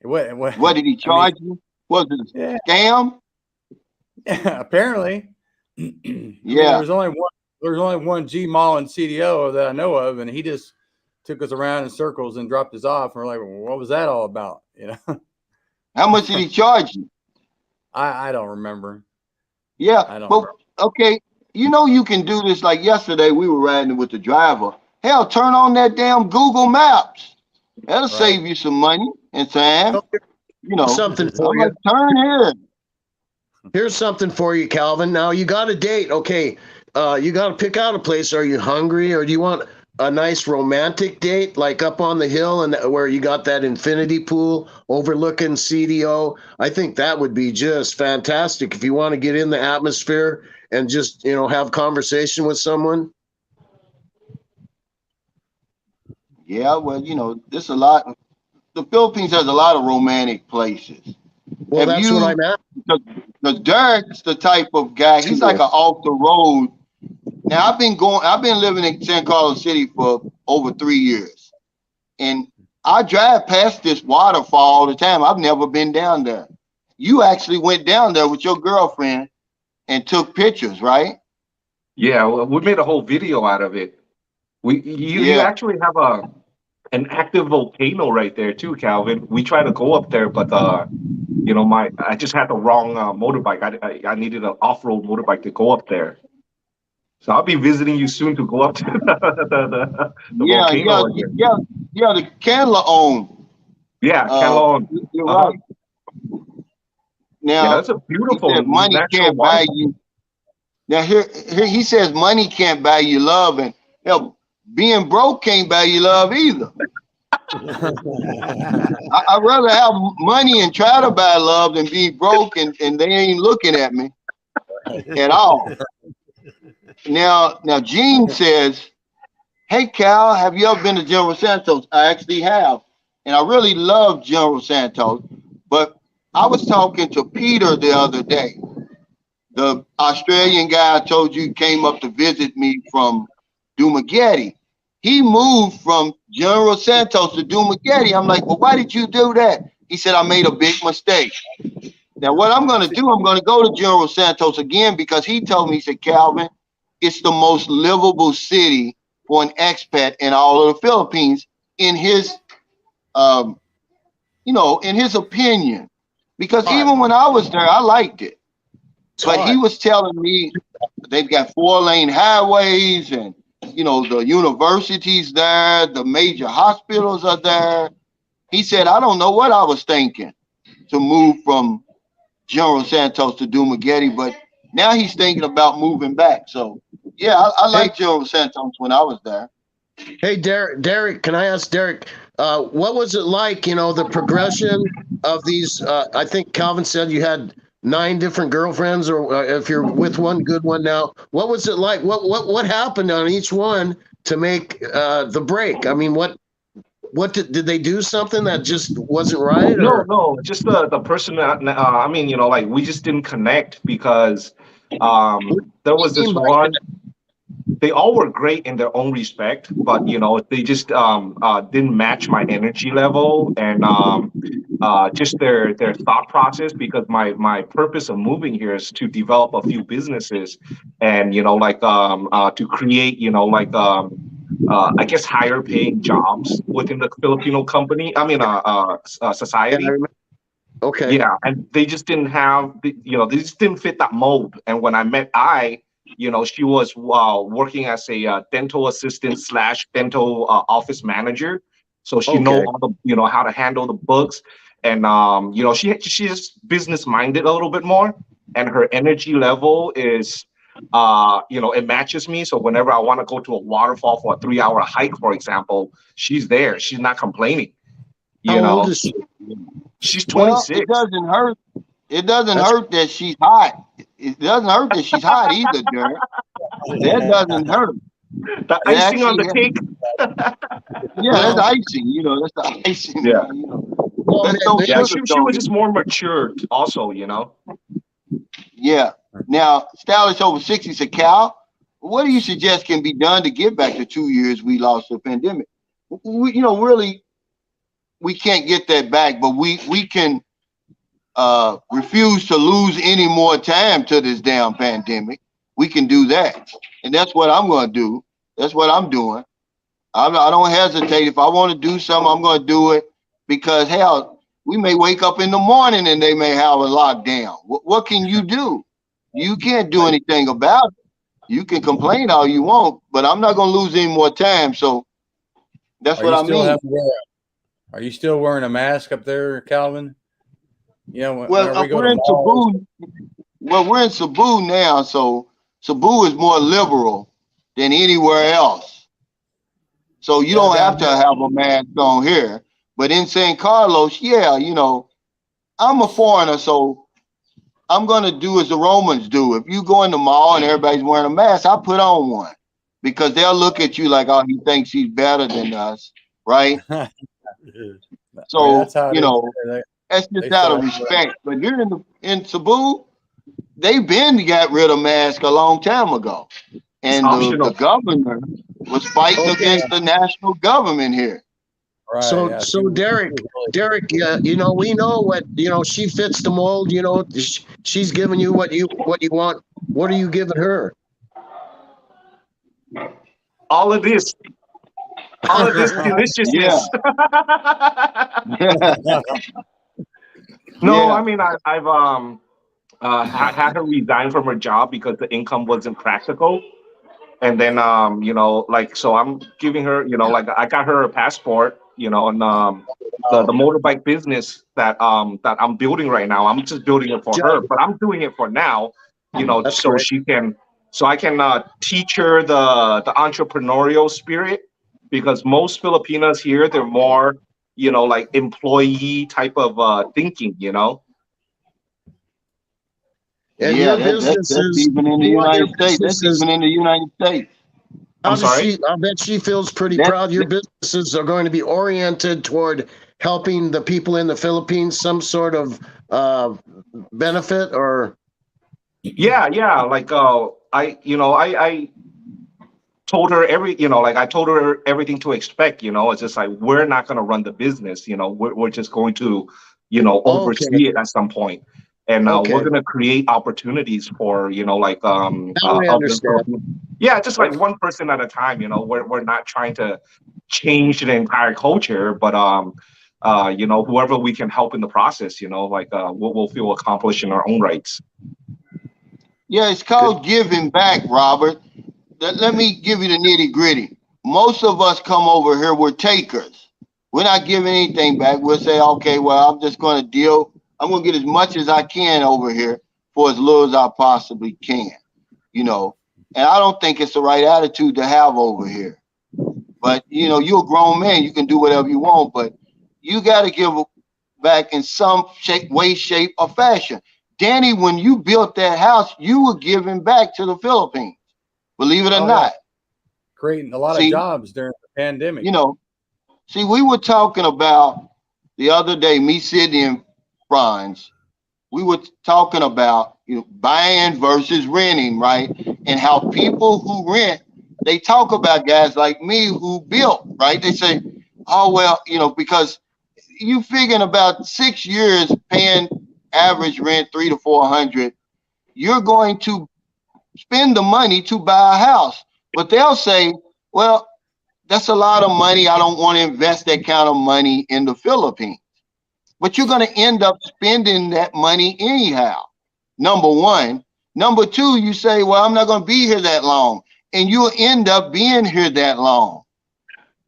What did he charge you? Was it a scam? Apparently. I mean, Yeah. there's only one G Mall and CDO that I know of, and he just took us around in circles and dropped us off. And we're like, well, what was that all about? You know, How much did he charge you? I don't remember. Yeah, I don't but remember. okay, you know you can do this. Like yesterday, we were riding with the driver. Hell, turn on that damn Google Maps. That'll save Right. you some money and time. Oh, You know, something for I'm you. like, turn here. Here's something for you, Calvin. Now you got a date. Okay, you got to pick out a place. Are you hungry, or do you want a nice romantic date, like up on the hill and where you got that infinity pool overlooking CDO? I think that would be just fantastic if you want to get in the atmosphere and just have conversation with someone. Yeah, well, there's a lot. The Philippines has a lot of romantic places. Well, Have that's what you? I'm at. Because Derek's the type of guy. He's like an off the road. Now I've been living in San Carlos City for over 3 years, and I drive past this waterfall all the time. I've never been down there. You actually went down there with your girlfriend and took pictures, right? Yeah, well, we made a whole video out of it. You Yeah. actually have an active volcano right there too, Calvin. We tried to go up there, but I just had the wrong motorbike. I needed an off-road motorbike to go up there. So I'll be visiting you soon to go up to the Yeah, volcano again. the Candler own. Yeah, Calon. You're Uh-huh. right. Yeah, Now that's a he beautiful said money natural can't buy waterfall. you. Now here he says money can't buy you love, and hell, being broke can't buy you love either. I'd rather have money and try to buy love than be broke and they ain't looking at me at all. Now Gene says, hey Cal, have you ever been to General Santos? I actually have. And I really love General Santos. But I was talking to Peter the other day, the Australian guy I told you came up to visit me from Dumaguete. He moved from General Santos to Dumaguete. I'm like, well, why did you do that? He said, I made a big mistake. Now, what I'm going to do, I'm going to go to General Santos again because he told me, he said, Calvin, it's the most livable city for an expat in all of the Philippines in his, in his opinion. Because even when I was there, I liked it. But he was telling me they've got 4-lane highways and, the universities there, the major hospitals are there. He said, I don't know what I was thinking to move from General Santos to Dumaguete, but now he's thinking about moving back. So, yeah, I liked General Santos when I was there. Hey, Derek, can I ask Derek, what was it like, the progression of these? I think Calvin said you had 9 different girlfriends, or if you're with one good one now, what was it like? What happened on each one to make the break? I mean, what did they do something that just wasn't right, or? No, just the person that I mean, like we just didn't connect because there was this one. They all were great in their own respect, but they just didn't match my energy level and just their thought process. Because my purpose of moving here is to develop a few businesses and to create I guess higher paying jobs within the Filipino company. I mean, society. Okay. Yeah, and they just didn't have, they just didn't fit that mold. And when I met she was working as a dental assistant / dental office manager. So she know all the, how to handle the books. And, she's business minded a little bit more. And her energy level is, it matches me. So whenever I want to go to a waterfall for a 3-hour hike, for example, she's there. She's not complaining. How old is she? She's 26. Well, it doesn't hurt. It doesn't hurt that she's hot. It doesn't hurt that she's hot either, Derek. That doesn't hurt. The icing on the cake. Yeah, that's icing. That's the icing. Yeah. That's no sugar. She was just more mature, also. Yeah. Now, Stylish over 60 said, Cal, what do you suggest can be done to get back the 2 years we lost to the pandemic? Really, we can't get that back, but we can refuse to lose any more time to this damn pandemic, we can do that. And that's what I'm going to do. That's what I'm doing. I don't hesitate. If I want to do something, I'm going to do it because, hell, we may wake up in the morning and they may have a lockdown. What can you do? You can't do anything about it. You can complain all you want, but I'm not going to lose any more time. So that's what I mean. Are you still wearing a mask up there, Calvin? You know, well, we're in Cebu. Well, we're in Cebu now, so Cebu is more liberal than anywhere else. So you don't have to have a mask on here. But in San Carlos, yeah, you know, I'm a foreigner, so I'm going to do as the Romans do. If you go in the mall and everybody's wearing a mask, I put on one because they'll look at you like, oh, he thinks he's better than us, right? So, you know, that's just out of respect. But here in Cebu, they've been got rid of masks a long time ago. And the governor was fighting against the national government here. Right, so Derek, you know, we know what, you know, she fits the mold, you know, she's giving you what you want. What are you giving her? All of this deliciousness. No, I mean, I've had her resign from her job because the income wasn't practical. And then, you know, like, so I'm giving her, you know, like I got her a passport, you know, and the motorbike business that I'm building right now, I'm just building it for her, but I'm doing it for now, you know, so I can teach her the entrepreneurial spirit, because most Filipinas here, they're more, you know, like employee type of thinking, you know. And yeah, that's even in the United States. That's even in the United States. I'm sorry. I bet she feels pretty proud. Your businesses are going to be oriented toward helping the people in the Philippines, some sort of benefit, or. Yeah. Like I told her I told her everything to expect. You know, it's just like we're not going to run the business. You know, we're just going to, you know, oversee it at some point. And we're going to create opportunities for, you know, like just like one person at a time. You know, we're not trying to change the entire culture, but you know, whoever we can help in the process, you know, like we'll feel accomplished in our own rights. Yeah, it's called giving back, Robert. Let me give you the nitty gritty. Most of us come over here, we're takers. We're not giving anything back. We'll say, okay, well, I'm just going to deal. I'm going to get as much as I can over here for as little as I possibly can, you know. And I don't think it's the right attitude to have over here. But, you know, you're a grown man. You can do whatever you want, but you got to give back in some way, shape, or fashion. Danny, when you built that house, you were giving back to the Philippines, believe it or not. Creating a lot of jobs during the pandemic. You know, see, we were talking about the other day, me, Sydney, and Franz, we were talking about, you know, buying versus renting, right? And how people who rent, they talk about guys like me who built, right? They say, oh, well, you know, because you figuring about 6 years paying average rent $300 to $400, you're going to spend the money to buy a house. But they'll say, well, that's a lot of money. I don't want to invest that kind of money in the Philippines. But you're going to end up spending that money anyhow. Number one. Number two, you say, well, I'm not going to be here that long. And you'll end up being here that long.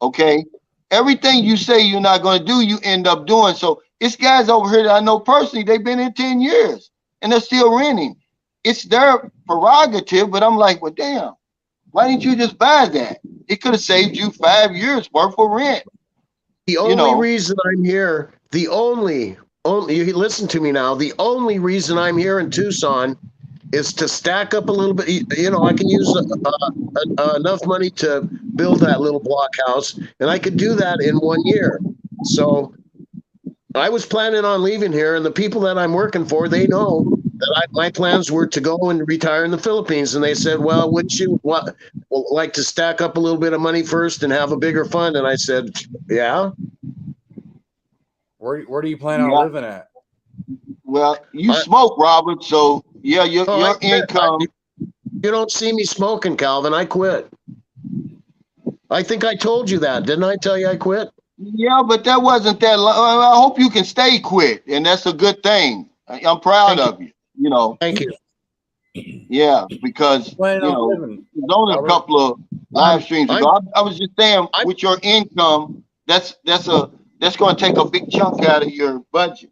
Okay? Everything you say you're not going to do, you end up doing. So it's guys over here that I know personally, they've been in 10 years and they're still renting. It's their prerogative, but I'm like, well, damn, why didn't you just buy that? It could have saved you 5 years worth of rent. The only reason I'm here, you listen to me now, the only reason I'm here in Tucson is to stack up a little bit. You know, I can use enough money to build that little block house, and I could do that in 1 year. So I was planning on leaving here, and the people that I'm working for, they know that my plans were to go and retire in the Philippines. And they said, well, wouldn't you like to stack up a little bit of money first and have a bigger fund? And I said, yeah. Where do you plan on living at? Well, you I- smoke, Robert. So yeah, your Oh, I quit. income. You don't see me smoking, Calvin. I quit. I think I told you that. Didn't I tell you I quit? Yeah, but that wasn't that long. I hope you can stay quit, and that's a good thing. I'm proud Thank you. of you. You know, Thank you. yeah, because Plan you on know, living, there's only a Robert. couple of live streams I'm- ago. I was just saying, I'm- with your income, that's going to take a big chunk out of your budget.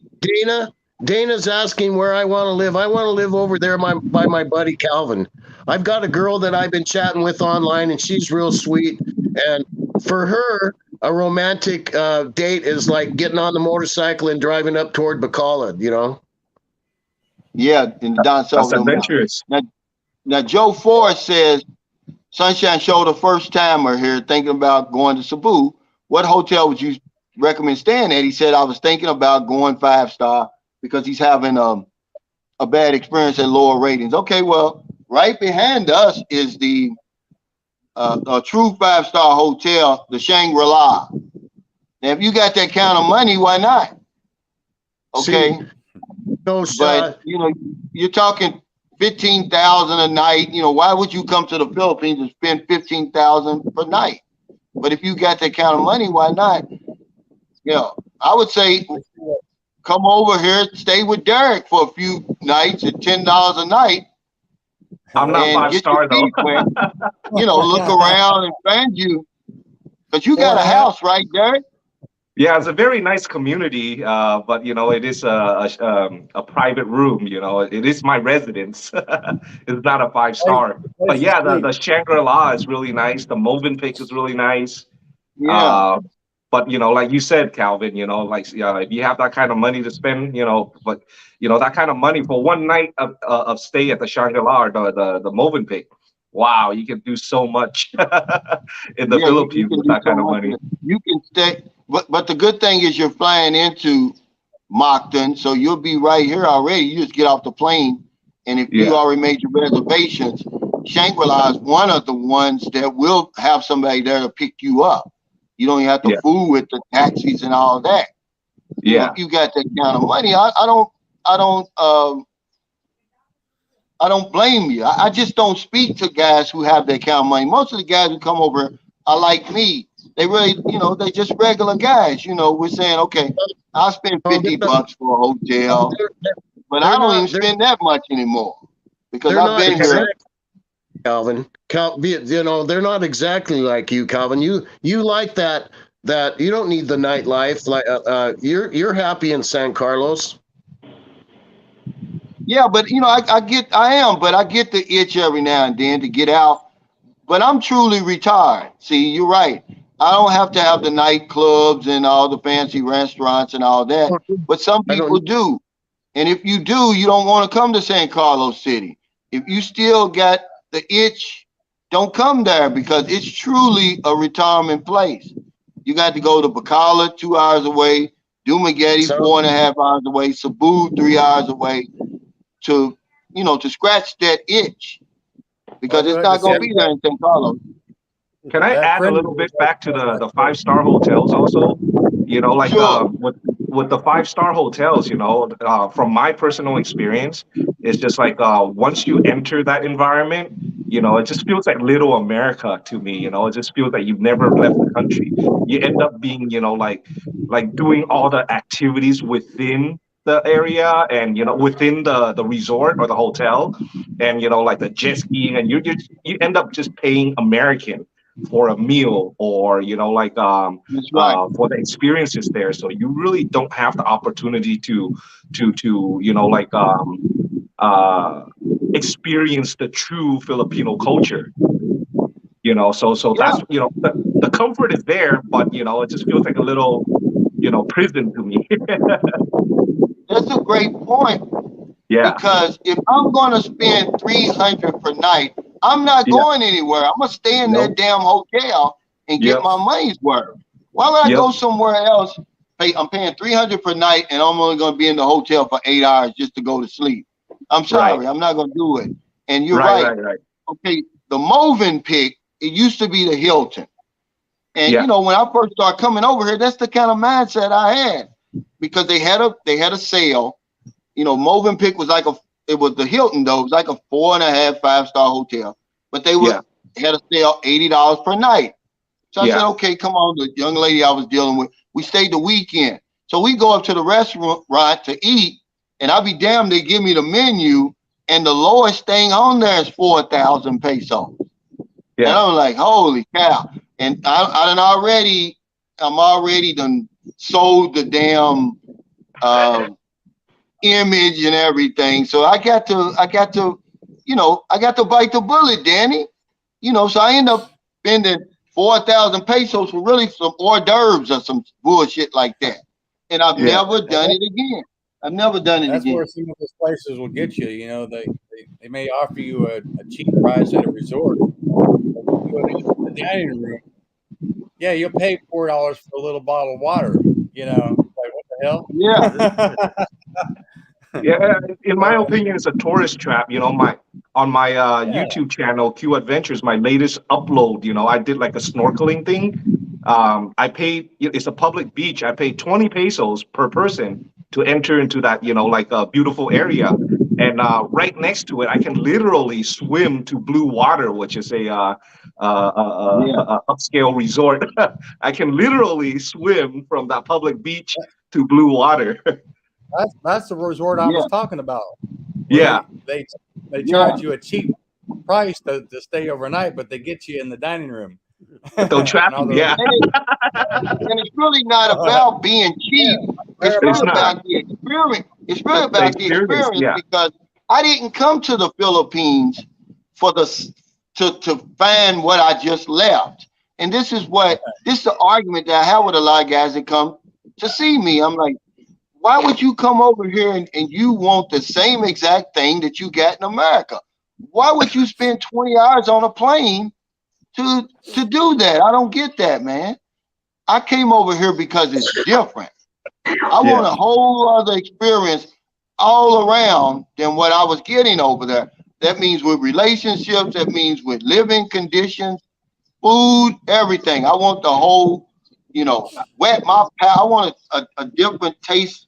Dana's asking where I want to live. I want to live over there by my buddy Calvin. I've got a girl that I've been chatting with online, and she's real sweet. And for her, a romantic date is like getting on the motorcycle and driving up toward Bacala, you know? Yeah, in the Don That's Salvador Mountains. adventurous. Now, Joe Forrest says, Sunshine Show, the first timer here thinking about going to Cebu. What hotel would you recommend staying at? He said, I was thinking about going 5-star because he's having a bad experience at lower ratings. Okay, well, right behind us is the a true 5-star hotel, the Shangri-La. Now, if you got that kind of money, why not? Okay. But you know, you're talking 15,000 a night. You know, why would you come to the Philippines and spend 15,000 per night? But if you got that kind of money, why not? You know, I would say come over here, stay with Derek for a few nights at $10 a night. I'm not and get your 5-star though. feet wet. You know, look around and find you, because you got a house, right, Derek? Yeah, it's a very nice community, but you know, it is a private room. You know, it is my residence. It's not a 5-star. But yeah, the Shangri-La is really nice. The Movenpick is really nice. Yeah. But you know, like you said, Calvin, you know, like if you have that kind of money to spend, you know, but you know, that kind of money for one night of stay at the Shangri-La or the Movenpick, wow, you can do so much in the Philippines with that kind of money. You can stay, but the good thing is you're flying into Moncton, so you'll be right here already. You just get off the plane, and if you already made your reservations, Shangri-La is one of the ones that will have somebody there to pick you up. You don't even have to fool with the taxis and all that. You know, if you got that kind of money, I don't blame you. I just don't speak to guys who have that kind of money. Most of the guys who come over are like me. They really, you know, they just regular guys. You know, we're saying, okay, I'll spend $50 for a hotel, but I don't even spend that much anymore because I've been here. Calvin, you know, they're not exactly like you, Calvin. You like that you don't need the nightlife. Like you're happy in San Carlos. Yeah, but you know, I am, but I get the itch every now and then to get out. But I'm truly retired. See, you're right. I don't have to have the nightclubs and all the fancy restaurants and all that. But some people do. And if you do, you don't want to come to San Carlos City. If you still got the itch, don't come there because it's truly a retirement place. You got to go to Bacala, 2 hours away, Dumaguete, 4.5 hours away, Cebu, 3 hours away, to, you know, to scratch that itch, because it's not going to be there in San Carlos. Can I add a little bit back to the 5-star hotels also? You know, like with the 5-star hotels, you know, from my personal experience, it's just like once you enter that environment, you know, it just feels like little America to me. You know, it just feels like you've never left the country. You end up being, you know, like doing all the activities within the area and, you know, within the resort or the hotel, and, you know, like the jet skiing, and you end up just paying American for a meal, or, you know, like for the experiences there. So you really don't have the opportunity to you know, like experience the true Filipino culture. You know, so that's, you know, the comfort is there, but, you know, it just feels like a little, you know, prison to me. That's a great point. Yeah. Because if I'm gonna spend $300 per night, I'm not going anywhere. I'm gonna stay in that damn hotel and get my money's worth. Why would I go somewhere else? I'm paying $300 per night, and I'm only gonna be in the hotel for 8 hours just to go to sleep. I'm sorry, I'm not gonna do it. And you're right. Okay, the Movenpick, it used to be the Hilton. And you know, when I first started coming over here, that's the kind of mindset I had, because they had a sale. Movenpick was it was the Hilton though. It was like a 4.5, 5-star hotel, but they had to stay up $80 per night. So I said, okay, come on. The young lady I was dealing with, we stayed the weekend. So we go up to the restaurant to eat, and I'll be damned, they give me the menu, and the lowest thing on there is 4,000 pesos. Yeah. And I'm like, holy cow. And I'm already done sold the damn image and everything. So I got to bite the bullet, Danny. So I end up spending 4,000 pesos for really some hors d'oeuvres or some bullshit like that. And I've never done it again. I've never done it again. That's where some of those places will get you. They may offer you a cheap price at a resort. You go to the dining room. Yeah, you'll pay $4 for a little bottle of water. Like what the hell? Yeah. Yeah, in my opinion, it's a tourist trap. On my YouTube channel, Q Adventures, my latest upload, I did like a snorkeling thing. I paid, it's a public beach. I paid 20 pesos per person to enter into that, like a beautiful area. And right next to it, I can literally swim to blue water, which is a upscale resort. I can literally swim from that public beach to blue water. That's the resort I was talking about. Yeah. They charge you a cheap price to stay overnight, but they get you in the dining room. They'll trap you, and it's really not about being cheap. It's really about the experience. It's really about the experience because I didn't come to the Philippines for to find what I just left. And this is the argument that I have with a lot of guys that come to see me. I'm like, why would you come over here and you want the same exact thing that you got in America? Why would you spend 20 hours on a plane to do that? I don't get that, man. I came over here because it's different. I want a whole other experience all around than what I was getting over there. That means with relationships, that means with living conditions, food, everything. I want the whole, wet my palate. I want a different taste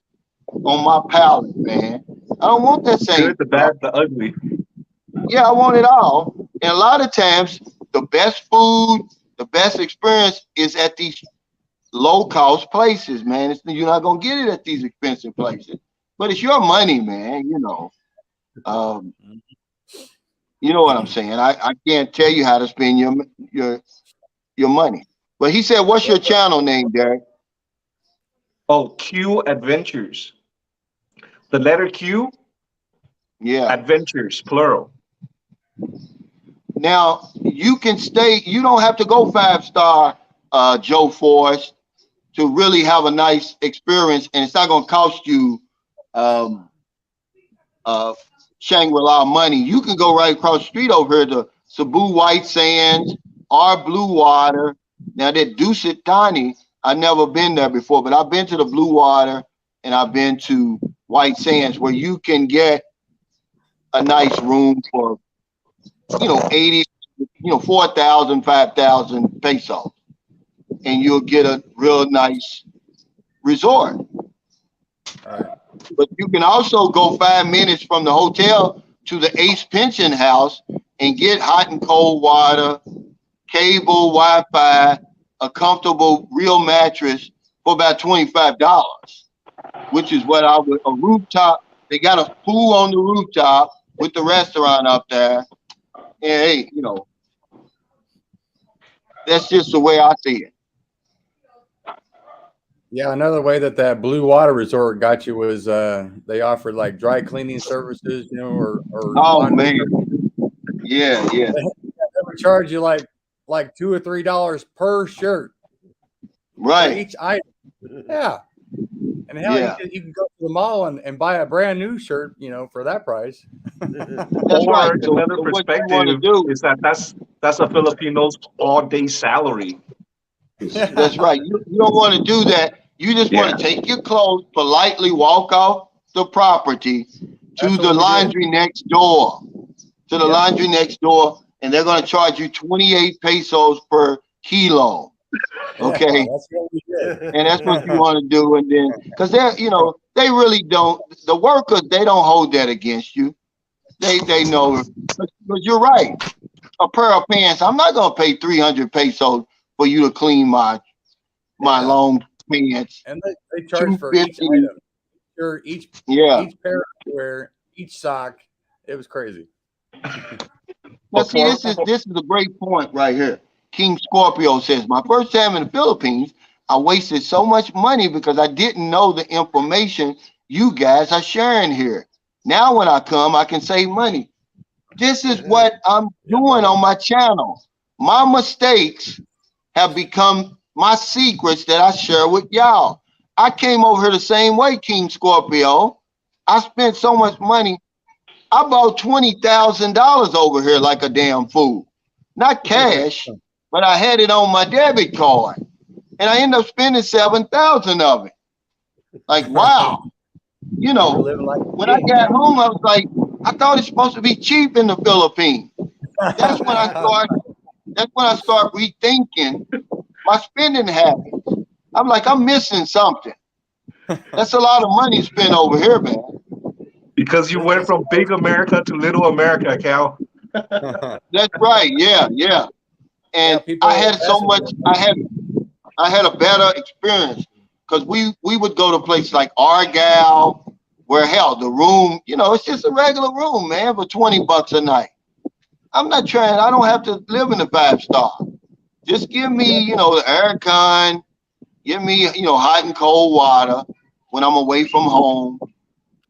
on my palate, man. I don't want that same. Good, the bad, the ugly. Yeah, I want it all. And a lot of times, the best food, the best experience is at these low-cost places, man. You're not gonna get it at these expensive places. But it's your money, man. You know what I'm saying. I can't tell you how to spend your money. But he said, "What's your channel name, Derek?" Oh, Q Adventures. The letter Q. Yeah. Adventures, plural. Now you can stay. You don't have to go 5-star, Joe Forrest, to really have a nice experience, and it's not going to cost you Shangri-La money. You can go right across the street over here to Cebu White Sands or Blue Water. Now that Dusit Thani, I've never been there before, but I've been to the Blue Water and I've been to White Sands, where you can get a nice room for 4,000, 5,000 pesos, and you'll get a real nice resort. All right. But you can also go 5 minutes from the hotel to the Ace Pension House and get hot and cold water, cable, Wi-Fi, a comfortable real mattress for about $25, which is what a rooftop. They got a pool on the rooftop with the restaurant up there. And hey, that's just the way I see it. Yeah, another way that Blue Water Resort got you was they offered like dry cleaning services, or oh man, yeah. They would charge you like $2 or $3 per shirt, right? For each item. Yeah, and hell, you can go to the mall and buy a brand new shirt, for that price. That's right. So another perspective is that's a Filipino's all-day salary. That's right. You don't want to do that. You just want to take your clothes, politely walk off the property to the laundry next door. Laundry next door, and they're going to charge you 28 pesos per kilo. Okay. That's what we did. And that's what you want to do. And then, because they're, they really don't, the workers, they don't hold that against you. They know, but you're right. A pair of pants, I'm not going to pay 300 pesos for you to clean my long pants. And they charge for 250. each item. For each pair of underwear, each sock. It was crazy. Well, see, this is a great point right here. King Scorpio says, my first time in the Philippines, I wasted so much money because I didn't know the information you guys are sharing here. Now when I come, I can save money. This is what I'm doing on my channel. My mistakes have become my secrets that I share with y'all. I came over here the same way, King Scorpio. I spent so much money. I bought $20,000 over here like a damn fool. Not cash, but I had it on my debit card. And I ended up spending 7,000 of it. Like, wow. When I got home, I was like, I thought it's supposed to be cheap in the Philippines. That's when I start rethinking my spending habits. I'm like, I'm missing something. That's a lot of money spent over here, man. Because you went from big America to little America, Cal. That's right. Yeah. And I had so much. I had a better experience because we would go to places like Argyle, where hell the room, it's just a regular room, man, for $20 a night. I'm not trying. I don't have to live in a 5-star. Just give me, the air con. Give me, hot and cold water when I'm away from home,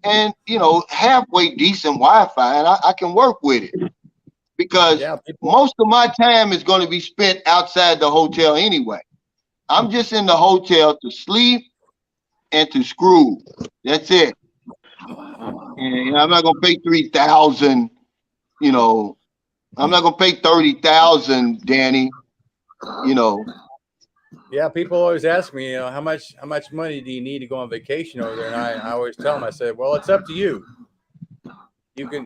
and halfway decent Wi-Fi, and I can work with it. Because most of my time is going to be spent outside the hotel anyway. I'm just in the hotel to sleep and to screw. That's it. And I'm not going to pay 3,000. I'm not going to pay 30,000, Danny. Yeah, people always ask me, how much money do you need to go on vacation over there? And I always tell them, I said, well, it's up to you. You can,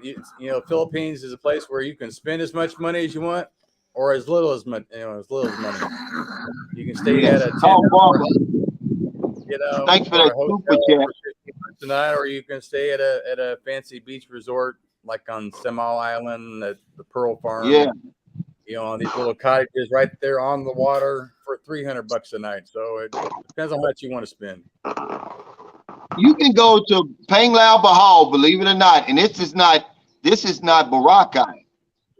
Philippines is a place where you can spend as much money as you want, or as little as money. You can stay at a 10 thanks for that super chat tonight, or you can stay at a fancy beach resort like on Semal Island, at the Pearl Farm. Yeah. On these little cottages right there on the water for $300 a night. So it depends on how much you want to spend. You can go to Panelist Bahal, believe it or not, and this is not Boracay,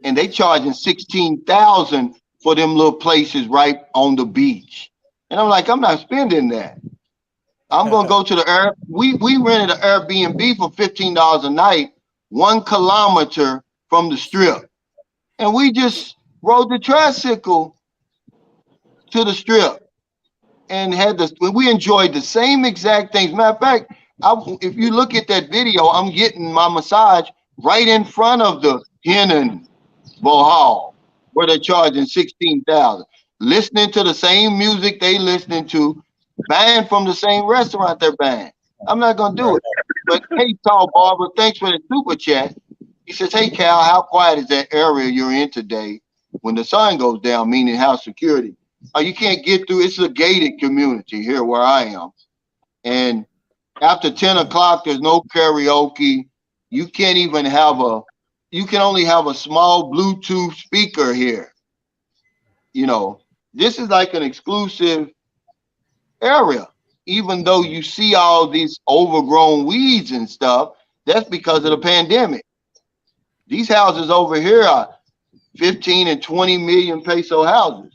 and they charging 16,000 for them little places right on the beach. And I'm like, I'm not spending that. I'm gonna go to the we rented an Airbnb for $15 a night, 1 kilometer from the strip, and we just rode the tricycle to the strip. And we enjoyed the same exact things. Matter of fact, if you look at that video, I'm getting my massage right in front of the Henan Bohal, where they're charging 16,000. Listening to the same music they listening to, buying from the same restaurant they're buying. I'm not gonna do it. But hey, Tall Barbara, thanks for the super chat. He says, hey Cal, how quiet is that area you're in today when the sun goes down, meaning house security? You can't get through. It's a gated community here where I am. And after 10 o'clock, there's no karaoke. You can't even you can only have a small Bluetooth speaker here. This is like an exclusive area. Even though you see all these overgrown weeds and stuff, that's because of the pandemic. These houses over here are 15 and 20 million peso houses.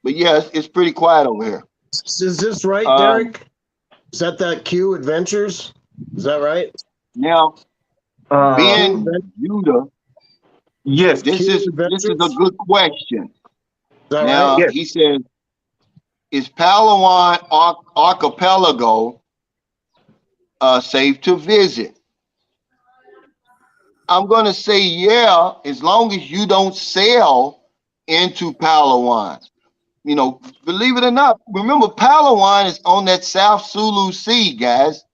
But yes, it's pretty quiet over here. Is this right, Derek? Is that Q Adventures? Is that right? Now, Ben Judah. Yes. This is a good question. Now, right? He says, is Palawan Archipelago safe to visit? I'm going to say, yeah, as long as you don't sail into Palawan. Believe it or not, remember Palawan is on that South Sulu Sea, guys.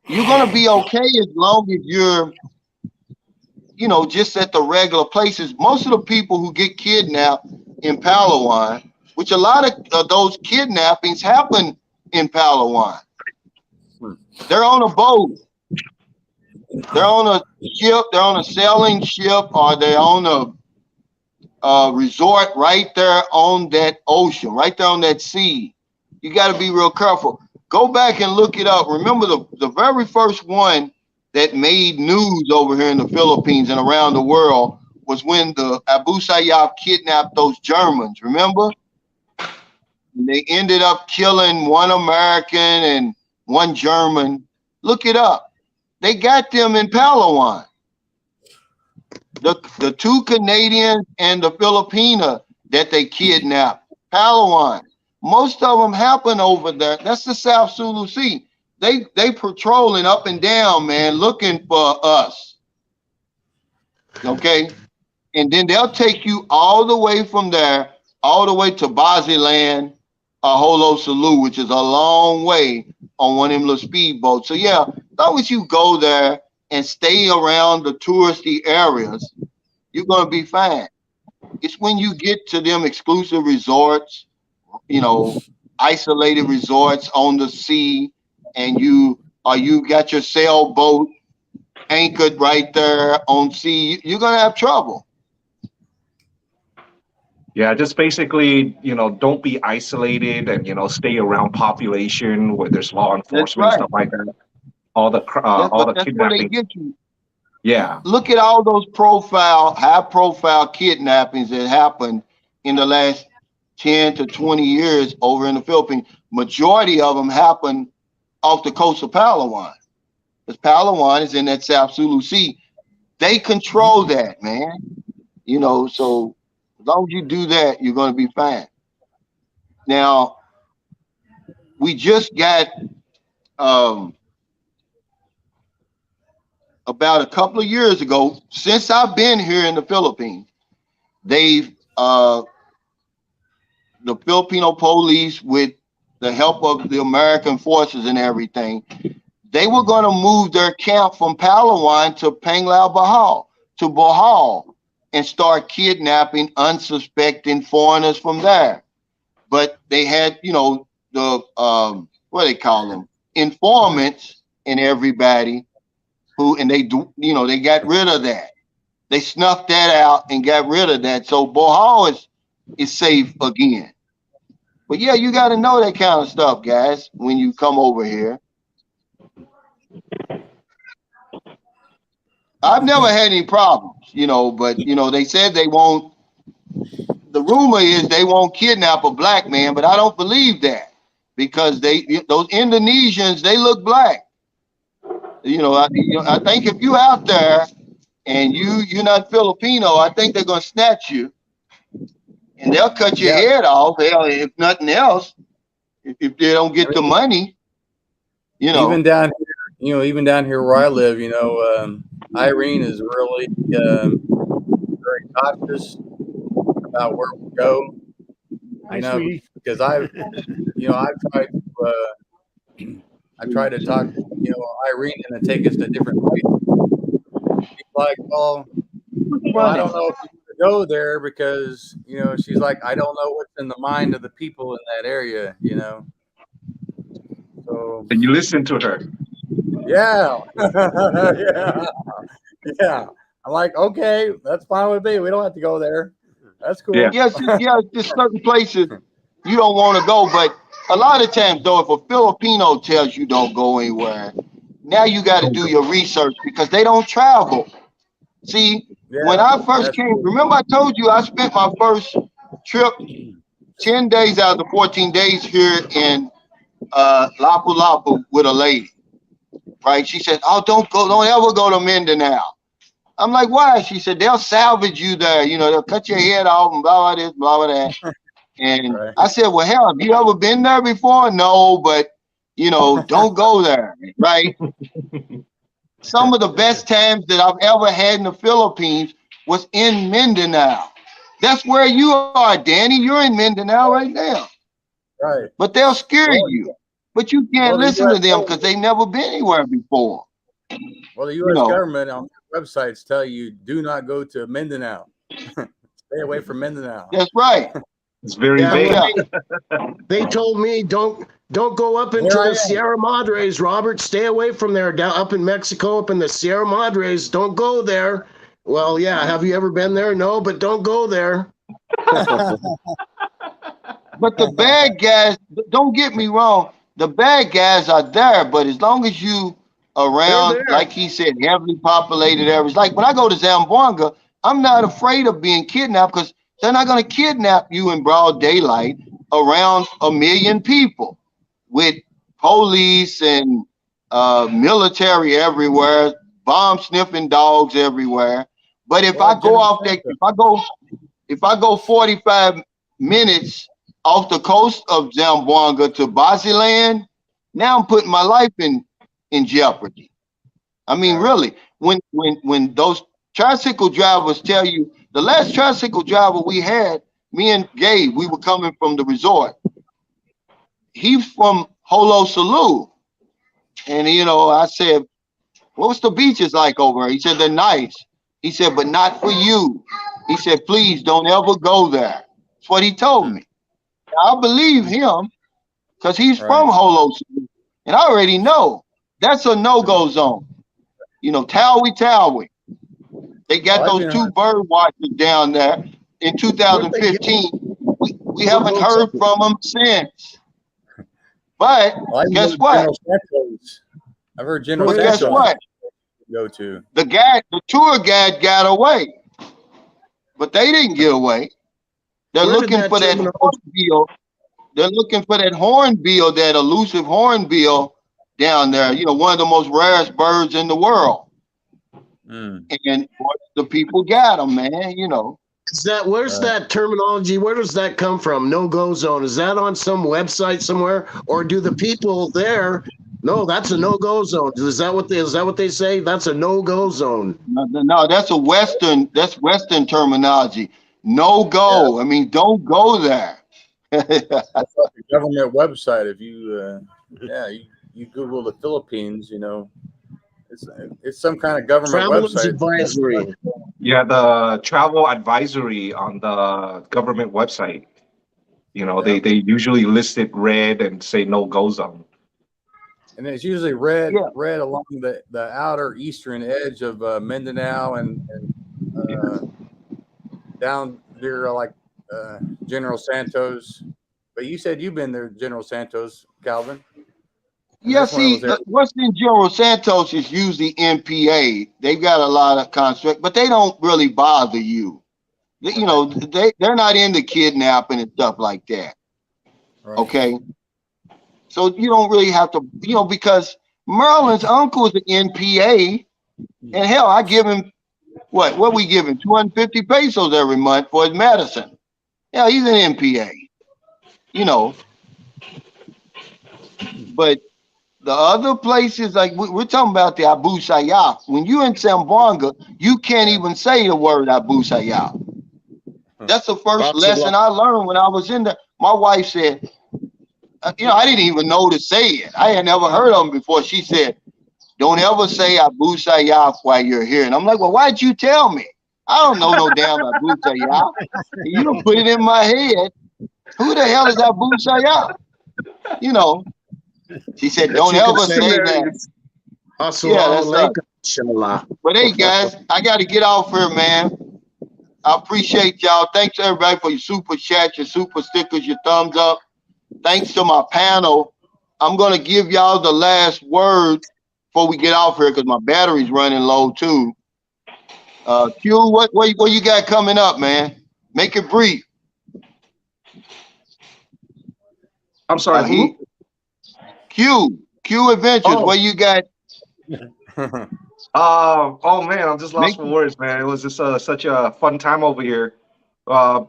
You're going to be okay as long as you're, just at the regular places. Most of the people who get kidnapped in Palawan, which a lot of those kidnappings happen in Palawan. They're on a boat. They're on a ship. They're on a sailing ship, or they're on a resort right there on that ocean, right there on that sea. You got to be real careful. Go back and look it up. Remember the very first one that made news over here in the Philippines and around the world was when the Abu Sayyaf kidnapped those Germans. Remember? And they ended up killing one American and one German. Look it up. They got them in Palawan. The two Canadians and the Filipina that they kidnapped, Palawan. Most of them happen over there. That's the South Sulu Sea. They patrolling up and down, man, looking for us. Okay? And then they'll take you all the way from there, all the way to Basilan, Holo Sulu, which is a long way on one of them little speedboats. So yeah, as long as you go there and stay around the touristy areas, you're going to be fine. It's when you get to them exclusive resorts, you know, isolated resorts on the sea, and you got your sailboat anchored right there on sea, you're going to have trouble. Yeah, just basically, you know, don't be isolated, and, you know, stay around population where there's law enforcement and stuff like that. All the That's where they kidnapping. get you. Yeah. Look at all those high-profile kidnappings that happened in the last 10 to 20 years over in the Philippines. Majority of them happened off the coast of Palawan. Because Palawan is in that South Sulu Sea. They control that, man. You know, so as long as you do that, you're going to be fine. Now, we just got about a couple of years ago, since I've been here in the Philippines, they've the Filipino police, with the help of the American forces and everything, they were going to move their camp from Palawan to Panglao to Bohol, and start kidnapping unsuspecting foreigners from there. But they had, you know, the what do they call them, informants and everybody and they got rid of that. They snuffed that out and got rid of that. So Bohol is safe again. But yeah, you got to know that kind of stuff, guys, when you come over here. I've never had any problems, you know, but, you know, they said they won't. The rumor is they won't kidnap a black man, but I don't believe that, because those Indonesians, they look black. You know, I think if you out there and you're not Filipino, I think they're gonna snatch you, and they'll cut your head off. Hell, if nothing else, if they don't get the money, you know. Even down here where I live, you know, Irene is really very cautious about where we go. You know, because I've tried to talk, you know, Irene and take us to different places. She's like, well, I don't know if you should go there, because, you know, she's like, I don't know what's in the mind of the people in that area, you know. So. And you listen to her. Yeah. Yeah. I'm like, okay, that's fine with me. We don't have to go there. That's cool. Yeah. Yes, there's certain places you don't want to go, but a lot of times, though, if a Filipino tells you don't go anywhere, now you got to do your research, because they don't travel. See, when I first came, remember I told you I spent my first trip 10 days out of the 14 days here in Lapu-Lapu with a lady, right? She said, oh, don't ever go to Mindanao. I'm like, why? She said, they'll salvage you there. You know, they'll cut your head off and blah, blah, this, blah, blah, that. And I said, well, hell, have you ever been there before? No, but, you know, don't go there, right? Some of the best times that I've ever had in the Philippines was in Mindanao. That's where you are, Danny. You're in Mindanao right now. Right. But they'll scare you. But you can't listen to them because they've never been anywhere before. Well, the U.S. government on their websites tell you, do not go to Mindanao. Stay away from Mindanao. That's right. It's very Yeah, vague. well, they told me don't go up into There I the am. Sierra Madres, Robert. Stay away from there. Down up in Mexico, up in the Sierra Madres. Don't go there. Well, yeah. Have you ever been there? No, but don't go there. But the bad guys, don't get me wrong, the bad guys are there, but as long as you around, there. like he said, heavily populated areas. Like when I go to Zamboanga, I'm not afraid of being kidnapped because they're not going to kidnap you in broad daylight around 1 million people with police and military everywhere, bomb sniffing dogs everywhere. But if I go off that, if I go 45 minutes off the coast of Zamboanga to Basilan, now I'm putting my life in jeopardy. I mean, really, when those tricycle drivers tell you, the last tricycle driver we had, me and Gabe, we were coming from the resort. He's from Honolulu. And, you know, I said, what's the beaches like over here? He said, they're nice. He said, but not for you. He said, please don't ever go there. That's what he told me. I believe him because he's from Honolulu. And I already know that's a no-go zone. You know, Tawi. They got those 2 bird watchers down there in 2015. We haven't heard from them since. But guess what? I've heard General But guess Santos what? Go to. The tour guide got away. But they didn't get away. They're looking for that hornbill. They're looking for that hornbill, that elusive hornbill down there. You know, one of the most rarest birds in the world. And the people got them, man. You know. Is that where's that terminology? Where does that come from? No-go zone. Is that on some website somewhere, or do the people there? No, that's a no-go zone. Is that what they say? That's a no-go zone. No, that's Western terminology. No go. Yeah. I mean, don't go there. That's like a government website. If you, you Google the Philippines, you know, it's some kind of government website. Advisory. Yeah, the travel advisory on the government website. You know, they usually list it red and say no go zone. And it's usually red along the outer eastern edge of Mindanao and down there like General Santos. But you said you've been there, General Santos, Calvin. Yeah, see, what's in General Santos is usually NPA. They've got a lot of construct, but they don't really bother you. You know, they're not into kidnapping and stuff like that. Right. Okay. So you don't really have to, you know, because Merlin's uncle is an NPA, and hell, I give him what we give him 250 pesos every month for his medicine. Yeah, he's an NPA, you know. But the other places, like we're talking about the Abu Sayyaf. When you're in Zamboanga, you can't even say the word Abu Sayyaf. That's the first lesson I learned when I was in there. My wife said, you know, I didn't even know to say it. I had never heard of them before. She said, don't ever say Abu Sayyaf while you're here. And I'm like, well, why'd you tell me? I don't know no damn Abu Sayyaf. You don't put it in my head. Who the hell is Abu Sayyaf? You know. She said, don't ever say that. Yeah, that's but hey, guys, I got to get off here, man. I appreciate y'all. Thanks, everybody, for your super chats, your super stickers, your thumbs up. Thanks to my panel. I'm going to give y'all the last word before we get off here because my battery's running low, too. Q, what you got coming up, man? Make it brief. I'm sorry, Q Adventures, what you got? Oh man, I'm just lost for words, man. It was just such a fun time over here. But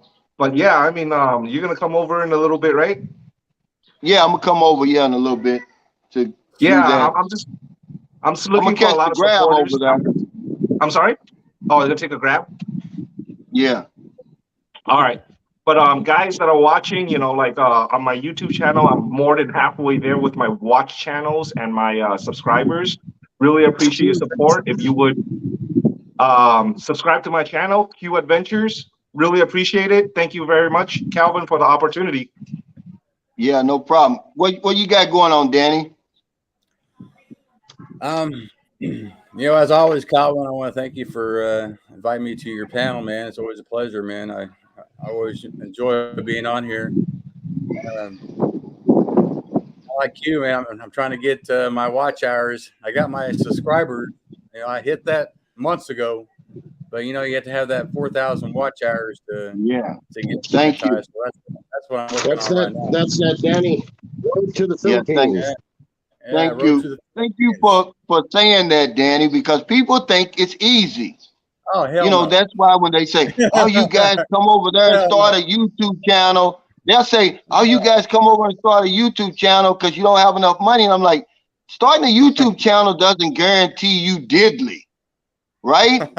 yeah, I mean, you're gonna come over in a little bit, right? Yeah, I'm gonna come over in a little bit to do that. I'm just looking for a lot of supporters. Over there. I'm sorry? Oh, you're gonna take a grab? Yeah. All right. But guys that are watching, you know, like on my YouTube channel, I'm more than halfway there with my watch channels and my subscribers. Really appreciate your support. If you would subscribe to my channel, Q Adventures, Really appreciate it. Thank you very much, Calvin, for the opportunity. Yeah, no problem. What you got going on, Danny? As always, Calvin, I want to thank you for inviting me to your panel, man. It's always a pleasure, man. I always enjoy being on here. Like you, man, I'm trying to get my watch hours. I got my subscribers. I hit that months ago, but you have to have that 4,000 watch hours to get Thank you. monetized. So that's what I'm working on right now. That's that, Danny. Road to the Yeah, Philippines. Thank you. Thank you for saying that, Danny, because people think it's easy. Oh, hell no. That's why when they say, oh, you guys come over there and start a YouTube channel, they'll say, oh, you guys come over and start a YouTube channel because you don't have enough money. And I'm like, starting a YouTube channel doesn't guarantee you diddly, right?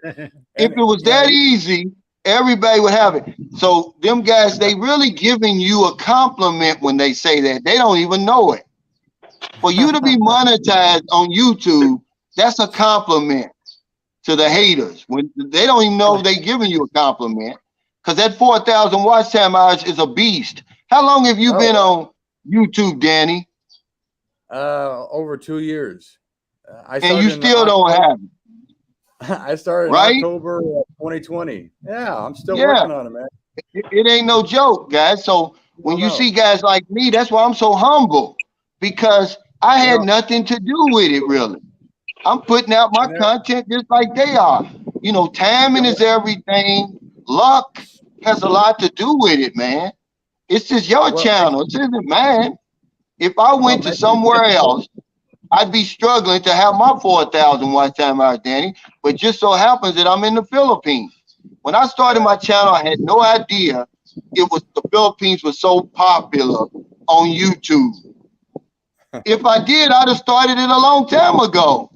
If it was that easy, everybody would have it. So them guys, they really giving you a compliment when they say that. They don't even know it. For you to be monetized on YouTube, that's a compliment to the haters. When they don't even know they giving you a compliment, because that 4,000 watch time hours is a beast. How long have you been on YouTube, Danny? Over 2 years. And you still don't have it. I started in October of 2020. Yeah, I'm still working on it, man. It ain't no joke, guys. So when you see guys like me, that's why I'm so humble, because I had nothing to do with it, really. I'm putting out my content just like they are. Timing is everything. Luck has a lot to do with it, man. It's just your channel. It isn't mine. If I went to somewhere else, I'd be struggling to have my 4,000 watch time hours, Danny. But just so happens that I'm in the Philippines. When I started my channel, I had no idea the Philippines was so popular on YouTube. If I did, I'd have started it a long time ago.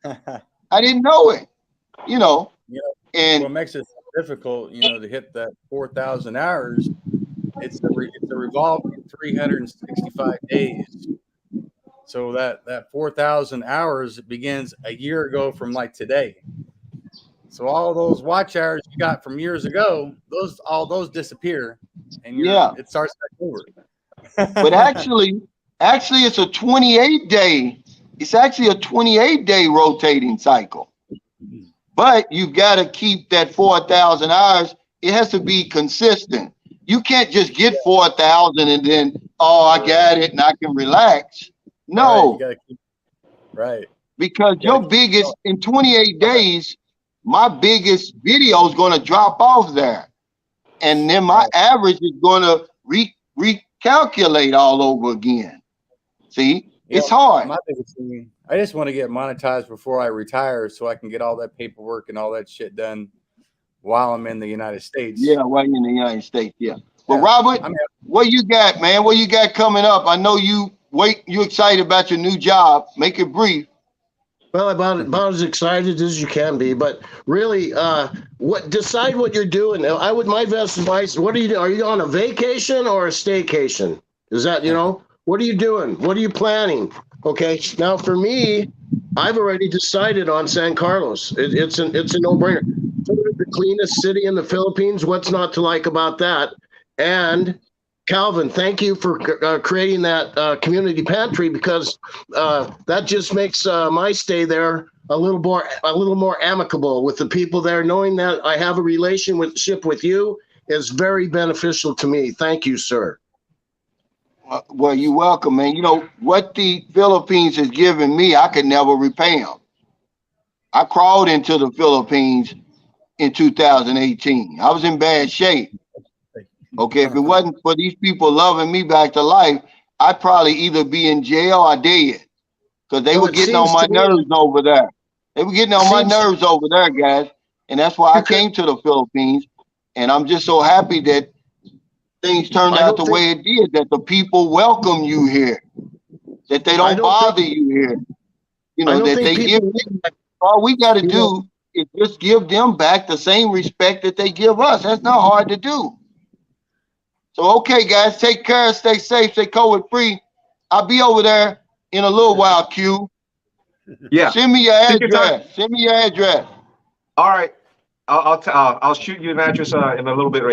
I didn't know it, And what makes it difficult, to hit that 4,000 hours, it's a revolving 365 days. So that 4,000 hours begins a year ago from like today. So all those watch hours you got from years ago, all those disappear, and it starts back over. But actually, it's a 28-day. It's actually a 28-day rotating cycle. But you've got to keep that 4,000 hours. It has to be consistent. You can't just get 4,000 and then, I got it and I can relax. No. Right, you gotta keep, because your biggest, in 28 days, my biggest video is going to drop off there. And then my average is going to recalculate all over again. See? It's hard. My biggest thing, I just want to get monetized before I retire so I can get all that paperwork and all that shit done while I'm in the United States. Yeah, while you're in the United States, But Robert, what you got, man? What you got coming up? I know you excited about your new job. Make it brief. Well, about as excited as you can be, but really, decide what you're doing. My best advice, what are you doing? Are you on a vacation or a staycation? Is that, what are you doing? What are you planning? Okay. Now for me, I've already decided on San Carlos. It's a no-brainer. The cleanest city in the Philippines. What's not to like about that? And Calvin, thank you for creating that community pantry, because that just makes my stay there a little more amicable with the people there. Knowing that I have a relationship with you is very beneficial to me. Thank you, sir. Well, you're welcome, man. What the Philippines has given me, I could never repay them. I crawled into the Philippines in 2018. I was in bad shape. Okay, if it wasn't for these people loving me back to life, I'd probably either be in jail or dead, because they were getting on my nerves over there. They were getting on my nerves over there, guys. And that's why I came to the Philippines. And I'm just so happy that things turned out the way it did, that the people welcome you here, that they don't bother you here. That they give you, all we got to do is just give them back the same respect that they give us. That's not hard to do. So, okay, guys, take care, stay safe, stay COVID free. I'll be over there in a little while, Q. Yeah. Send me your address. Send me your address. All right. I'll shoot you an address in a little bit.